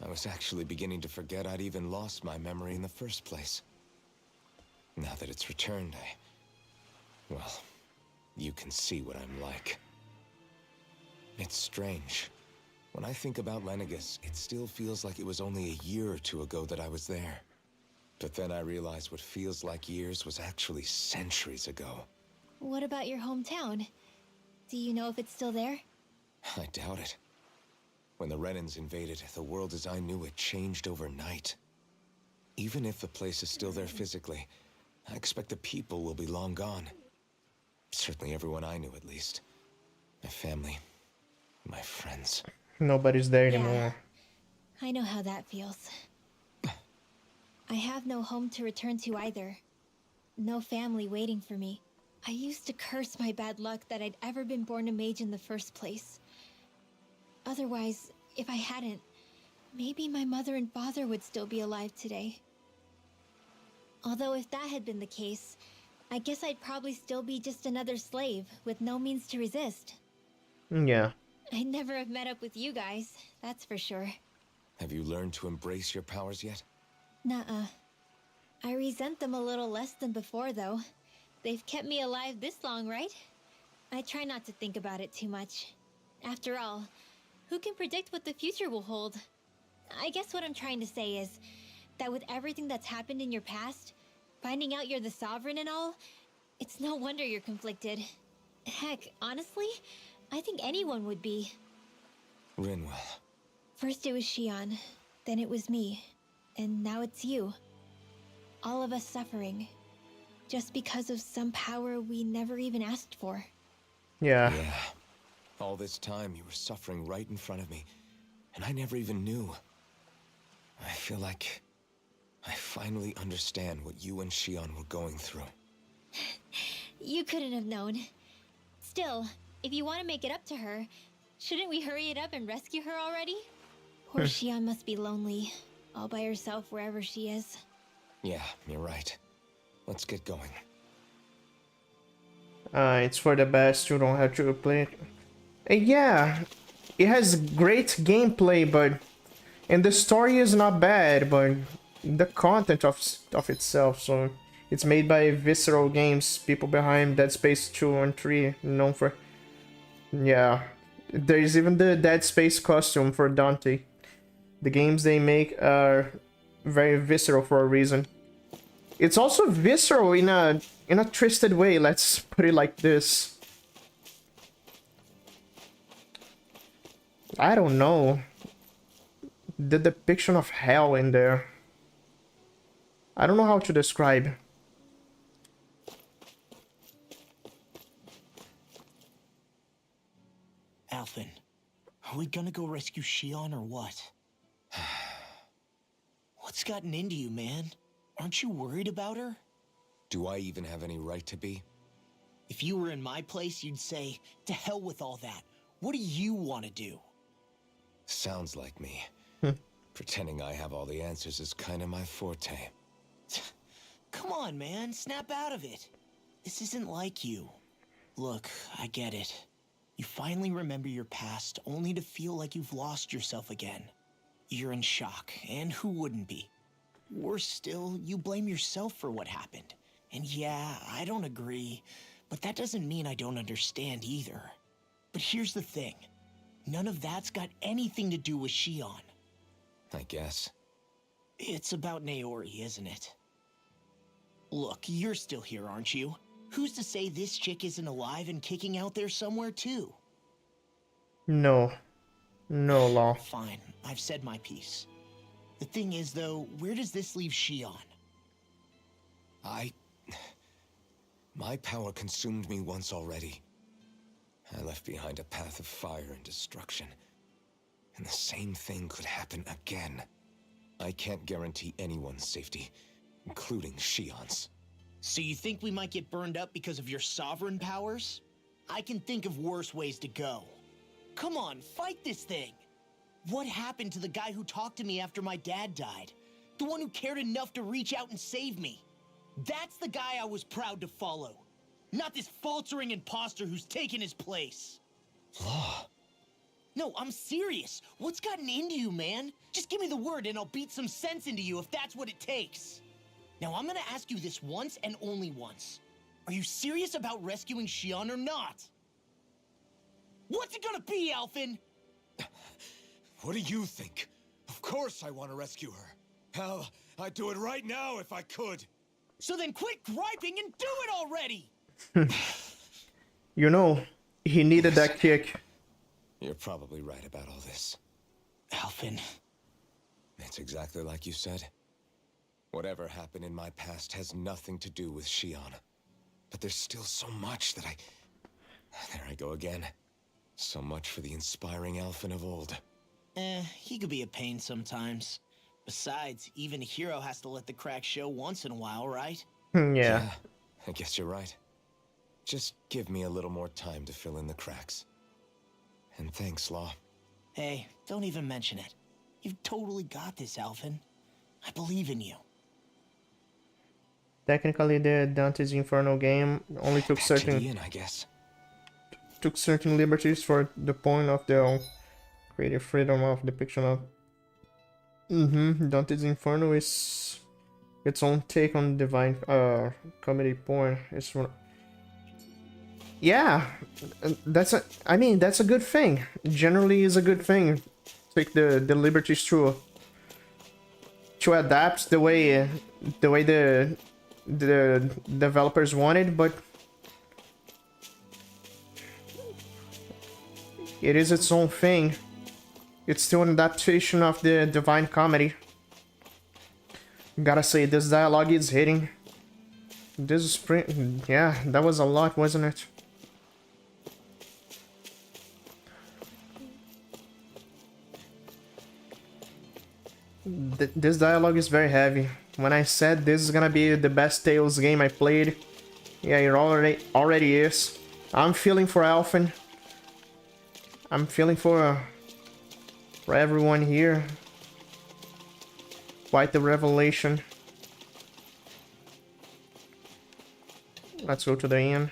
I was actually beginning to forget I'd even lost my memory in the first place. Now that it's returned, well, you can see what I'm like. It's strange. When I think about Lenegis, it still feels like it was only a year or two ago that I was there. But then I realized what feels like years was actually centuries ago. What about your hometown? Do you know if it's still there? I doubt it. When the Renans invaded, the world as I knew it changed overnight. Even if the place is still there physically, I expect the people will be long gone. Certainly everyone I knew, at least. My family, my friends. Nobody's there anymore. I know how that feels. I have no home to return to either. No family waiting for me. I used to curse my bad luck that I'd ever been born a mage in the first place. Otherwise, if I hadn't, maybe my mother and father would still be alive today. Although if that had been the case, I guess I'd probably still be just another slave with no means to resist. Yeah. I'd never have met up with you guys, that's for sure. Have you learned to embrace your powers yet? Nuh-uh. I resent them a little less than before, though. They've kept me alive this long, right? I try not to think about it too much. After all, who can predict what the future will hold? I guess what I'm trying to say is that with everything that's happened in your past, finding out you're the Sovereign and all, it's no wonder you're conflicted. Heck, honestly, I think anyone would be. Rinwell. First it was Shion, then it was me, and now it's you. All of us suffering, just because of some power we never even asked for. Yeah. Yeah. All this time you were suffering right in front of me, and I never even knew. I feel like I finally understand what you and Shion were going through. You couldn't have known. Still, if you want to make it up to her, shouldn't we hurry it up and rescue her already? Poor Shion must be lonely, all by herself wherever she is. Yeah, you're right. Let's get going. It's for the best, you don't have to play it. Yeah, it has great gameplay, but... And the story is not bad, but... The content of itself, so... It's made by Visceral Games, people behind Dead Space 2 and 3, known for... Yeah. There's even the Dead Space costume for Dante. The games they make are very visceral for a reason. It's also visceral in a twisted way, let's put it like this. I don't know. The depiction of hell in there. I don't know how to describe. Alphen, are we gonna go rescue Shion or what? What's gotten into you, man? Aren't you worried about her? Do I even have any right to be? If you were in my place, you'd say, to hell with all that. What do you want to do? Sounds like me. Pretending I have all the answers is kind of my forte. Come on, man. Snap out of it. This isn't like you. Look, I get it. You finally remember your past, only to feel like you've lost yourself again. You're in shock, and who wouldn't be? Worse still, you blame yourself for what happened. And yeah, I don't agree, but that doesn't mean I don't understand either. But here's the thing. None of that's got anything to do with Shion. I guess. It's about Naori, isn't it? Look, you're still here, aren't you? Who's to say this chick isn't alive and kicking out there somewhere too? No. No, Law. Fine, I've said my piece. The thing is, though, where does this leave Shion? My power consumed me once already. I left behind a path of fire and destruction. And the same thing could happen again. I can't guarantee anyone's safety, including Shion's. So you think we might get burned up because of your sovereign powers? I can think of worse ways to go. Come on, fight this thing! What happened to the guy who talked to me after my dad died? The one who cared enough to reach out and save me? That's the guy I was proud to follow. Not this faltering imposter who's taken his place. Law. No, I'm serious. What's gotten into you, man? Just give me the word and I'll beat some sense into you if that's what it takes. Now, I'm gonna ask you this once and only once. Are you serious about rescuing Shion or not? What's it gonna be, Alphen? What do you think? Of course I want to rescue her. Hell, I'd do it right now if I could. So then quit griping and do it already! You know, he needed that kick. You're probably right about all this. Alphen. It's exactly like you said. Whatever happened in my past has nothing to do with Shion. But there's still so much that There I go again. So much for the inspiring Alphen of old. He could be a pain sometimes. Besides, even a hero has to let the cracks show once in a while, right? Yeah. I guess you're right. Just give me a little more time to fill in the cracks. And thanks, Law. Hey, don't even mention it. You've totally got this, Alphen. I believe in you. Technically, the Dante's Inferno game only took Back to the certain inn, I guess. liberties for the point of the creative freedom of depiction of. Dante's Inferno is its own take on divine comedy porn. It's one. Yeah, I mean, that's a good thing. Generally, is a good thing. Take the liberties to adapt the way the developers wanted, but it is its own thing. It's still an adaptation of the Divine Comedy. Gotta say, this dialogue is hitting. This is yeah, that was a lot, wasn't it? This dialogue is very heavy. When I said this is gonna be the best Tales game I played, yeah, it already is. I'm feeling for Alphen. I'm feeling for everyone here. Quite the revelation. Let's go to the inn.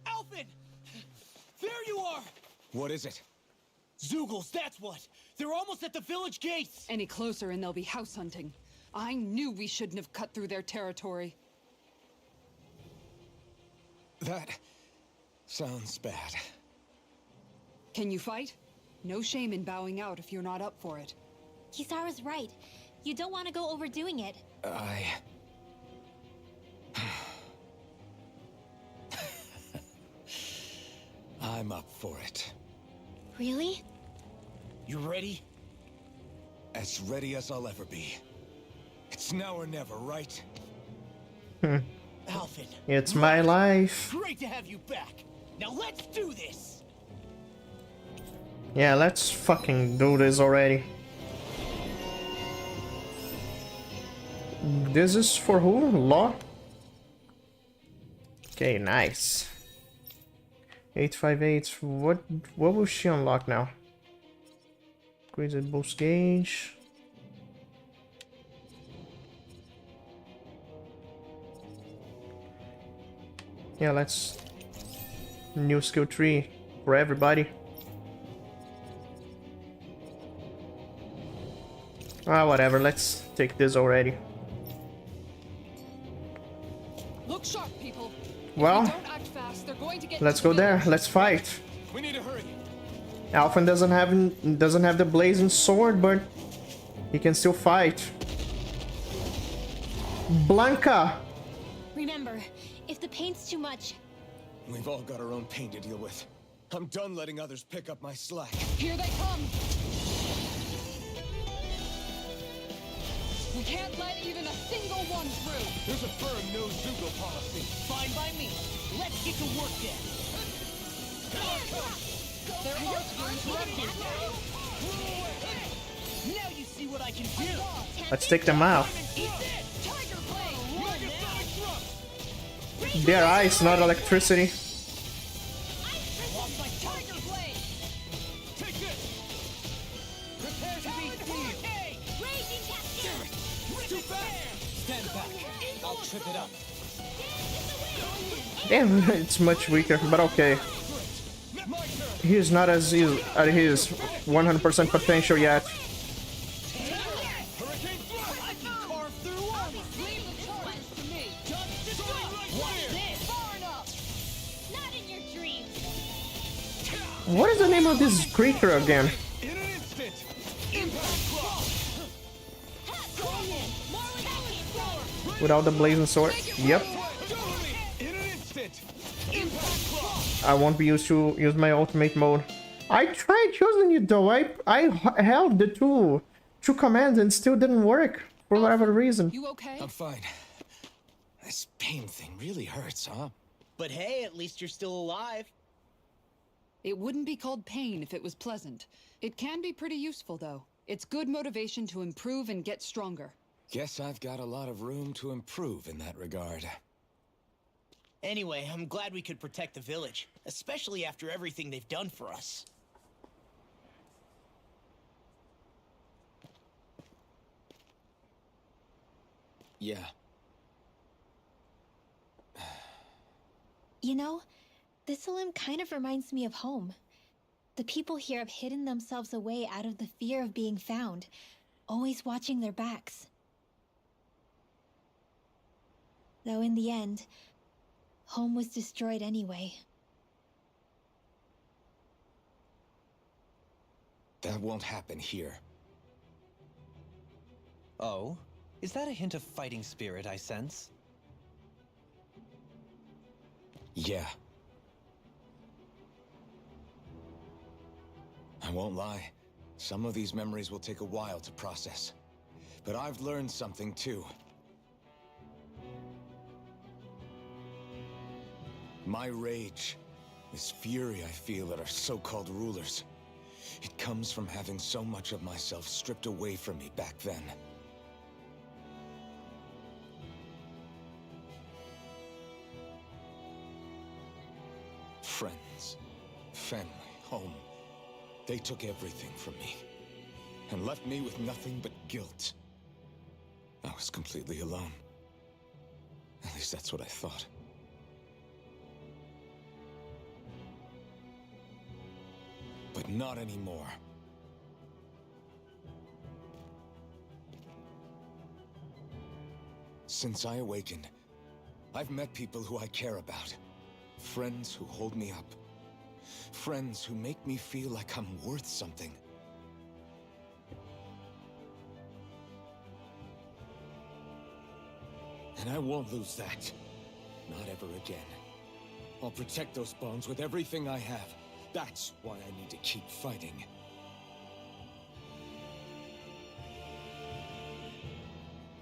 Alphen! There you are! What is it? Zeugles, that's what! They're almost at the village gates! Any closer and they'll be house hunting. I knew we shouldn't have cut through their territory. That sounds bad. Can you fight? No shame in bowing out if you're not up for it. Kisara's right. You don't want to go overdoing it. I'm up for it. Really? You ready? As ready as I'll ever be. It's now or never, right? Alphen. It's my life. Great to have you back. Now let's do this. Yeah, let's fucking do this already. This is for who? Law? Okay, nice. 858. What will she unlock now? Increased boost gauge. Yeah, let's new skill tree for everybody. Ah, whatever. Let's take this already. Look sharp, people. Well, If we don't act fast, they're going to get let's to go the there. village. Let's fight. We need to hurry. Alphen doesn't have the blazing sword, but he can still fight. Blanca. Remember, if the pain's too much, We've all got our own pain to deal with. I'm done letting others pick up my slack. Here they come. We can't let even a single one through. There's a firm no Zugo policy. Fine by me. Let's get to work then. Their arms are interrupted. Now you see what I can do. Let's take them out. Eat this! Tiger Blade! They're ice, not electricity. Lost my Tiger Blade! Take this! Prepare to be seized! raging cascade. Too fast! Stand back. I'll trip it up. Damn, it's much weaker, but okay. He's not at his 100% potential yet. I can carve through armor! Leave the charges to me. Watch this! Far enough. Not in your dreams. What is the name of this creature again? In an instant! Without the blazing sword? Yep. In an instant! I won't be used to use my ultimate mode. I tried using it though. I held the two commands and still didn't work. for whatever reason. You okay? I'm fine. This pain thing really hurts, huh? But hey, at least you're still alive. It wouldn't be called pain if it was pleasant. It can be pretty useful, though. It's good motivation to improve and get stronger. Guess I've got a lot of room to improve in that regard. Anyway, I'm glad we could protect the village, especially after everything they've done for us. Yeah. You know, Thistleum kind of reminds me of home. The people here have hidden themselves away out of the fear of being found, always watching their backs. Though in the end, home was destroyed anyway. That won't happen here. Oh? Is that a hint of fighting spirit I sense? Yeah. I won't lie. Some of these memories will take a while to process. But I've learned something too. My rage, this fury I feel at our so-called rulers, it comes from having so much of myself stripped away from me back then. Friends, family, home. They took everything from me and left me with nothing but guilt. I was completely alone. At least that's what I thought. But not anymore. Since I awakened, I've met people who I care about. Friends who hold me up. Friends who make me feel like I'm worth something. And I won't lose that. Not ever again. I'll protect those bonds with everything I have. That's why I need to keep fighting.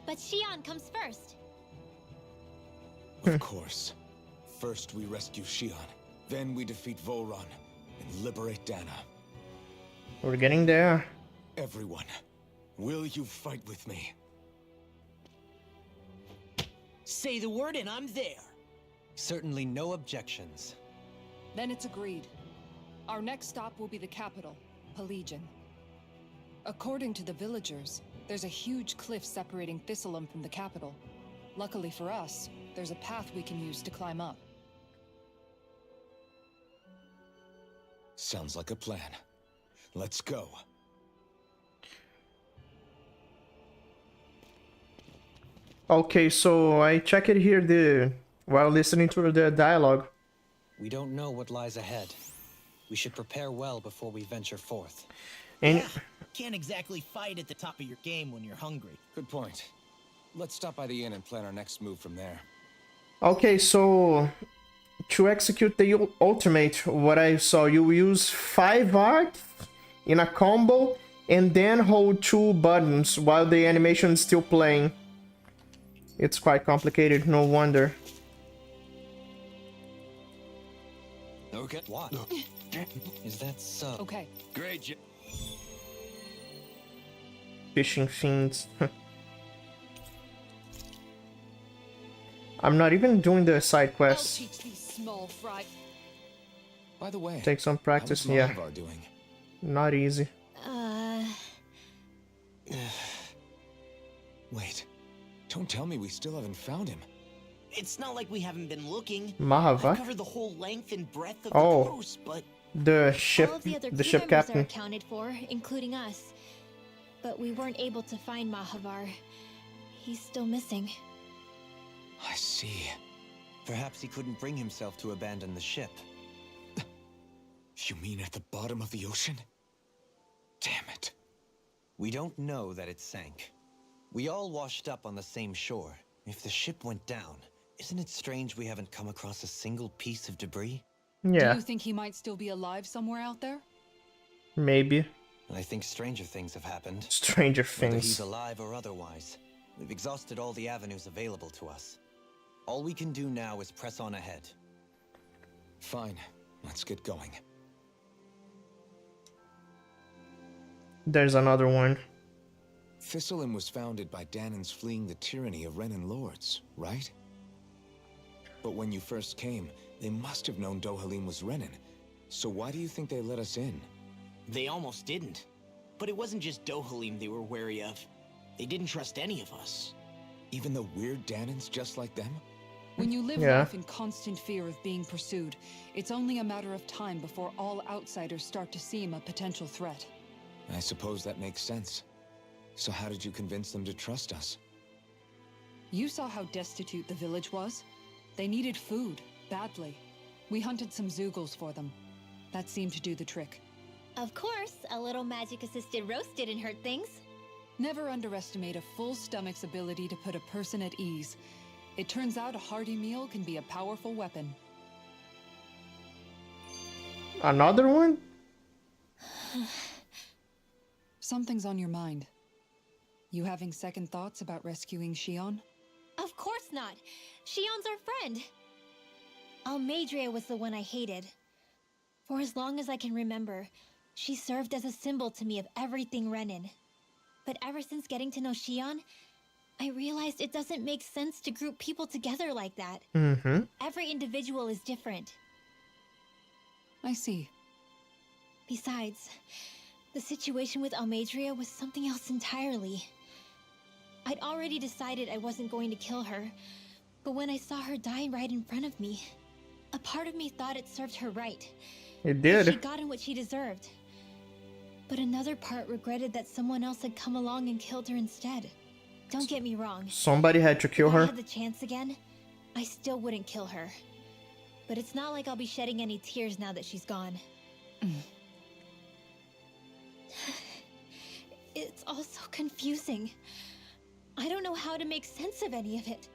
But Xion comes first. Of course. First we rescue Xion, then we defeat Volron and liberate Dana. We're getting there. Everyone, will you fight with me? Say the word and I'm there. Certainly no objections. Then it's agreed. Our next stop will be the capital, Pelegion. According to the villagers, there's a huge cliff separating Thistleum from the capital. Luckily for us, there's a path we can use to climb up. Sounds like a plan. Let's go. Okay, so I checked here while listening to the dialogue. We don't know what lies ahead. We should prepare well before we venture forth. And Yeah, can't exactly fight at the top of your game when you're hungry. Good point. Let's stop by the inn and plan our next move from there. okay, so to execute the ultimate, what I saw, you use 5 arcs in a combo and then hold 2 buttons while the animation is still playing. It's quite complicated, no wonder. Okay. What? Is that so? Okay. Great. Fishing fiends. I'm not even doing the side I'll quests. teach these small fry. By the way, Take some practice, how's yeah. Malabar doing? Not easy. Wait. Don't tell me we still haven't found him. It's not like we haven't been looking. I Mahava? covered the whole length and breadth of Oh. the coast, but The ship, All of the other the crew ship members are captain. accounted for, including us. But we weren't able to find Mahavar. He's still missing. I see. Perhaps he couldn't bring himself to abandon the ship. You mean at the bottom of the ocean? Damn it. We don't know that it sank. We all washed up on the same shore. If the ship went down, isn't it strange we haven't come across a single piece of debris? Yeah, Do you think he might still be alive somewhere out there? maybe. I think stranger things have happened. Stranger Whether he's things. alive or otherwise. We've exhausted all the avenues available to us. All we can do now is press on ahead. Fine, let's get going. There's another one. Thistlein was founded by Danans fleeing the tyranny of Renan lords, right? But when you first came, they must have known Dohalim was Renan. So why do you think they let us in? They almost didn't. But it wasn't just Dohalim they were wary of. They didn't trust any of us. Even though we're Danans just like them? When you live Yeah. life in constant fear of being pursued, it's only a matter of time before all outsiders start to seem a potential threat. I suppose that makes sense. So how did you convince them to trust us? You saw how destitute the village was? They needed food, badly. We hunted some Zeugles for them. That seemed to do the trick. Of course, a little magic-assisted roast didn't hurt things. Never underestimate a full stomach's ability to put a person at ease. It turns out a hearty meal can be a powerful weapon. Another one? Something's on your mind. You having second thoughts about rescuing Shion? Of course not. Shion's our friend. Almadria was the one I hated. For as long as I can remember, she served as a symbol to me of everything Renan. But ever since getting to know Shion, I realized it doesn't make sense to group people together like that. Mm-hmm. Every individual is different. I see. Besides, the situation with Almadria was something else entirely. I'd already decided I wasn't going to kill her, but when I saw her die right in front of me, a part of me thought it served her right. It That did. she'd gotten what she deserved. But another part regretted that someone else had come along and killed her instead. Don't get me wrong. Somebody had to kill If I her. had the chance again, I still wouldn't kill her. But it's not like I'll be shedding any tears now that she's gone. It's all so confusing. I don't know how to make sense of any of it.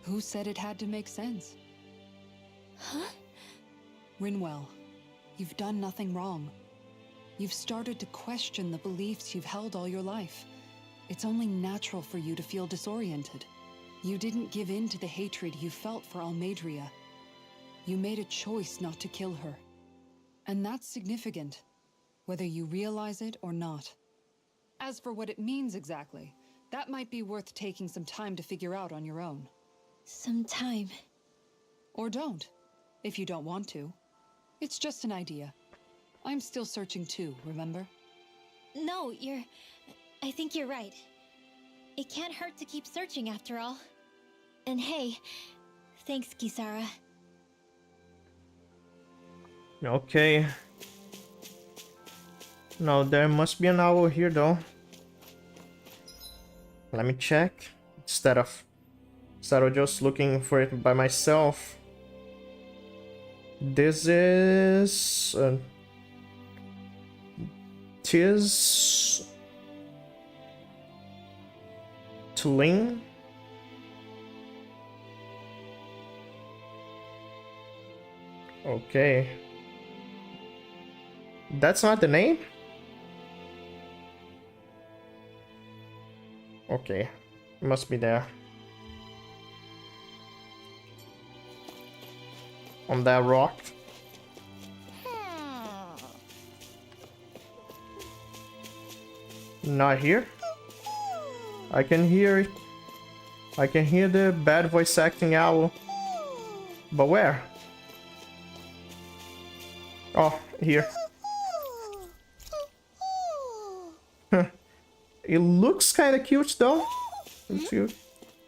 Who said it had to make sense? Huh? Rinwell, you've done nothing wrong. You've started to question the beliefs you've held all your life. It's only natural for you to feel disoriented. You didn't give in to the hatred you felt for Almadria. You made a choice not to kill her. And that's significant, whether you realize it or not. As for what it means exactly, that might be worth taking some time to figure out on your own. Some time. Or don't, if you don't want to. It's just an idea. I'm still searching too, remember? No, I think you're right. It can't hurt to keep searching after all. And hey, thanks, Kisara. Okay. No, there must be an owl here though. Let me check. Instead of just looking for it by myself. This is Tis Tulin. Okay. That's not the name? Okay. Must be there. On that rock. Not here. I can hear it. I can hear the bad voice acting owl. But where? Oh, here. It looks kind of cute though. It's cute.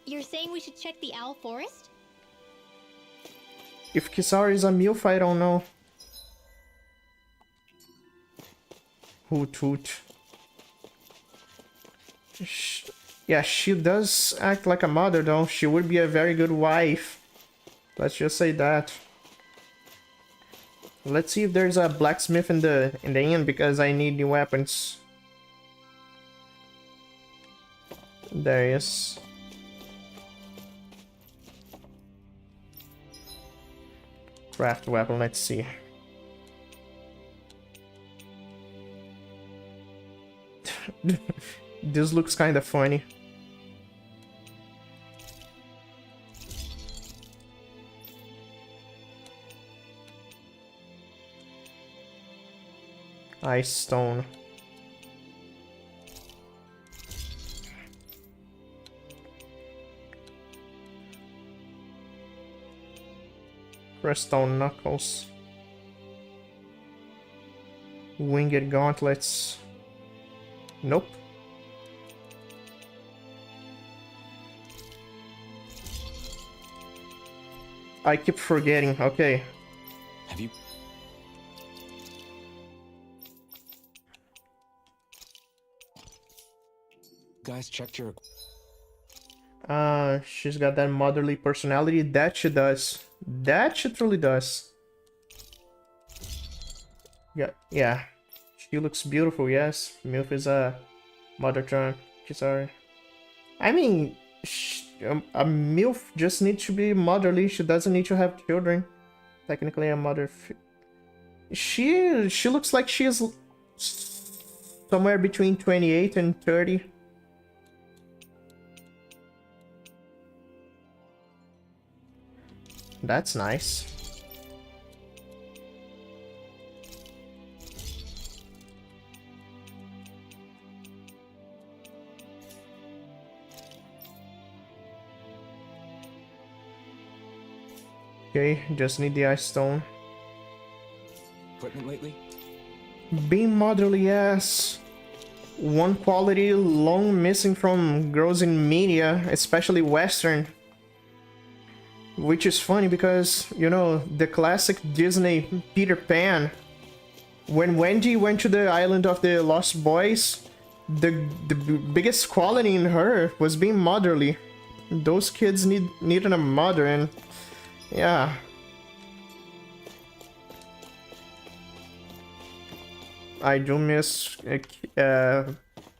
You're saying we should check the Owl Forest? If Kisara is a MILF, I don't know. Hoot hoot. Yeah, she does act like a mother though. She would be a very good wife. Let's just say that. Let's see if there's a blacksmith in the inn because I need new weapons. There he is. Craft weapon, let's see. This looks kind of funny. Ice stone. Cryststone knuckles. Winged gauntlets. Nope. I keep forgetting. Okay. Have you... guys checked your... She's got that motherly personality. That she does. That she truly does. Yeah. She looks beautiful, yes. MILF is a mother charm. She's alright. I mean, a MILF just needs to be motherly. She doesn't need to have children. Technically, a mother. She looks like she is somewhere between 28 and 30. That's nice. Okay, just need the ice stone. equipment lately? Being motherly, yes. One quality long missing from girls in media, especially Western. Which is funny because, you know, the classic Disney Peter Pan, when Wendy went to the island of the Lost Boys, the biggest quality in her was being motherly. Those kids needed a mother, and yeah. I do miss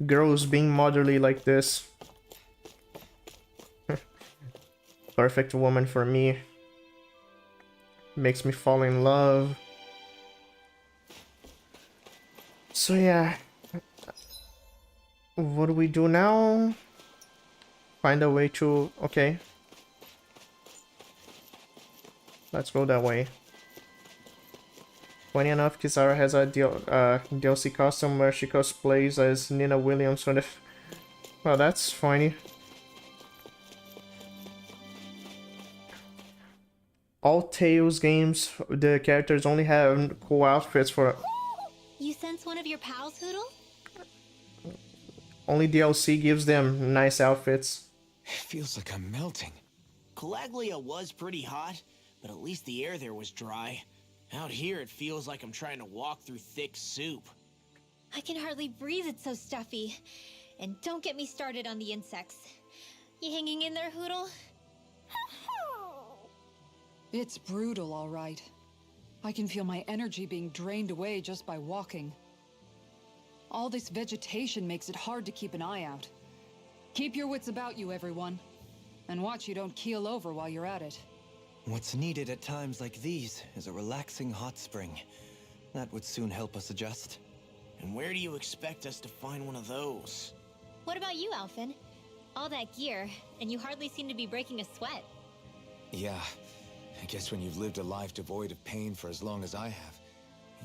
girls being motherly like this. Perfect woman for me. Makes me fall in love. So yeah. What do we do now? Find a way to... Okay. Let's go that way. Funny enough, Kisara has a DLC costume where she cosplays as Nina Williams from the... Well, that's funny. All Tales games, the characters only have cool outfits for... You sense one of your pals, Hoodle? Only DLC gives them nice outfits. It feels like I'm melting. Calaglia was pretty hot, but at least the air there was dry. Out here, it feels like I'm trying to walk through thick soup. I can hardly breathe, it's so stuffy. And don't get me started on the insects. You hanging in there, Hoodle? It's brutal, all right. I can feel my energy being drained away just by walking. All this vegetation makes it hard to keep an eye out. Keep your wits about you, everyone. And watch you don't keel over while you're at it. What's needed at times like these is a relaxing hot spring. That would soon help us adjust. And where do you expect us to find one of those? What about you, Alphen? All that gear, and you hardly seem to be breaking a sweat. Yeah, I guess when you've lived a life devoid of pain for as long as I have,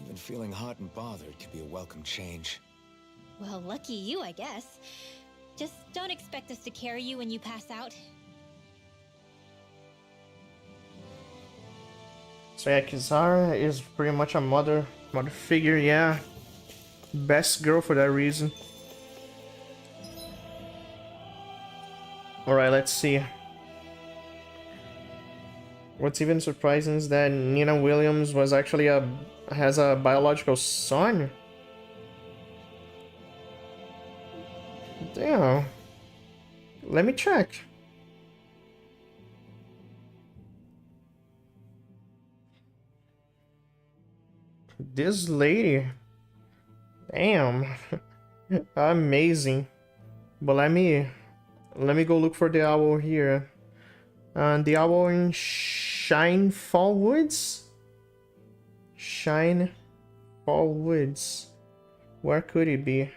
even feeling hot and bothered can be a welcome change. Well, lucky you, I guess. Just don't expect us to carry you when you pass out. So yeah, Kisara is pretty much a mother figure, yeah. Best girl for that reason. Alright, let's see. What's even surprising is that Nina Williams was actually has a biological son. Damn. Let me check. This lady. Damn. Amazing. But let me go look for the owl here. The owl in Shinefall Woods? Shinefall Woods. Where could it be?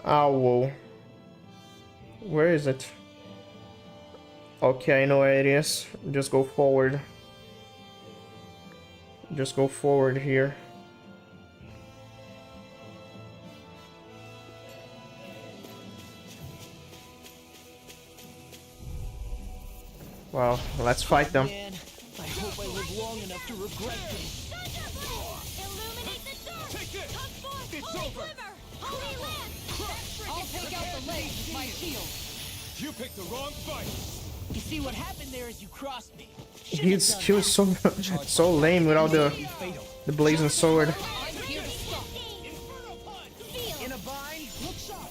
Owl. Where is it? Okay, I know where it is. Just go forward. Just go forward here. Well, let's fight them. Man, I hope I live long enough to regret this. Illuminate the dark! Take this! Come forth, It's Holy over! Glimmer! Holy Lamp! I'll take out the legs with my shield. You picked the wrong fight. You see what happened there is you crossed me. He was so so lame without the blazing sword. I'm here to stop. Inferno punch! Feel! In a bind, look sharp.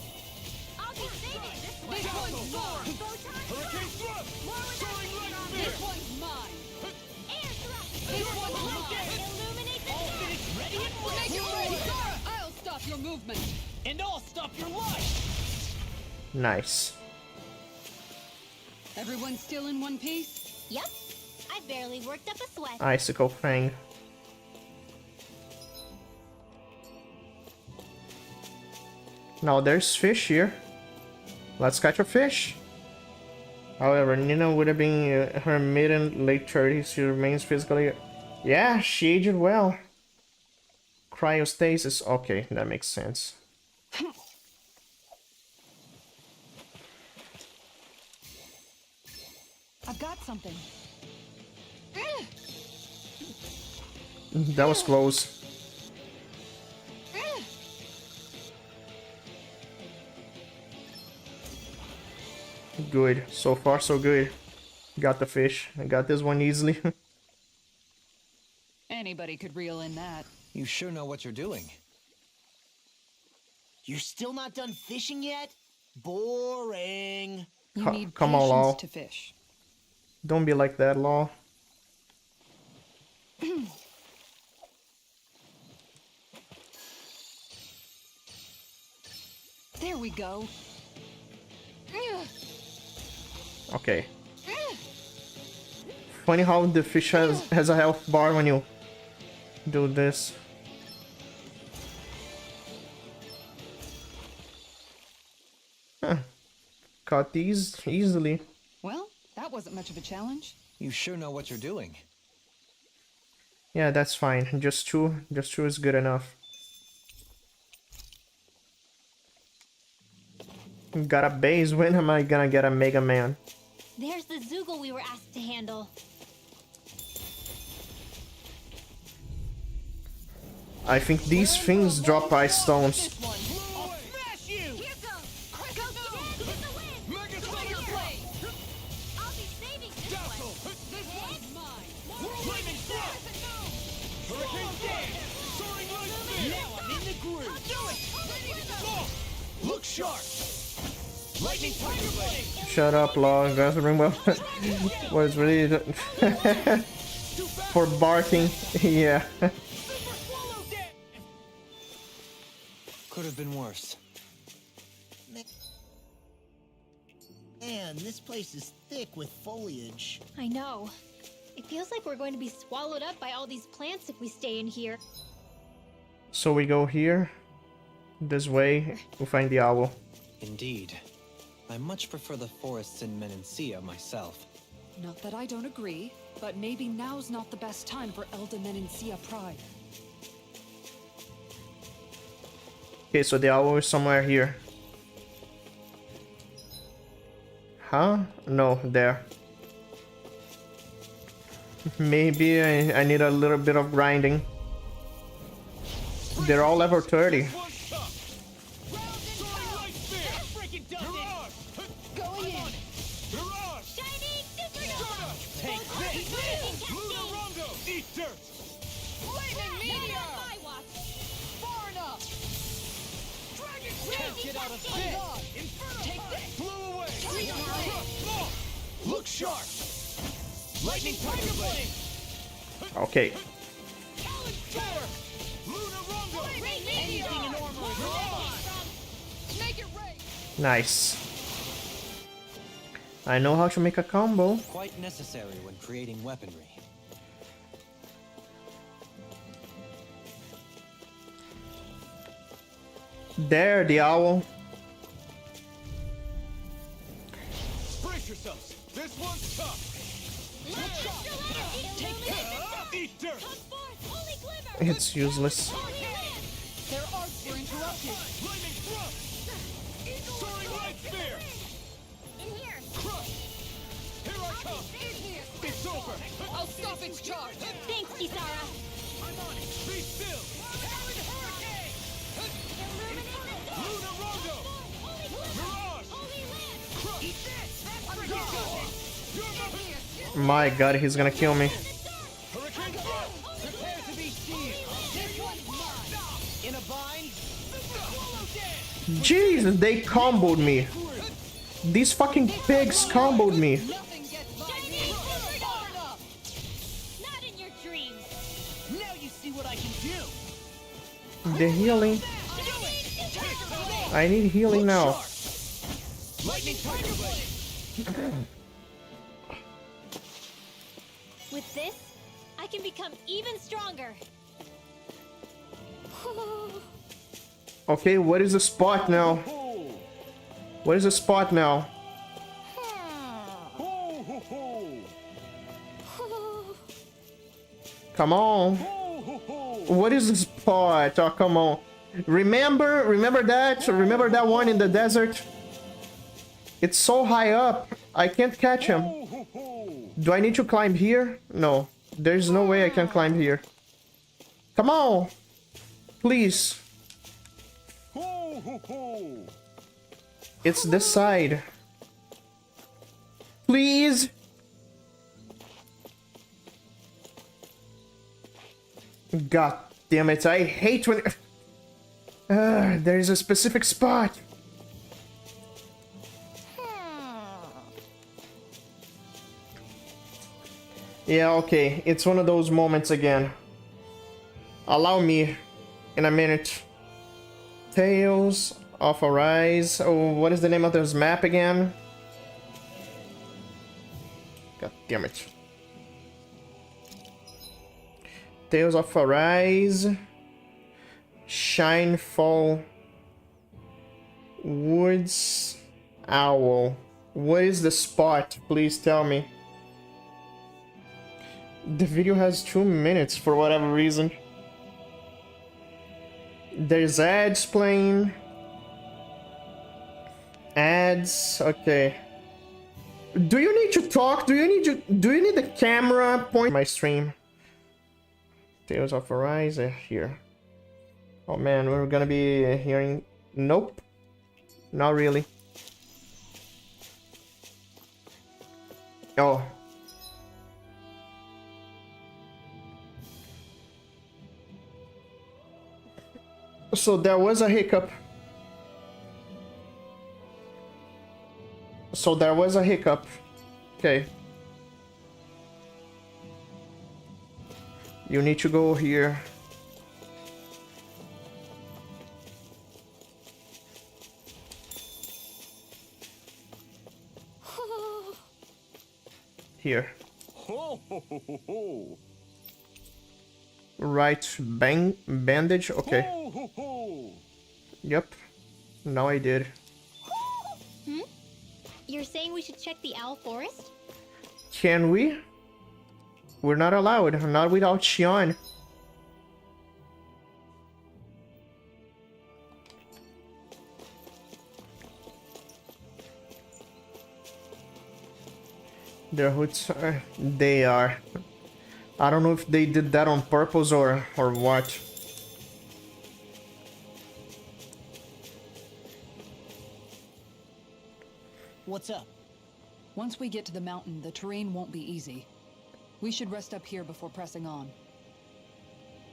I'll be saving this one! This one's mine. Bow tie Hurricane thrust! thrust! More with Soaring our light on spear! This one's mine. Air thrust! This one's mine. Illuminate the All dark! finished, ready and Make it ready. ready. I'll stop your movement. And I'll stop your life. Nice. Everyone still in one piece? Yep. I barely worked up a sweat. Icicle Fang. Now there's fish here. Let's catch a fish. However, Nina would have been her mid and late 30s. She remains physically... Yeah, she aged well. Cryostasis. Okay, that makes sense. I've got something. That was close. Good. So far, so good. Got the fish. I got this one easily. Anybody could reel in that. You sure know what you're doing. You're still not done fishing yet? Boring. You Co- need come on, patience Law. to fish. Don't be like that, Law. There we go. Okay. Funny how the fish has a health bar when you do this. Huh. Caught these easily. Well, that wasn't much of a challenge. You sure know what you're doing. Yeah, that's fine. Just two is good enough. Got a base. When am I gonna get a Mega Man? There's the Zoogle we were asked to handle. I think these things drop ice stones. I'll smash you. Here goes! Go dance in the wind! Mega Fire Thunder blade! I'll be saving this Dazzle! one! This one's mine. Whirlwind thrust! Hurricane dance! Soaring light spear! Now I'm in the groove. Do it! Look sharp! Lightning tiger blade! Shut up, Law. Guys, Ringwell was really for barking. Yeah. Super swallow dance. Could have been worse. Man, this place is thick with foliage. I know. It feels like we're going to be swallowed up by all these plants if we stay in here. So we go here. This way, we find the owl. Indeed. I much prefer the forests in Menancia myself. Not that I don't agree, but maybe now's not the best time for Elda Menancia Pride. Okay, so the owl is somewhere here. Huh? No, there. Maybe I need a little bit of grinding. They're all level 30. One tough! Soaring light spear! Freaking done it. Mirage! Going in. Mirage! Shining Supernova! Take this. Lunar Rongo! Eat dirt! Flaming meteor. Not on my watch! Far enough. Dragon Can't get out of Hold bed. on. Inferno Take punch! this. Blew away! Take this. Thrust off! Look sharp! Lightning tiger blade! Okay. Talon Tower! Lunar Rongo! Anything in armor is mine. Make it rain. Nice. I know how to make a combo. Quite necessary when creating weaponry. There, the owl. It's useless. Their arcs were interrupted. Lightning thrust! Soaring light spear! In here. Crush! Here I come! It's over! I'll stop its charge. Thanks, Kisara. I'm on it! Be still! Aaron Hurricane! Luna Rondo! Mirage! Crush! Eat this! My god, he's gonna kill me. Hurricane thrust! Prepare to be seized. This one's mine. In a bind. Jesus, they comboed me. These fucking pigs comboed me. Nothing gets by me. Hard up. Not in your dreams. Now you see what I can do. The healing. I need healing now. Lightning Tiger Blade. With this, I can become even stronger. Okay, what is the spot now? What is the spot now? Come on. What is the spot? Oh, come on. Remember that? Remember that one in the desert? It's so high up. I can't catch him. Do I need to climb here? No. There's no way I can climb here. Come on. Please. It's this side. Please. God damn it. I hate when... there's a specific spot. Yeah, okay. It's one of those moments again. Allow me in a minute. Tales of Arise. Oh, what is the name of this map again? God damn it. Tales of Arise. Shinefall Woods Owl. What is the spot? Please tell me. The video has 2 minutes for whatever reason. There's ads playing. Ads, okay. Do you need to talk? Do you need the camera point my stream? Tales of Arise here. Oh man, we're gonna be hearing... Nope. Not really. Oh. So there was a hiccup. Okay. You need to go here. Here. Right bandage, okay. Yep. Now I did. Hmm? You're saying we should check the Owl Forest? Can we? We're not allowed. Not without Xion. Their hoods are... They are. I don't know if they did that on purpose or what. What's up? Once we get to the mountain, the terrain won't be easy. We should rest up here before pressing on.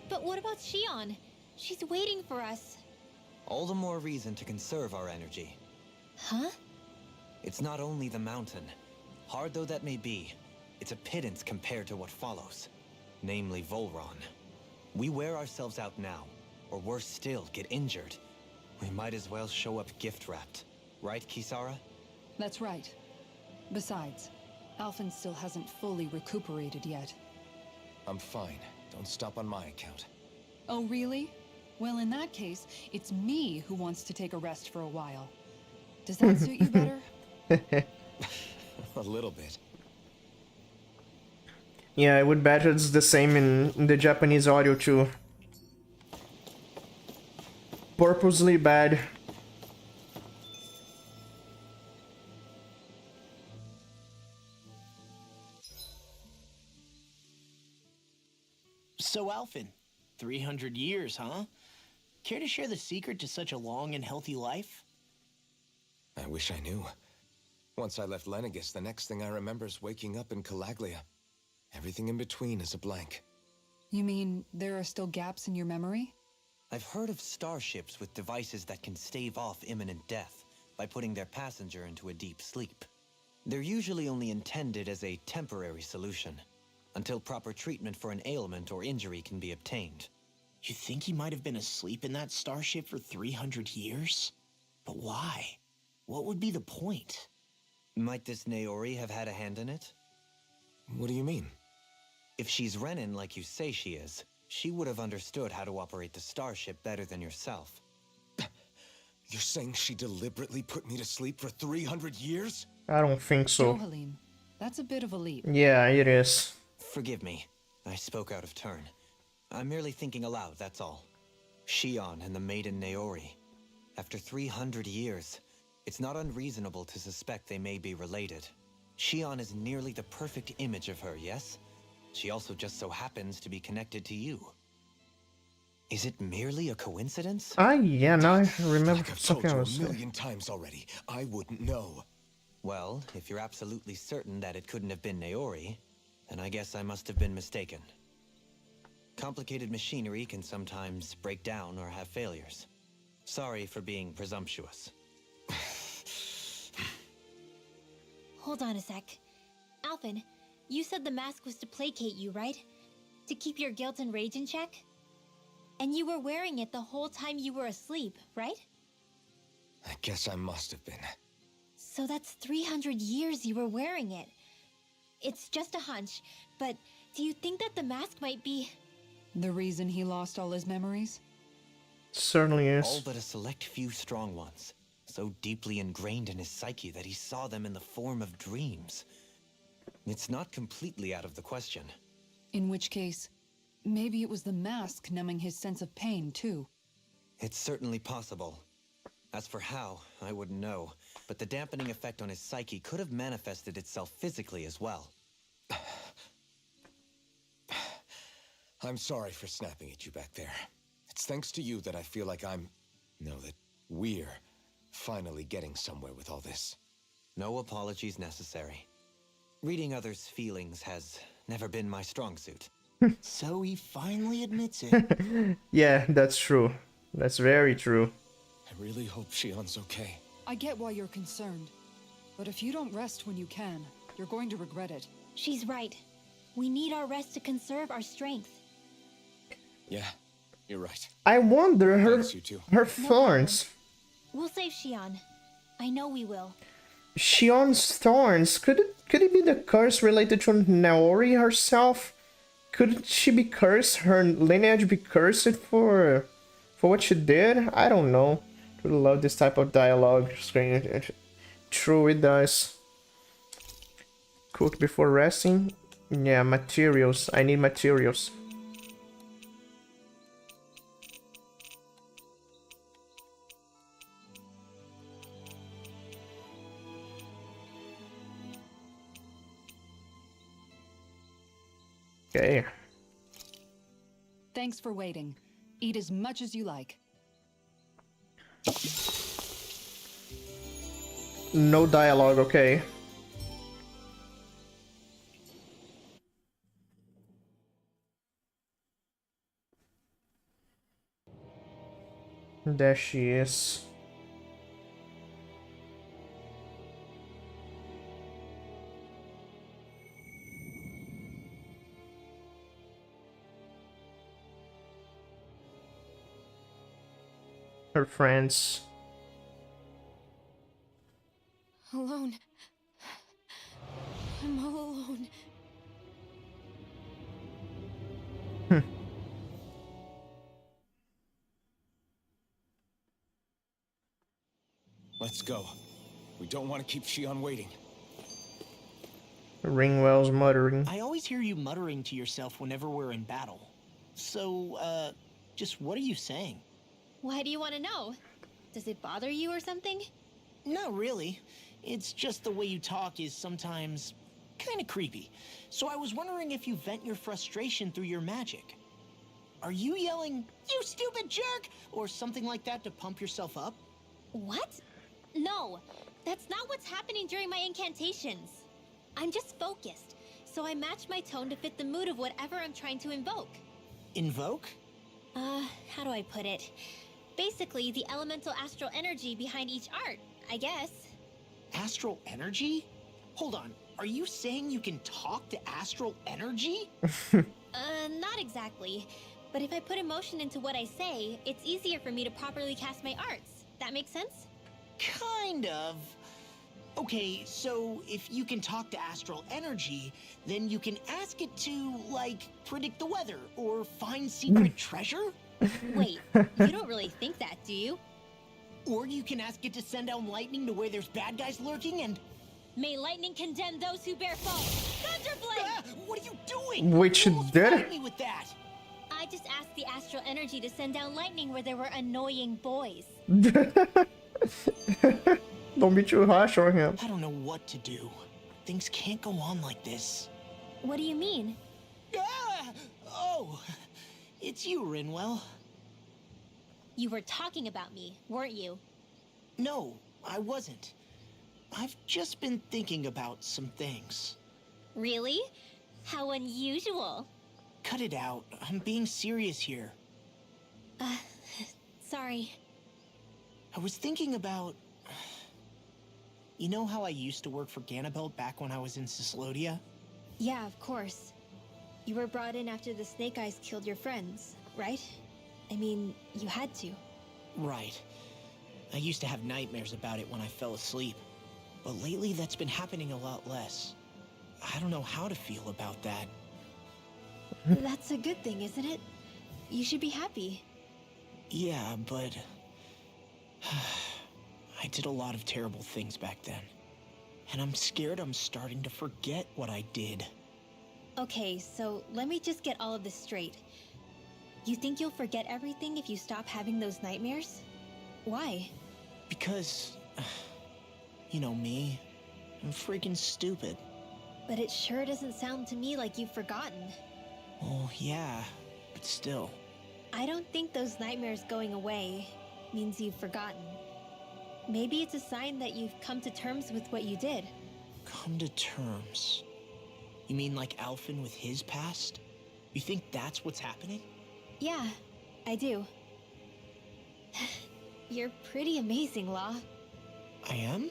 But what about Xion? She's waiting for us. All the more reason to conserve our energy. Huh? It's not only the mountain. Hard though that may be, it's a pittance compared to what follows. Namely Volron. We wear ourselves out now, or worse still, get injured. We might as well show up gift-wrapped. Right, Kisara? That's right. Besides, Alphen still hasn't fully recuperated yet. I'm fine. Don't stop on my account. Oh, really? Well, in that case, it's me who wants to take a rest for a while. Does that suit you better? A little bit. Yeah, I would bet it's the same in the Japanese audio too. purposely bad. So, Alphen, 300 years, huh? Care to share the secret to such a long and healthy life? I wish I knew. Once I left Lenegis, the next thing I remember is waking up in Calaglia. Everything in between is a blank. You mean there are still gaps in your memory? I've heard of starships with devices that can stave off imminent death by putting their passenger into a deep sleep. They're usually only intended as a temporary solution, until proper treatment for an ailment or injury can be obtained. You think he might have been asleep in that starship for 300 years? But why? What would be the point? Might this Naori have had a hand in it? What do you mean? If she's Renin like you say she is, she would have understood how to operate the starship better than yourself. You're saying she deliberately put me to sleep for 300 years? I don't think so. No, Halim. That's a bit of a leap. Yeah, it is. Forgive me. I spoke out of turn. I'm merely thinking aloud, that's all. Shion and the maiden Naori. After 300 years, it's not unreasonable to suspect they may be related. Shion is nearly the perfect image of her, yes? She also just so happens to be connected to you. Is it merely a coincidence? Yeah, now I remember Like I've told something I you was a million times already. I wouldn't know. Well, if you're absolutely certain that it couldn't have been Naori, then I guess I must have been mistaken. Complicated machinery can sometimes break down or have failures. Sorry for being presumptuous. Hold on a sec. Alphen, you said the mask was to placate you, right? To keep your guilt and rage in check? And you were wearing it the whole time you were asleep, right? I guess I must have been. So that's 300 years you were wearing it. It's just a hunch, but do you think that the mask might be... The reason he lost all his memories? certainly All is. but a select few strong ones, so deeply ingrained in his psyche that he saw them in the form of dreams. It's not completely out of the question. In which case, maybe it was the mask numbing his sense of pain, too. It's certainly possible. As for how, I wouldn't know, but the dampening effect on his psyche could have manifested itself physically as well. I'm sorry for snapping at you back there. It's thanks to you that I feel like that we're finally getting somewhere with all this. No apologies necessary. Reading others' feelings has never been my strong suit. So he finally admits it. Yeah, that's true. That's very true. I really hope Shion's okay. I get why you're concerned. But if you don't rest when you can, you're going to regret it. She's right. We need our rest to conserve our strength. Yeah, you're right. I wonder Thanks, you two. her thorns. We'll save Shion. I know we will. Shion's thorns. Could it be the curse related to Naori herself? Could she be cursed? Her lineage be cursed for what she did? I don't know. I really love this type of dialogue. Screen. True, it does. Cook before resting. Yeah, materials. I need materials. Okay. Thanks for waiting. Eat as much as you like. No dialogue, okay. There she is. Her friends. Alone. I'm all alone. Let's go. We don't want to keep Shion waiting. Ringwell's muttering. I always hear you muttering to yourself whenever we're in battle. So, just what are you saying? Why do you want to know? Does it bother you or something? Not really. It's just the way you talk is sometimes kind of creepy. So I was wondering if you vent your frustration through your magic. Are you yelling, "You stupid jerk," or something like that to pump yourself up? What? No, that's not what's happening during my incantations. I'm just focused, so I match my tone to fit the mood of whatever I'm trying to invoke. Invoke? How do I put it? Basically, the elemental astral energy behind each art, I guess. Astral energy? Hold on, are you saying you can talk to astral energy? Not exactly. But if I put emotion into what I say, it's easier for me to properly cast my arts. That makes sense? Kind of. Okay, so if you can talk to astral energy, then you can ask it to, like, predict the weather or find secret treasure? Wait, you don't really think that, do you? Or you can ask it to send down lightning to where there's bad guys lurking and... May lightning condemn those who bear false. Thunderblade! Ah, what are you doing? Which You almost did fired me with that. I just asked the astral energy to send down lightning where there were annoying boys. Don't be too harsh on him. I don't know what to do. Things can't go on like this. What do you mean? Ah! Oh, it's you, Rinwell. You were talking about me, weren't you? No, I wasn't. I've just been thinking about some things. Really? How unusual. Cut it out. I'm being serious here. Sorry. I was thinking about... You know how I used to work for Ganabelt back when I was in Cyslodia? Yeah, of course. You were brought in after the Snake Eyes killed your friends, right? I mean, you had to. Right. I used to have nightmares about it when I fell asleep. But lately that's been happening a lot less. I don't know how to feel about that. That's a good thing, isn't it? You should be happy. Yeah, but... I did a lot of terrible things back then. And I'm scared I'm starting to forget what I did. Okay, so let me just get all of this straight. You think you'll forget everything if you stop having those nightmares? Why? Because... You know me. I'm freaking stupid. But it sure doesn't sound to me like you've forgotten. Oh, yeah. But still. I don't think those nightmares going away means you've forgotten. Maybe it's a sign that you've come to terms with what you did. Come to terms? You mean like Alphen with his past? You think that's what's happening? Yeah, I do. You're pretty amazing, Law. I am?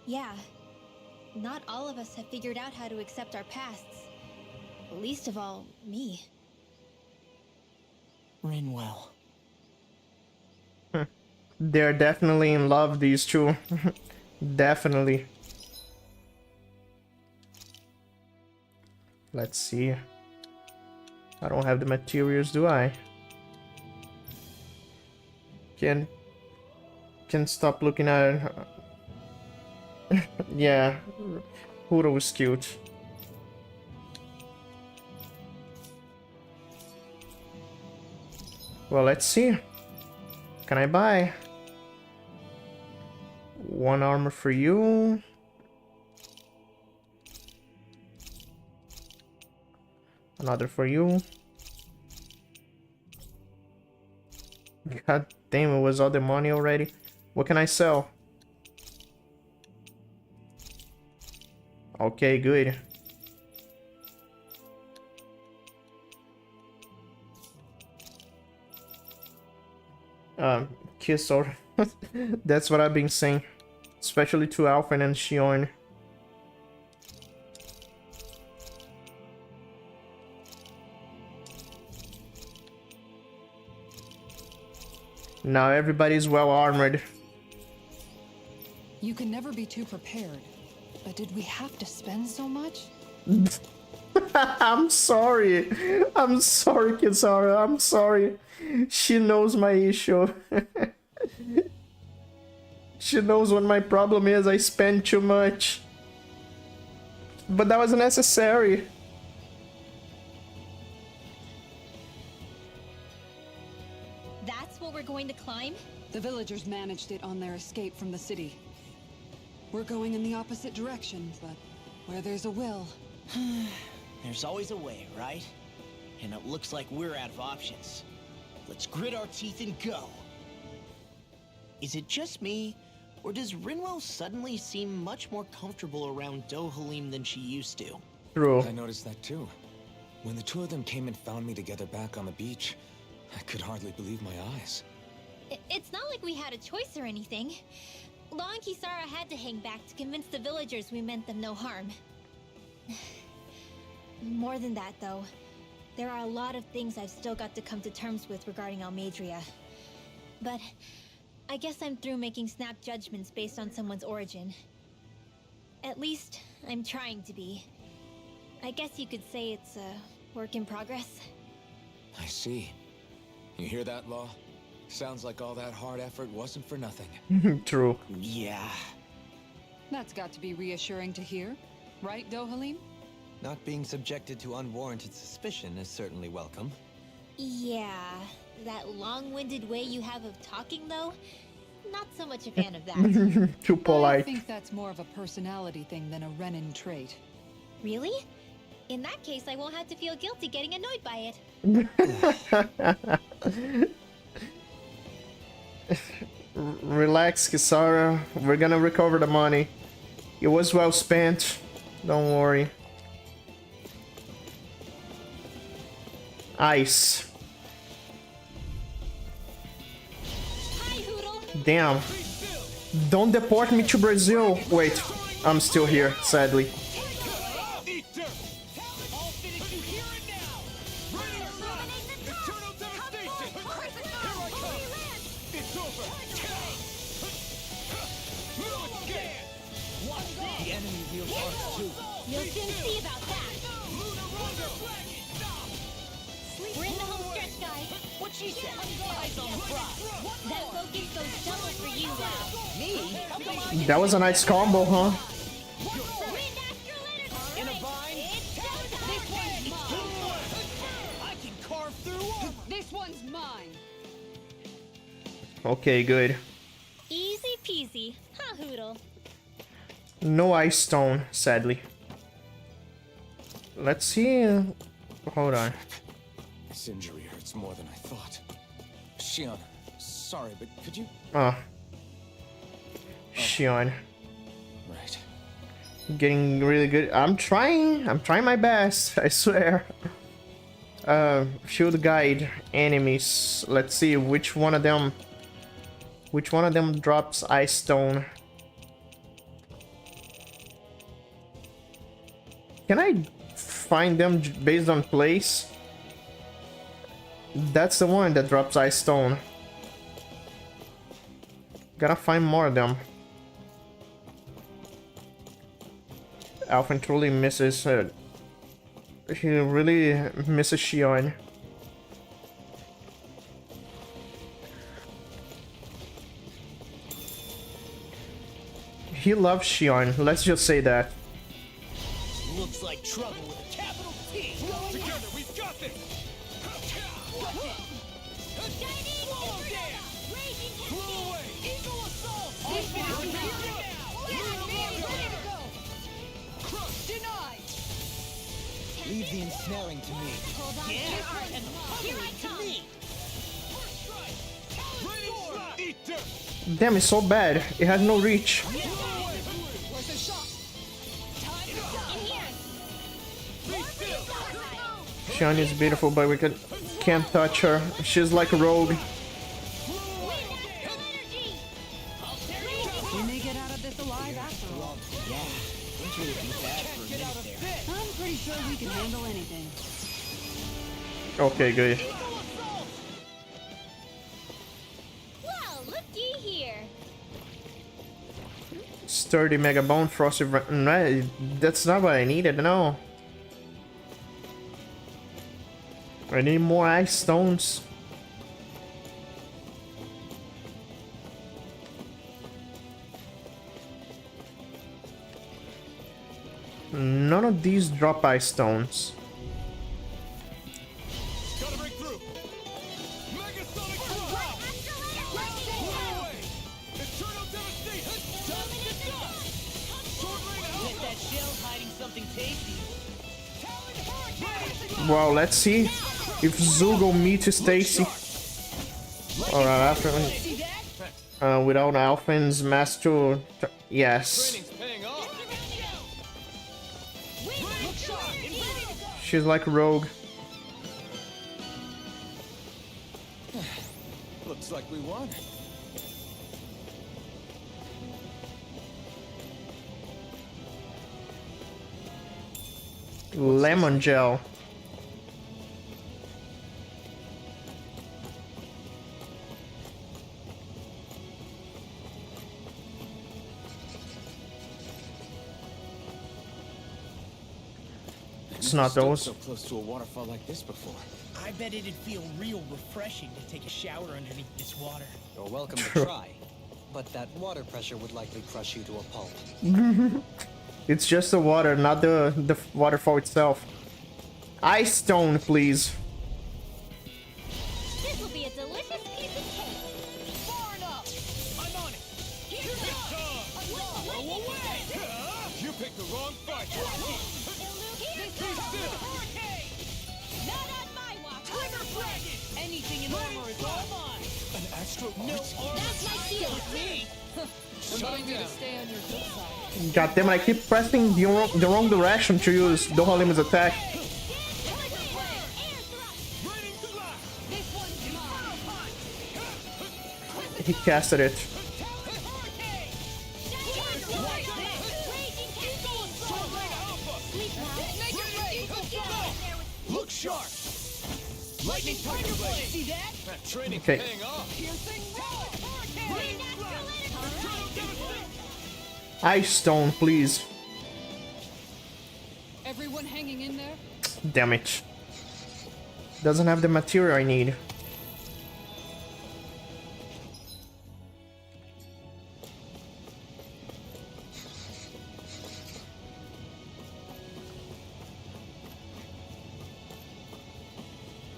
Yeah. Not all of us have figured out how to accept our pasts. Least of all, me. Rinwell. They're definitely in love, these two. Definitely. Let's see. I don't have the materials, do I? Can stop looking at her. Yeah, Huro was cute. Well, let's see. Can I buy? One armor for you. Another for you. God damn, it was all the money already. What can I sell? Okay, good. Kiss or that's what I've been saying. Especially to Alphen and Shion. Now everybody's well armored. You can never be too prepared. But did we have to spend so much? I'm sorry. I'm sorry, Kisara. I'm sorry. She knows my issue. She knows what my problem is. I spend too much. But that was necessary. That's what we're going to climb? The villagers managed it on their escape from the city. We're going in the opposite direction, but where there's a will... There's always a way, right? And it looks like we're out of options. Let's grit our teeth and go. Is it just me, or does Rinwell suddenly seem much more comfortable around Dohalim than she used to? True. I noticed that too. When the two of them came and found me together back on the beach, I could hardly believe my eyes. It's not like we had a choice or anything. Law and Kisara had to hang back to convince the villagers we meant them no harm. More than that, though, there are a lot of things I've still got to come to terms with regarding Almedria. But I guess I'm through making snap judgments based on someone's origin. At least, I'm trying to be. I guess you could say it's a work in progress. I see. You hear that, Law? Sounds like all that hard effort wasn't for nothing. True. Yeah. That's got to be reassuring to hear. Right, Dohalim? Not being subjected to unwarranted suspicion is certainly welcome. Yeah, that long-winded way you have of talking, though, not so much a fan of that. Too I polite. think that's more of a personality thing than a Renin trait. Really? In that case, I won't have to feel guilty getting annoyed by it. Relax, Kisara. We're gonna recover the money. It was well spent. Don't worry. Ice. Hi, Hoodle. Damn. Don't deport me to Brazil. Wait, I'm still here, sadly. The enemy wields arms too. You'll soon see about that. We're in the home stretch, guys. What she said? Eyes on the prize. That focus goes double for you, Lau. Me? That was a nice combo, huh? Wind astral energy. In a vine? It's showtime. I can carve through armor. This one's mine! Okay, good. Easy peasy, huh, Hoodle? No ice stone, sadly. Let's see. Hold on. This injury hurts more than I thought. Shion, sorry, but could you... Shion. Right. Getting really good. I'm trying my best, I swear. Shield guide enemies. Let's see which one of them drops ice stone. Can I find them based on place? That's the one that drops ice stone. Gotta find more of them. Alphen truly misses he really misses Shion. He loves Shion, let's just say that. Looks like trouble with a capital T. Together, we've got this! Blew away! Eagle assault! Denied! Leave the ensnaring to me. Hold on. Yeah, and Here I to come. me. Eat dirt! Damn, it's so bad. It has no reach. Worth a shot! Shion is beautiful, but we can't touch her. She's like a rogue. Wind astral energy. We may get out of this alive after all. Yeah, things really be bad for a minute there. I'm pretty sure we can handle anything. Okay, good. Well, looky here. Sturdy Mega Bone, Frosty. That's not what I needed, no. I need more ice stones. None of these drop ice stones. Gotta break through! Megasonic Well, let's see if Zugo meets Stacy. Alright, after without Alphen's master. Yes. She's like Rogue. Looks like we won. Lemon gel. It's not those. So close to a waterfall like this before. I bet it'd feel real refreshing to take a shower underneath this water. You're welcome to try, but that water pressure would likely crush you to a pulp. It's just the water, not the waterfall itself. Ice stone, please. This will be a delicious piece of cake. Far enough! I'm on it! Here's Go away! You picked the wrong fight! Hurricane! Not on my watch. Trigger Dragon! Anything in armor is all mine. An astro. No armor. That's my shield. Shutting down. Stay on your good side. God damn it, I keep pressing the wrong direction to use Dohalim's attack. He casted it. Look sharp! Lightning Tiger Blade! See that? That training's Okay. paying off! Ice stone, please. Everyone hanging in there? Damn it. Doesn't have the material I need.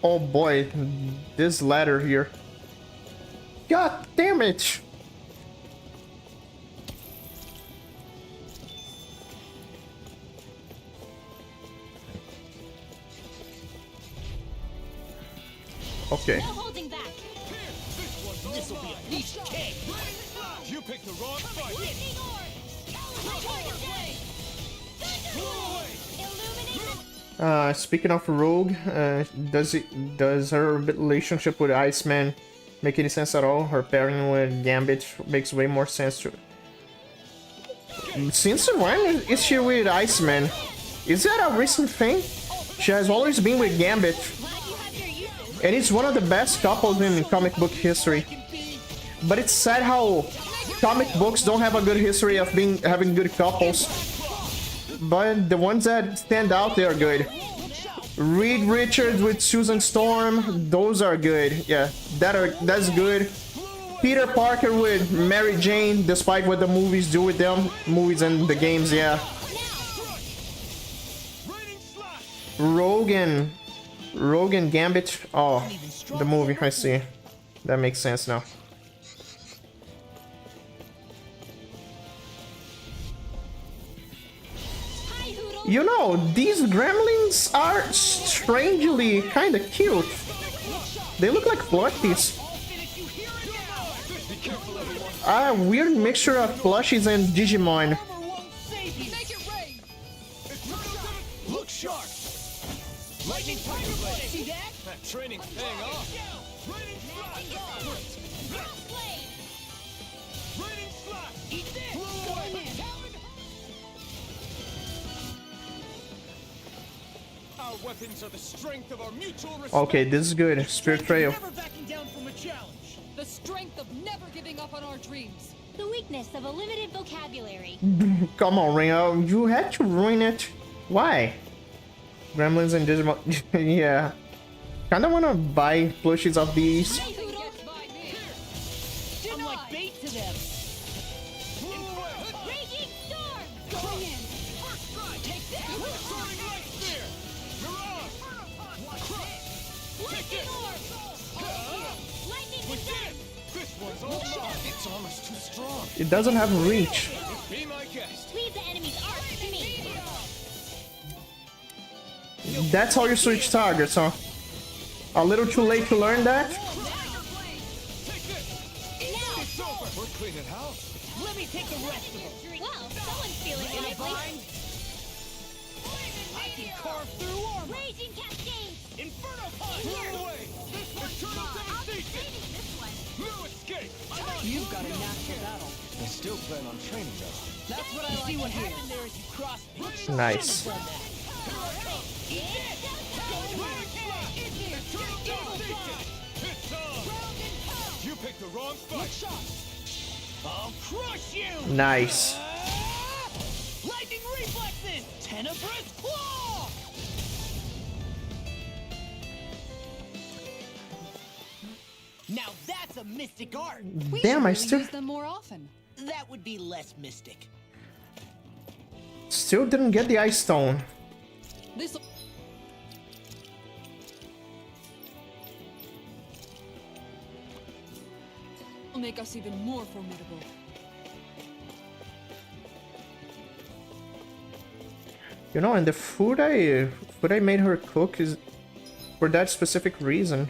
Oh boy, this ladder here. God damn it! Okay. No holding back. This will be a piece of cake! You picked the wrong fight! Lightning orb. Illuminate. Speaking of Rogue, does her relationship with Iceman make any sense at all? Her pairing with Gambit makes way more sense to. Since when is she with Iceman? Is that a recent thing? She has always been with Gambit, and it's one of the best couples in comic book history. But it's sad how comic books don't have a good history of having good couples. But the ones that stand out, they are good. Reed Richards with Susan Storm, those are good. Yeah, that's good. Peter Parker with Mary Jane, despite what the movies do with them, movies and the games, yeah. Rogue and Gambit. Oh, the movie, I see. That makes sense now. You know, these gremlins are strangely kinda cute. They look like plushies. A weird mixture of plushies and Digimon. Look sharp! Lightning Tiger Blade! See that? That training's paying off! Raining Slash! Eat this! Our weapons are the strength of our mutual respect. Okay, this is good. Spirit Trail. Never backing down from a challenge. The strength of never giving up on our dreams. The weakness of a limited vocabulary. Come on, Ringo. You had to ruin it. Why? Gremlins and Digimon. Yeah. Kinda wanna buy plushies of these. I'm like bait to them. Raging storm. Going in. First strike. Take that. Soaring light spear. Mirage. Crush. Lightning orb. Lightning descent. This one's all mine. Its armor's too strong. It doesn't have reach. Be my guest. Leave the enemy's arc to me. that's how you switch targets, huh? A little too late to learn that? We're cleaning house. Let me take the rest of them. Wow, someone's feeling lively. I can carve through armor. Raging cascade. Inferno punch. Here. Away. Eternal devastation. No escape. You've got a knack for battle. I still plan on training though. That's what I like. See what happened there as you cross me. Nice. You picked the wrong fight. I'll crush you. Nice. Lightning reflexes. Tenebrous claw. Now that's a mystic art. We Damn, should I really still use them more often. That would be less mystic. didn't get the ice stone. This will make us even more formidable. You know, and the food I made her cook is for that specific reason.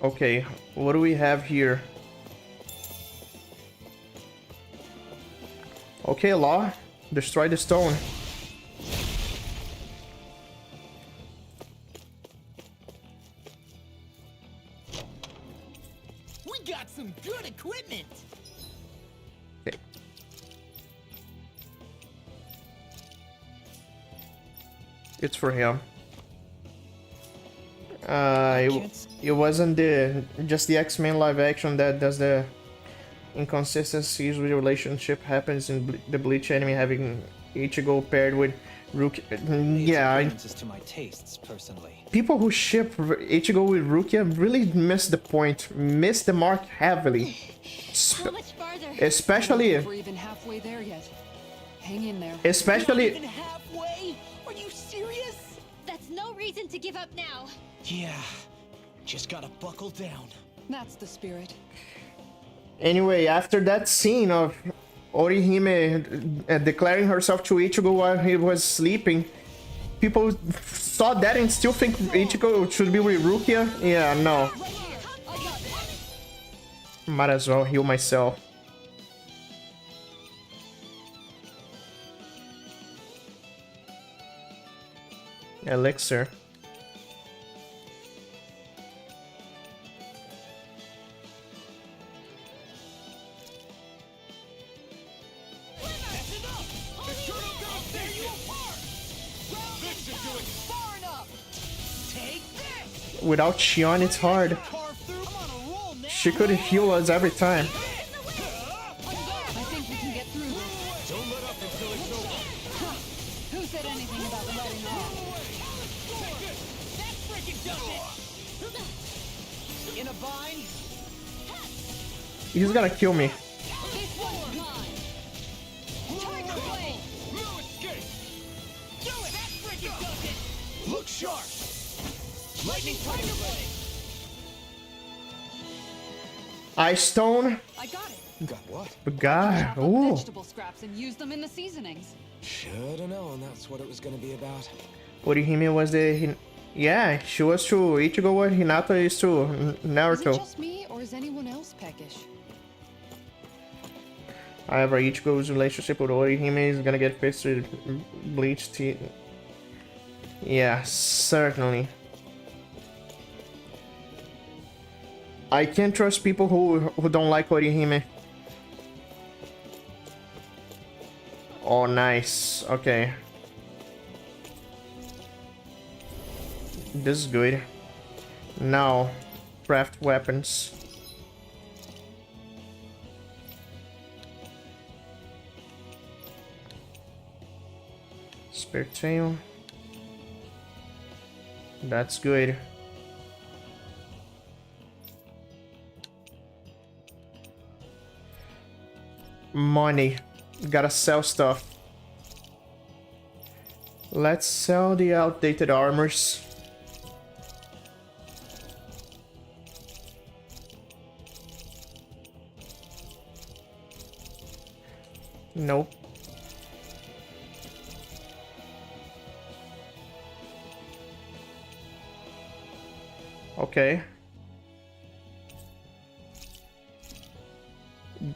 Okay, what do we have here? Okay, Law, destroy the stone. We got some good equipment. Okay. It's for him. It wasn't just the X-Men live action that does the inconsistencies with the relationship happens in the Bleach anime, having Ichigo paired with Rukia. Yeah, Differences to my tastes, personally. people who ship Ichigo with Rukia really miss the point, miss the mark heavily. How much farther? Especially, We're even halfway there yet. Hang in there. Not especially, even halfway? Are you serious? That's no reason to give up now. Yeah. Just gotta buckle down. That's the spirit. anyway, after that scene of Orihime declaring herself to Ichigo while he was sleeping, people saw that and still think Ichigo should be with Rukia? Yeah, no. Might as well heal myself. Elixir. That's enough. Eternal devastation. Tear you apart. This is doing far enough. Take this. Without Shion, it's hard. Carve through. I'm on a roll now. She could heal us every time. I think we can get through this. Don't let up until it's over. Who said anything about letting off? That freaking does it. In a bind. He's gonna kill me. This one's mine. Tiger blade. No escape. Do it. That freaking does it. Look sharp. Lightning tiger blade. Ice stone. I got it. Got what? God. Chop up Ooh. vegetable scraps and use them in the seasonings. Should've known that's what it was gonna be about. Orihime was the... Yeah, she was to Ichigo what Hinata is to Is it Naruto. just me, or is anyone else peckish? However, Ichigo's relationship with Orihime is gonna get fixed with Bleach teeth. Yeah, certainly. I can't trust people who don't like Orihime. Oh, nice. Okay. This is good. Now, craft weapons. Spear tail. That's good. Money. Gotta sell stuff. Let's sell the outdated armors. Nope. Okay.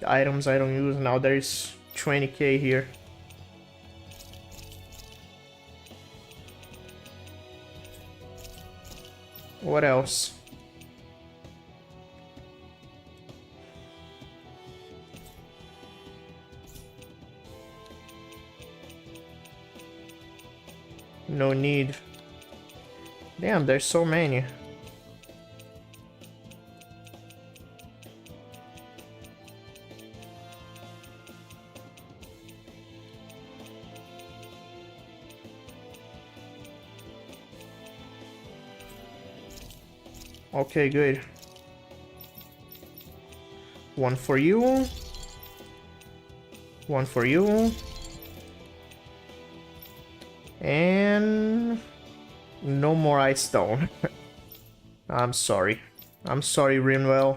Items I don't use now. There's 20k here. What else? No need. Damn, there's so many. Okay, good. One for you. One for you. And no more ice stone. I'm sorry. I'm sorry, Rinwell.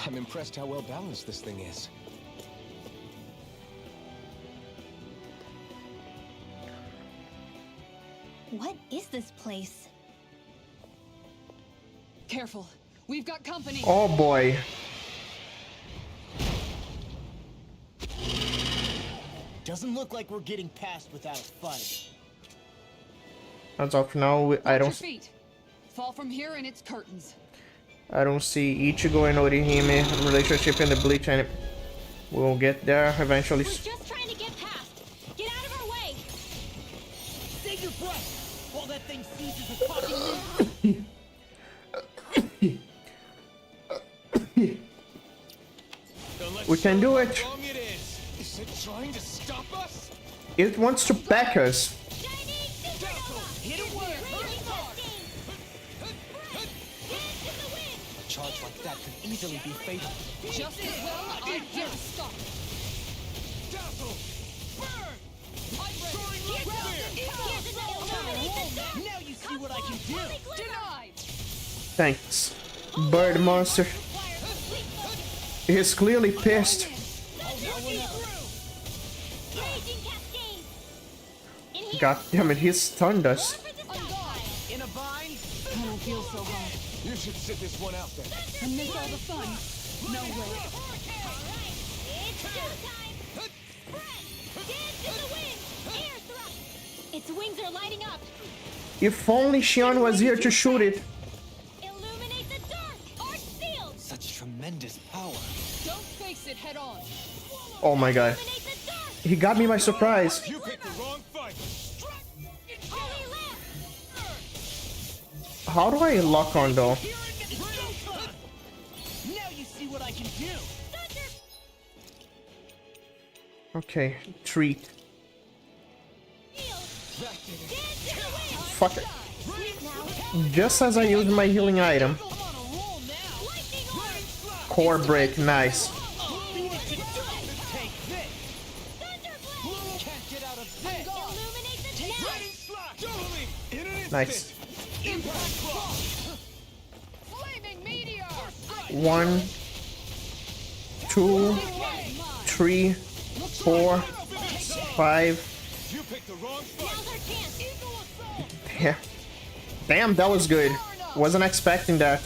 I'm impressed how well balanced this thing is. What is this place? Careful. We've got company. Oh boy. Doesn't look like we're getting past without a fight. As of now, I Watch your don't. feet. Fall from here and it's curtains. I don't see Ichigo and Orihime relationship in the Bleach, and we'll get there eventually. We're just trying to get past. Get out of our way. Save your breath while that thing seizes a fucking move. We can do it. Is it trying to stop us? It wants to back us. Hit it where? A charge like that could easily be fatal. Just as well I dare stop. Dazzle! Burn! Now you see what I can do. Denied. Thanks. Bird monster. He's clearly pissed. God damn it, he stunned us. In a bind? I don't feel so hot. You should sit this one out then. And miss all the fun. No way. Its wings are lighting up. If only Shion was here to shoot it. Illuminate the dark. Arch sealed. Such tremendous power. Don't face it head on. Oh my god. Illuminate the dark. He got me by surprise. You picked the wrong fight. Holy lamp. How do I lock on though? Now you see what I can do. Okay, treat. Fuck it. Just as I used my healing item. Core break, nice. Nice. Flaming meteor. 1, 2, 3, 4, 5. You picked the wrong fight. Yeah. Damn, that was good. Wasn't expecting that.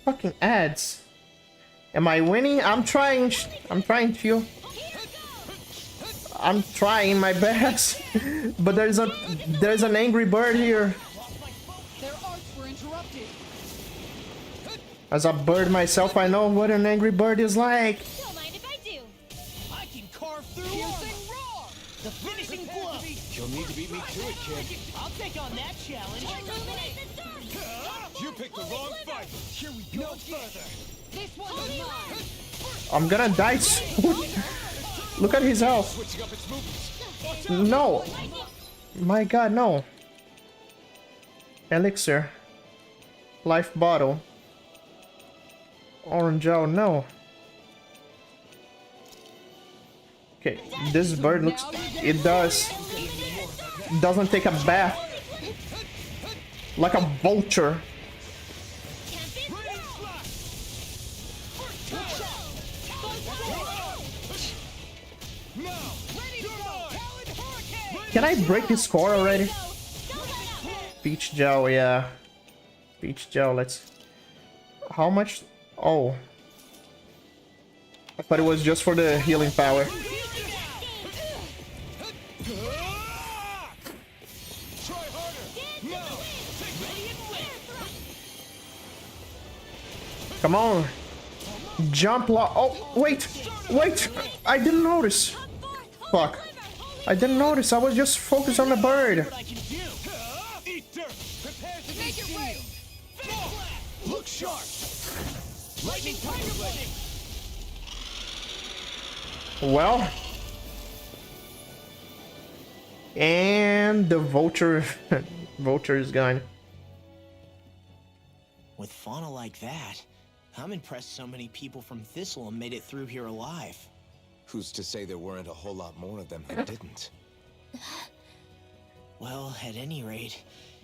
Fucking ads. Am I winning? I'm trying to. I'm trying my best. But there's an angry bird here. Their arts were interrupted. As a bird myself, I know what an angry bird is like. Don't mind if I do. I can carve through piercing roar. The finishing blow. You'll need to beat me to it, kid. I'll take on that challenge. Illuminate the dark. You picked the wrong fight. Here we go. No further. This one's mine. I'm gonna die soon. Look at his health. No. My god, no. Elixir. Life bottle. Orange gel, no. Okay, this bird looks... It doesn't take a bath. Like a vulture. Can I break his core already? Peach gel, yeah. Peach gel, let's... How much? Oh. I thought it was just for the healing power. Come on. Jump Oh, wait. Wait. I didn't notice. Fuck. I didn't notice. I was just focused on the bird. Look sharp. Lightning tiger blade. Well. And the vulture. Vulture is gone. With fauna like that, I'm impressed so many people from Thistleum made it through here alive. Who's to say there weren't a whole lot more of them who didn't? Well, at any rate,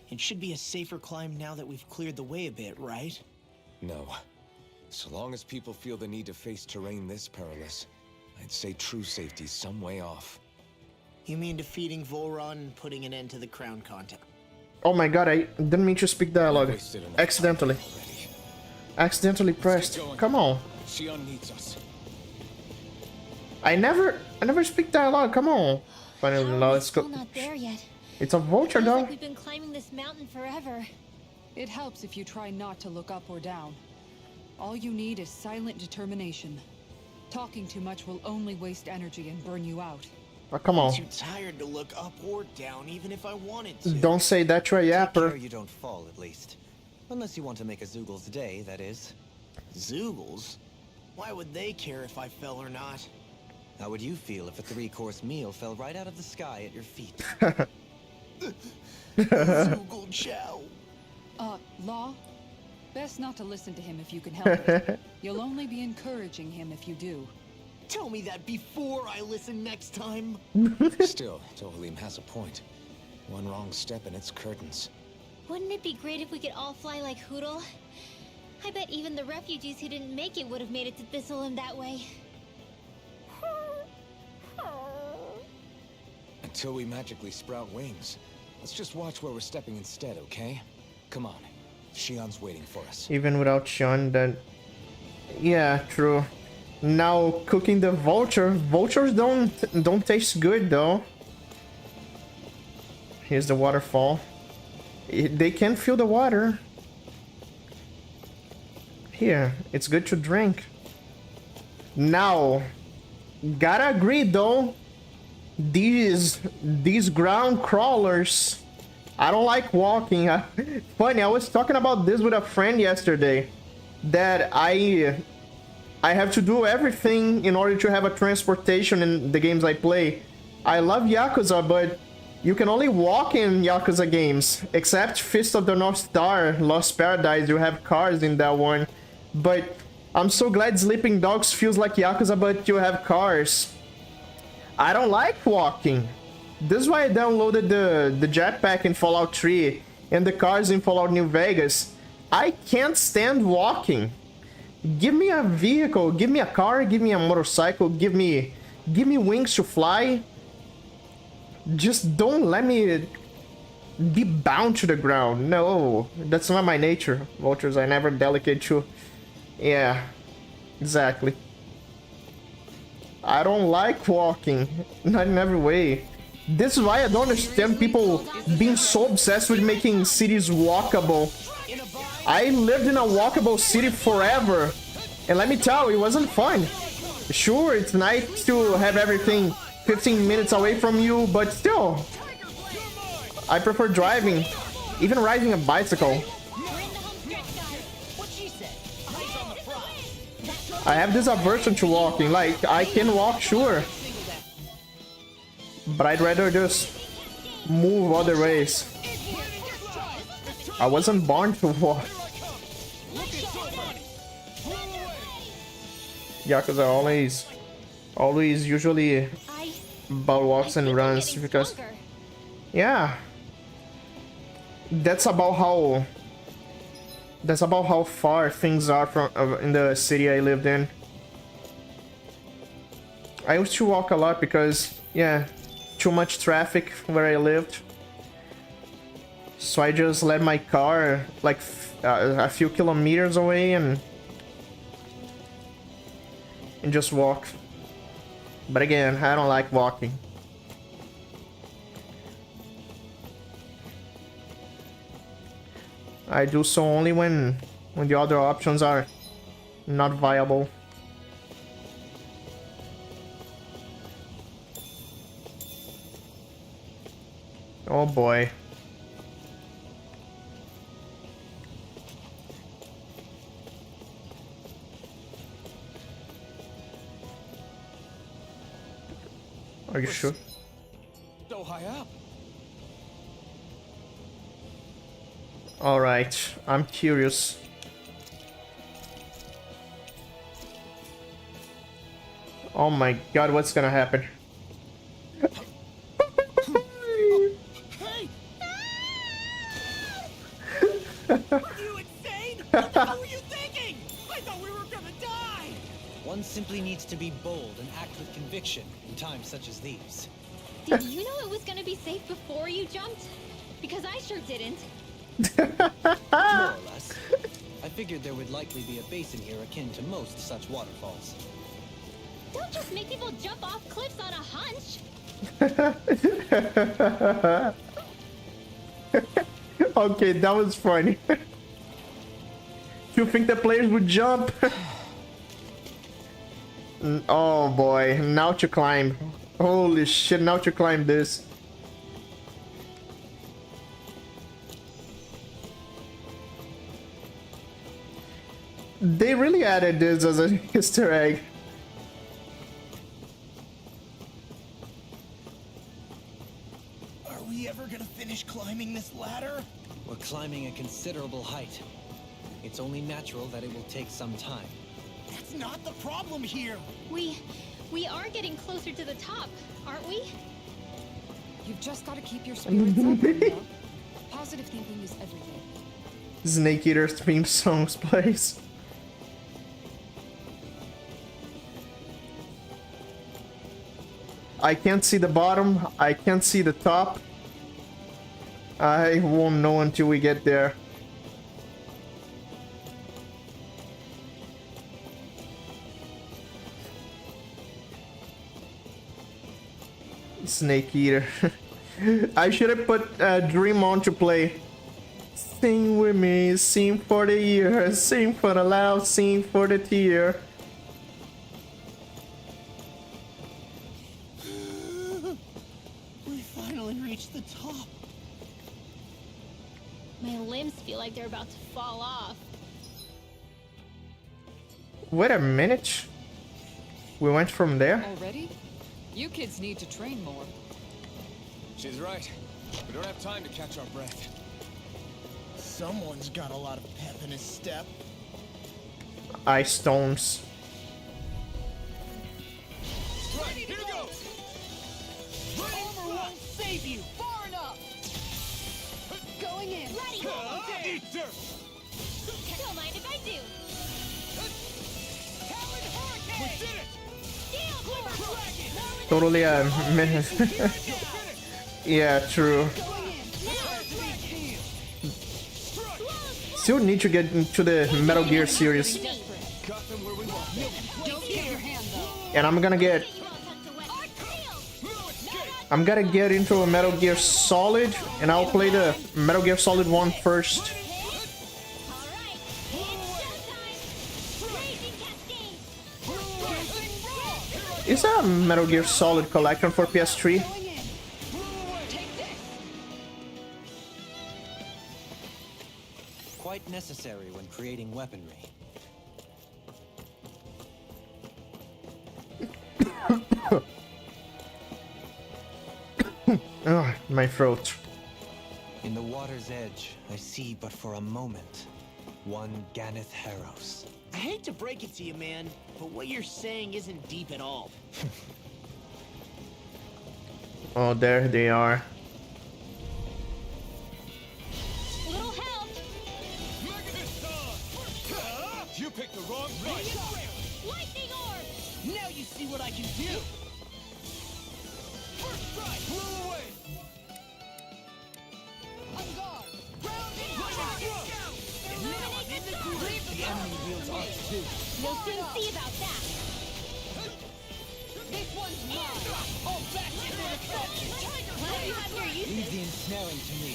it should be a safer climb now that we've cleared the way a bit, right? No. So long as people feel the need to face terrain this perilous, I'd say true safety's some way off. You mean defeating Volron and putting an end to the crown contest? Oh my god, I didn't mean to speak dialogue. Accidentally. Accidentally pressed. Come on. Shion needs us. I never speak dialogue. Come on. Finally, now let's go. Still not there yet. It's a vulture, Feels though. like we've been climbing this mountain forever. It helps if you try not to look up or down. All you need is silent determination. Talking too much will only waste energy and burn you out. Oh, come on. I'm too tired to look up or down, even if I wanted to. Don't say that to a Take care yapper. you don't fall, at least. Unless you want to make a Zoogel's day, that is. Zoogles? Why would they care if I fell or not? How would you feel if a 3-course meal fell right out of the sky at your feet? Zoogle chow. Law? Best not to listen to him if you can help it. You'll only be encouraging him if you do. Tell me that before I listen next time. Still, Tohalim has a point. One wrong step and it's curtains. Wouldn't it be great if we could all fly like Hootle? I bet even the refugees who didn't make it would have made it to Thistleum that way. Until we magically sprout wings. Let's just watch where we're stepping instead, okay? Come on. Shion's waiting for us. Even without Shion, then... Yeah, true. Now, cooking the vulture. Vultures don't taste good, though. Here's the waterfall. They can feel the water. Here, it's good to drink. Now, gotta agree, though. These ground crawlers, I don't like walking. Funny, I was talking about this with a friend yesterday, that I have to do everything in order to have a transportation in the games I play. I love Yakuza, but you can only walk in Yakuza games, except Fist of the North Star, Lost Paradise. You have cars in that one, but I'm so glad Sleeping Dogs feels like Yakuza, but you have cars. I don't like walking. This is why I downloaded the jetpack in Fallout 3 and the cars in Fallout New Vegas. I can't stand walking. Give me a vehicle, give me a car, give me a motorcycle, give me wings to fly. Just don't let me be bound to the ground. No, that's not my nature. Vultures are never delicate to... Yeah, exactly. I don't like walking, not in every way. This is why I don't understand people being so obsessed with making cities walkable. I lived in a walkable city forever, and let me tell you, it wasn't fun. Sure, it's nice to have everything 15 minutes away from you, but still, I prefer driving, even riding a bicycle. I have this aversion to walking. Like, I can walk, sure. But I'd rather just move other ways. I wasn't born to walk. Yeah, because I always usually about walks and runs because, yeah, that's about how far things are from in the city I lived in. I used to walk a lot because, yeah, too much traffic where I lived. So I just let my car like a few kilometers away and just walk. But again, I don't like walking. I do so only when the other options are not viable. Oh boy. Are you sure? So high up. All right, I'm curious. Oh my god, what's gonna happen? Are you insane? What the hell were you thinking? I thought we were gonna die! One simply needs to be bold and act with conviction in times such as these. Did you know it was gonna be safe before you jumped? Because I sure didn't. More or less. I figured there would likely be a basin here akin to most such waterfalls. Don't just make people jump off cliffs on a hunch. Okay, that was funny. You think the players would jump? Oh boy, now to climb. Holy shit, now to climb this. They really added this as an Easter egg. Are we ever gonna finish climbing this ladder? We're climbing a considerable height. It's only natural that it will take some time. That's not the problem here. We are getting closer to the top, aren't we? You've just got to keep your spirits up, Rinwell. Positive thinking is everything. Snake Eater theme songs plays. I can't see the bottom. I can't see the top. I won't know until we get there. Snake Eater. I should have put Dream on to play. Sing with me, sing for the year, sing for the loud, sing for the tear. We finally reached the top. My limbs feel like they're about to fall off. Wait a minute. We went from there? Already? You kids need to train more. She's right. We don't have time to catch our breath. Someone's got a lot of pep in his step. Ice stones. Right, here goes! Armor won't save you! Far enough! Going in! Ready! Eat dirt! Don't mind if I do. Talon Hurricane! We did it! Steel Glimmer Dragon! Totally yeah, true. Still need to get into the Metal Gear series. And I'm gonna get into a Metal Gear Solid, and I'll play the Metal Gear Solid 1 first. Is there a Metal Gear Solid collection for PS3? Quite necessary when creating weaponry. Oh, my throat. In the water's edge, I see but for a moment one Ganeth Harrows. I hate to break it to you, man, but what you're saying isn't deep at all. Oh, there they are. Little help! You picked the wrong fight. Lightning orb! Now you see what I can do! First strike blew away. On guard! Illuminate the door! The enemy wields arcs too. You'll soon see about that! This one's mine! All back to their defense! Let him have your uses! Leave the ensnaring to me.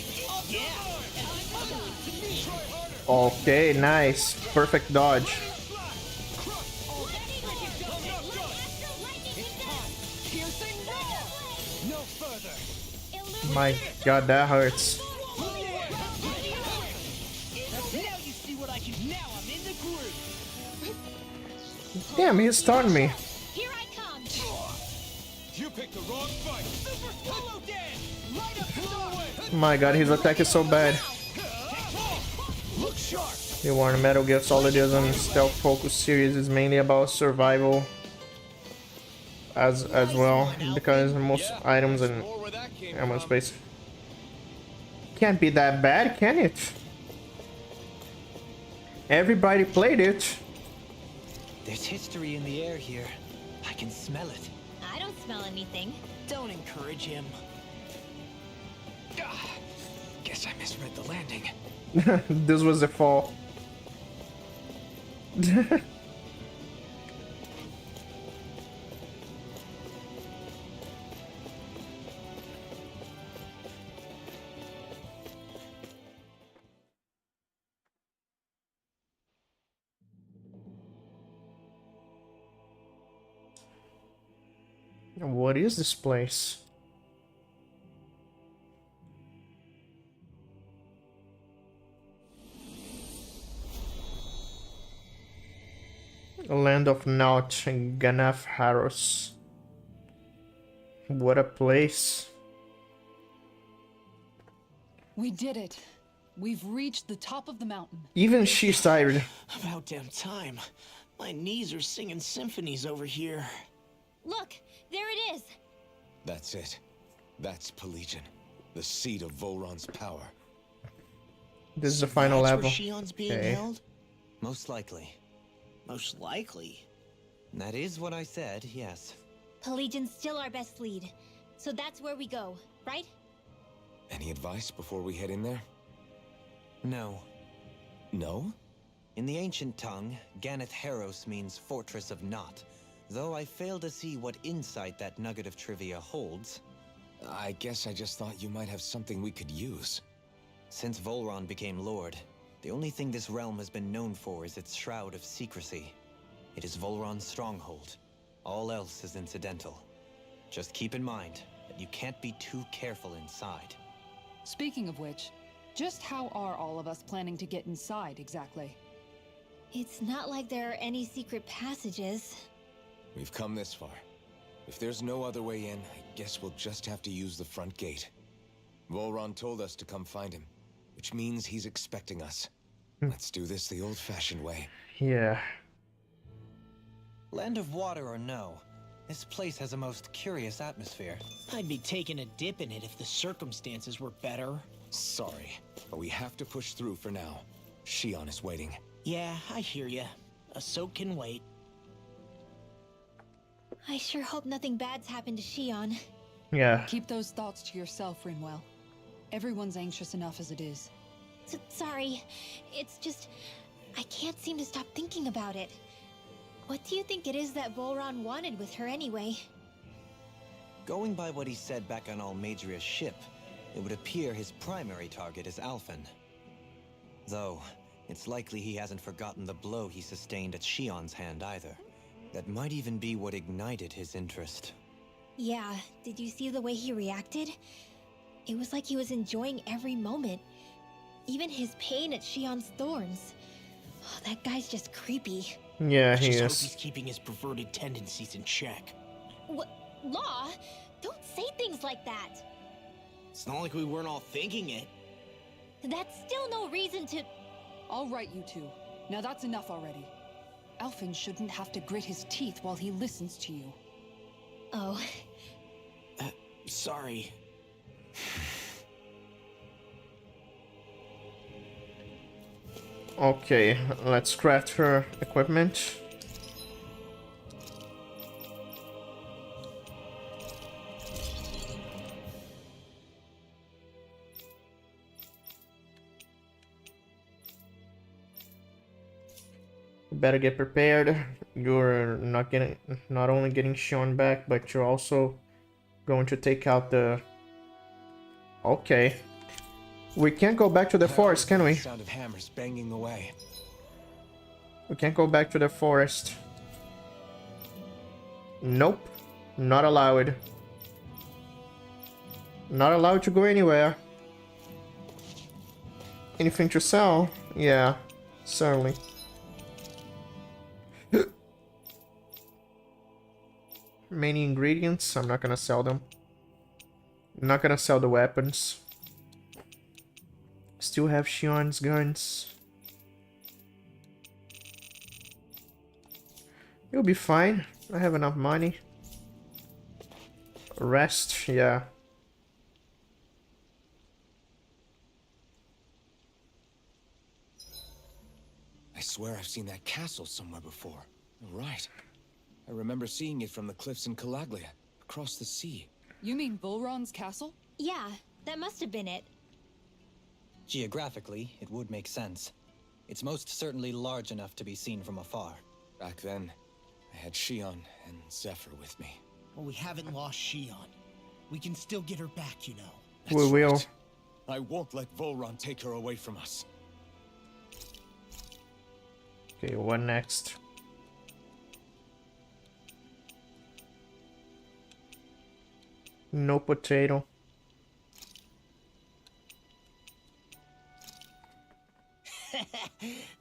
Okay, nice. Perfect dodge. No further! My god, that hurts. Now you see what I can. Now I'm in the groove! Damn, he stunned me. Here I come! You picked the wrong fight. Super solo dance! Light up the dark! My god, his attack is so bad. Look sharp! The Warner Metal Gear Solid and Stealth Focus series is mainly about survival as well, because most items in ammo space can't be that bad, can it? Everybody played it. There's history in the air here. I can smell it. I don't smell anything. Don't encourage him. Guess I misread the landing. This was the fall. What is this place? Land of Naut and Ganeth Harrows. What a place. We did it. We've reached the top of the mountain. Even she's tired. About damn time. My knees are singing symphonies over here. Look, there it is! That's it. That's Pelegion, the seat of Volron's power. This is the final That's level. where Shion's being Okay. held? Most likely. Most likely. That is what I said, yes. Pelagian's still our best lead. So that's where we go, right? Any advice before we head in there? No. No? In the ancient tongue, Ganeth Harrows means Fortress of Naught, though I fail to see what insight that nugget of trivia holds. I guess I just thought you might have something we could use. Since Volron became Lord, the only thing this realm has been known for is its shroud of secrecy. It is Volron's stronghold. All else is incidental. Just keep in mind that you can't be too careful inside. Speaking of which, just how are all of us planning to get inside exactly? It's not like there are any secret passages. We've come this far. If there's no other way in, I guess we'll just have to use the front gate. Volron told us to come find him, which means he's expecting us. Let's do this the old-fashioned way. Yeah. Land of water or no, this place has a most curious atmosphere. I'd be taking a dip in it if the circumstances were better. Sorry, but we have to push through for now. Shion is waiting. Yeah, I hear ya. A soak can wait. I sure hope nothing bad's happened to Shion. Yeah. Keep those thoughts to yourself, Rinwell. Everyone's anxious enough as it is. Sorry. It's just... I can't seem to stop thinking about it. What do you think it is that Volron wanted with her anyway? Going by what he said back on Almadria's ship, it would appear his primary target is Alphen. Though, it's likely he hasn't forgotten the blow he sustained at Shion's hand either. That might even be what ignited his interest. Yeah, did you see the way he reacted? It was like he was enjoying every moment. Even his pain at Shion's thorns. Oh, that guy's just creepy. Yeah, he Just hope is. he's keeping his perverted tendencies in check. What? Law? Don't say things like that! It's not like we weren't all thinking it. That's still no reason to... All right, you two. Now that's enough already. Elfin shouldn't have to grit his teeth while he listens to you. Oh, Sorry. Okay, let's craft her equipment. Better get prepared. You're not only getting Sean back, but you're also going to take out the... Okay. We can't go back to the forest, can we? Sound of hammers banging away. We can't go back to the forest. Nope. Not allowed. Not allowed to go anywhere. Anything to sell? Yeah, certainly. Many ingredients. I'm not gonna sell them. I'm not gonna sell the weapons. Still have Shion's guns. You'll be fine. I have enough money. Rest, yeah. I swear I've seen that castle somewhere before. Right. I remember seeing it from the cliffs in Calaglia, across the sea. You mean Bullron's castle? yeah, that must have been it. Geographically, it would make sense. It's most certainly large enough to be seen from afar. Back then, I had Shion and Zephyr with me. Well, we haven't lost Shion. We can still get her back, you know. We will. Right. I won't let Volron take her away from us. Okay, what next? No potato.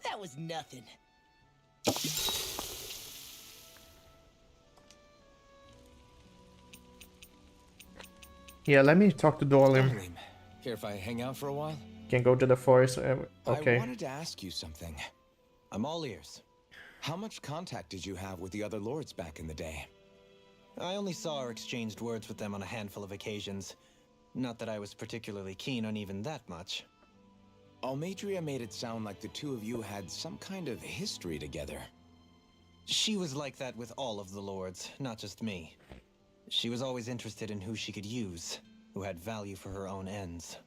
That was nothing. Yeah, let me talk to Dorlim. Dorlim, care if I hang out for a while? Can go to the forest. Okay. I wanted to ask you something. I'm all ears. How much contact did you have with the other lords back in the day? I only saw or exchanged words with them on a handful of occasions. Not that I was particularly keen on even that much. Almadria made it sound like the two of you had some kind of history together. She was like that with all of the lords, not just me. She was always interested in who she could use, who had value for her own ends.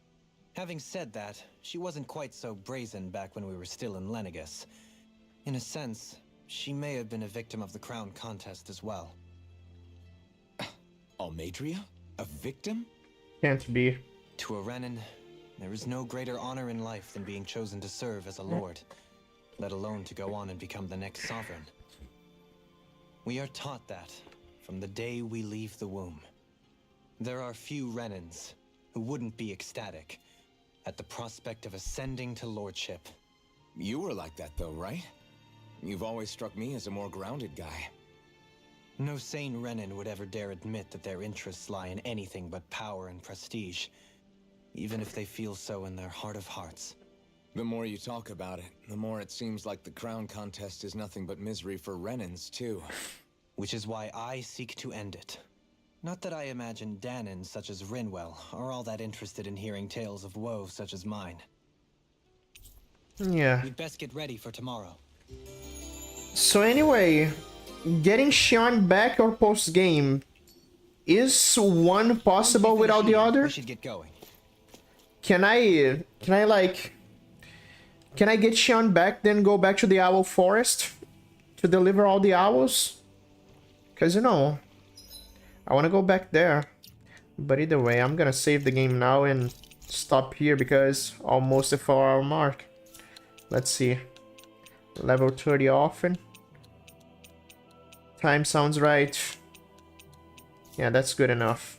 Having said that, she wasn't quite so brazen back when we were still in Lenegus. In a sense, she may have been a victim of the crown contest as well. Almadria? A victim? Can't be. To a Renin, there is no greater honor in life than being chosen to serve as a lord, let alone to go on and become the next sovereign. We are taught that from the day we leave the womb. There are few Renins who wouldn't be ecstatic at the prospect of ascending to lordship. You were like that though, right? You've always struck me as a more grounded guy. No sane Renin would ever dare admit that their interests lie in anything but power and prestige, even if they feel so in their heart of hearts. The more you talk about it, the more it seems like the crown contest is nothing but misery for Renins, too. Which is why I seek to end it. Not that I imagine Danins such as Rinwell are all that interested in hearing tales of woe such as mine. Yeah. We'd best get ready for tomorrow. So anyway, getting Shion back or post game, is one possible without the other? We should get going. Can I get Shion back, then go back to the Owl Forest to deliver all the owls? Cause you know, I want to go back there. But either way, I'm gonna save the game now and stop here because almost a 4-hour mark. Let's see. Level 30 often. Time sounds right. Yeah, that's good enough.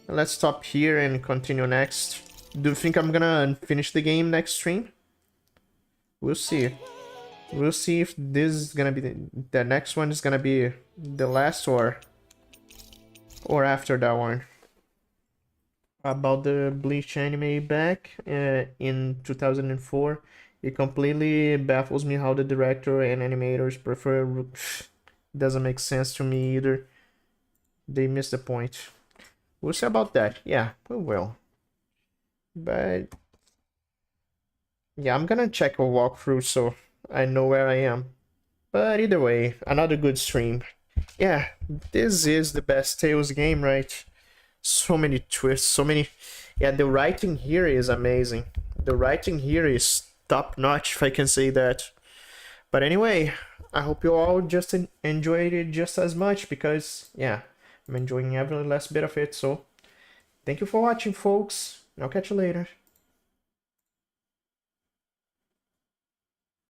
Let's stop here and continue next. Do you think I'm gonna finish the game next stream? We'll see. We'll see if this is gonna be the next one is gonna be the last or after that one. about the Bleach anime back in 2004. It completely baffles me how the director and animators prefer. Doesn't make sense to me either. They missed the point. We'll see about that. Yeah, we will. But yeah, I'm gonna check a walkthrough so I know where I am. But either way, another good stream. Yeah, this is the best Tales game, right? So many twists, so many. Yeah, the writing here is amazing. The writing here is top notch, if I can say that. But anyway, I hope you all just enjoyed it just as much because, yeah, I'm enjoying every last bit of it. So, thank you for watching, folks. I'll catch you later.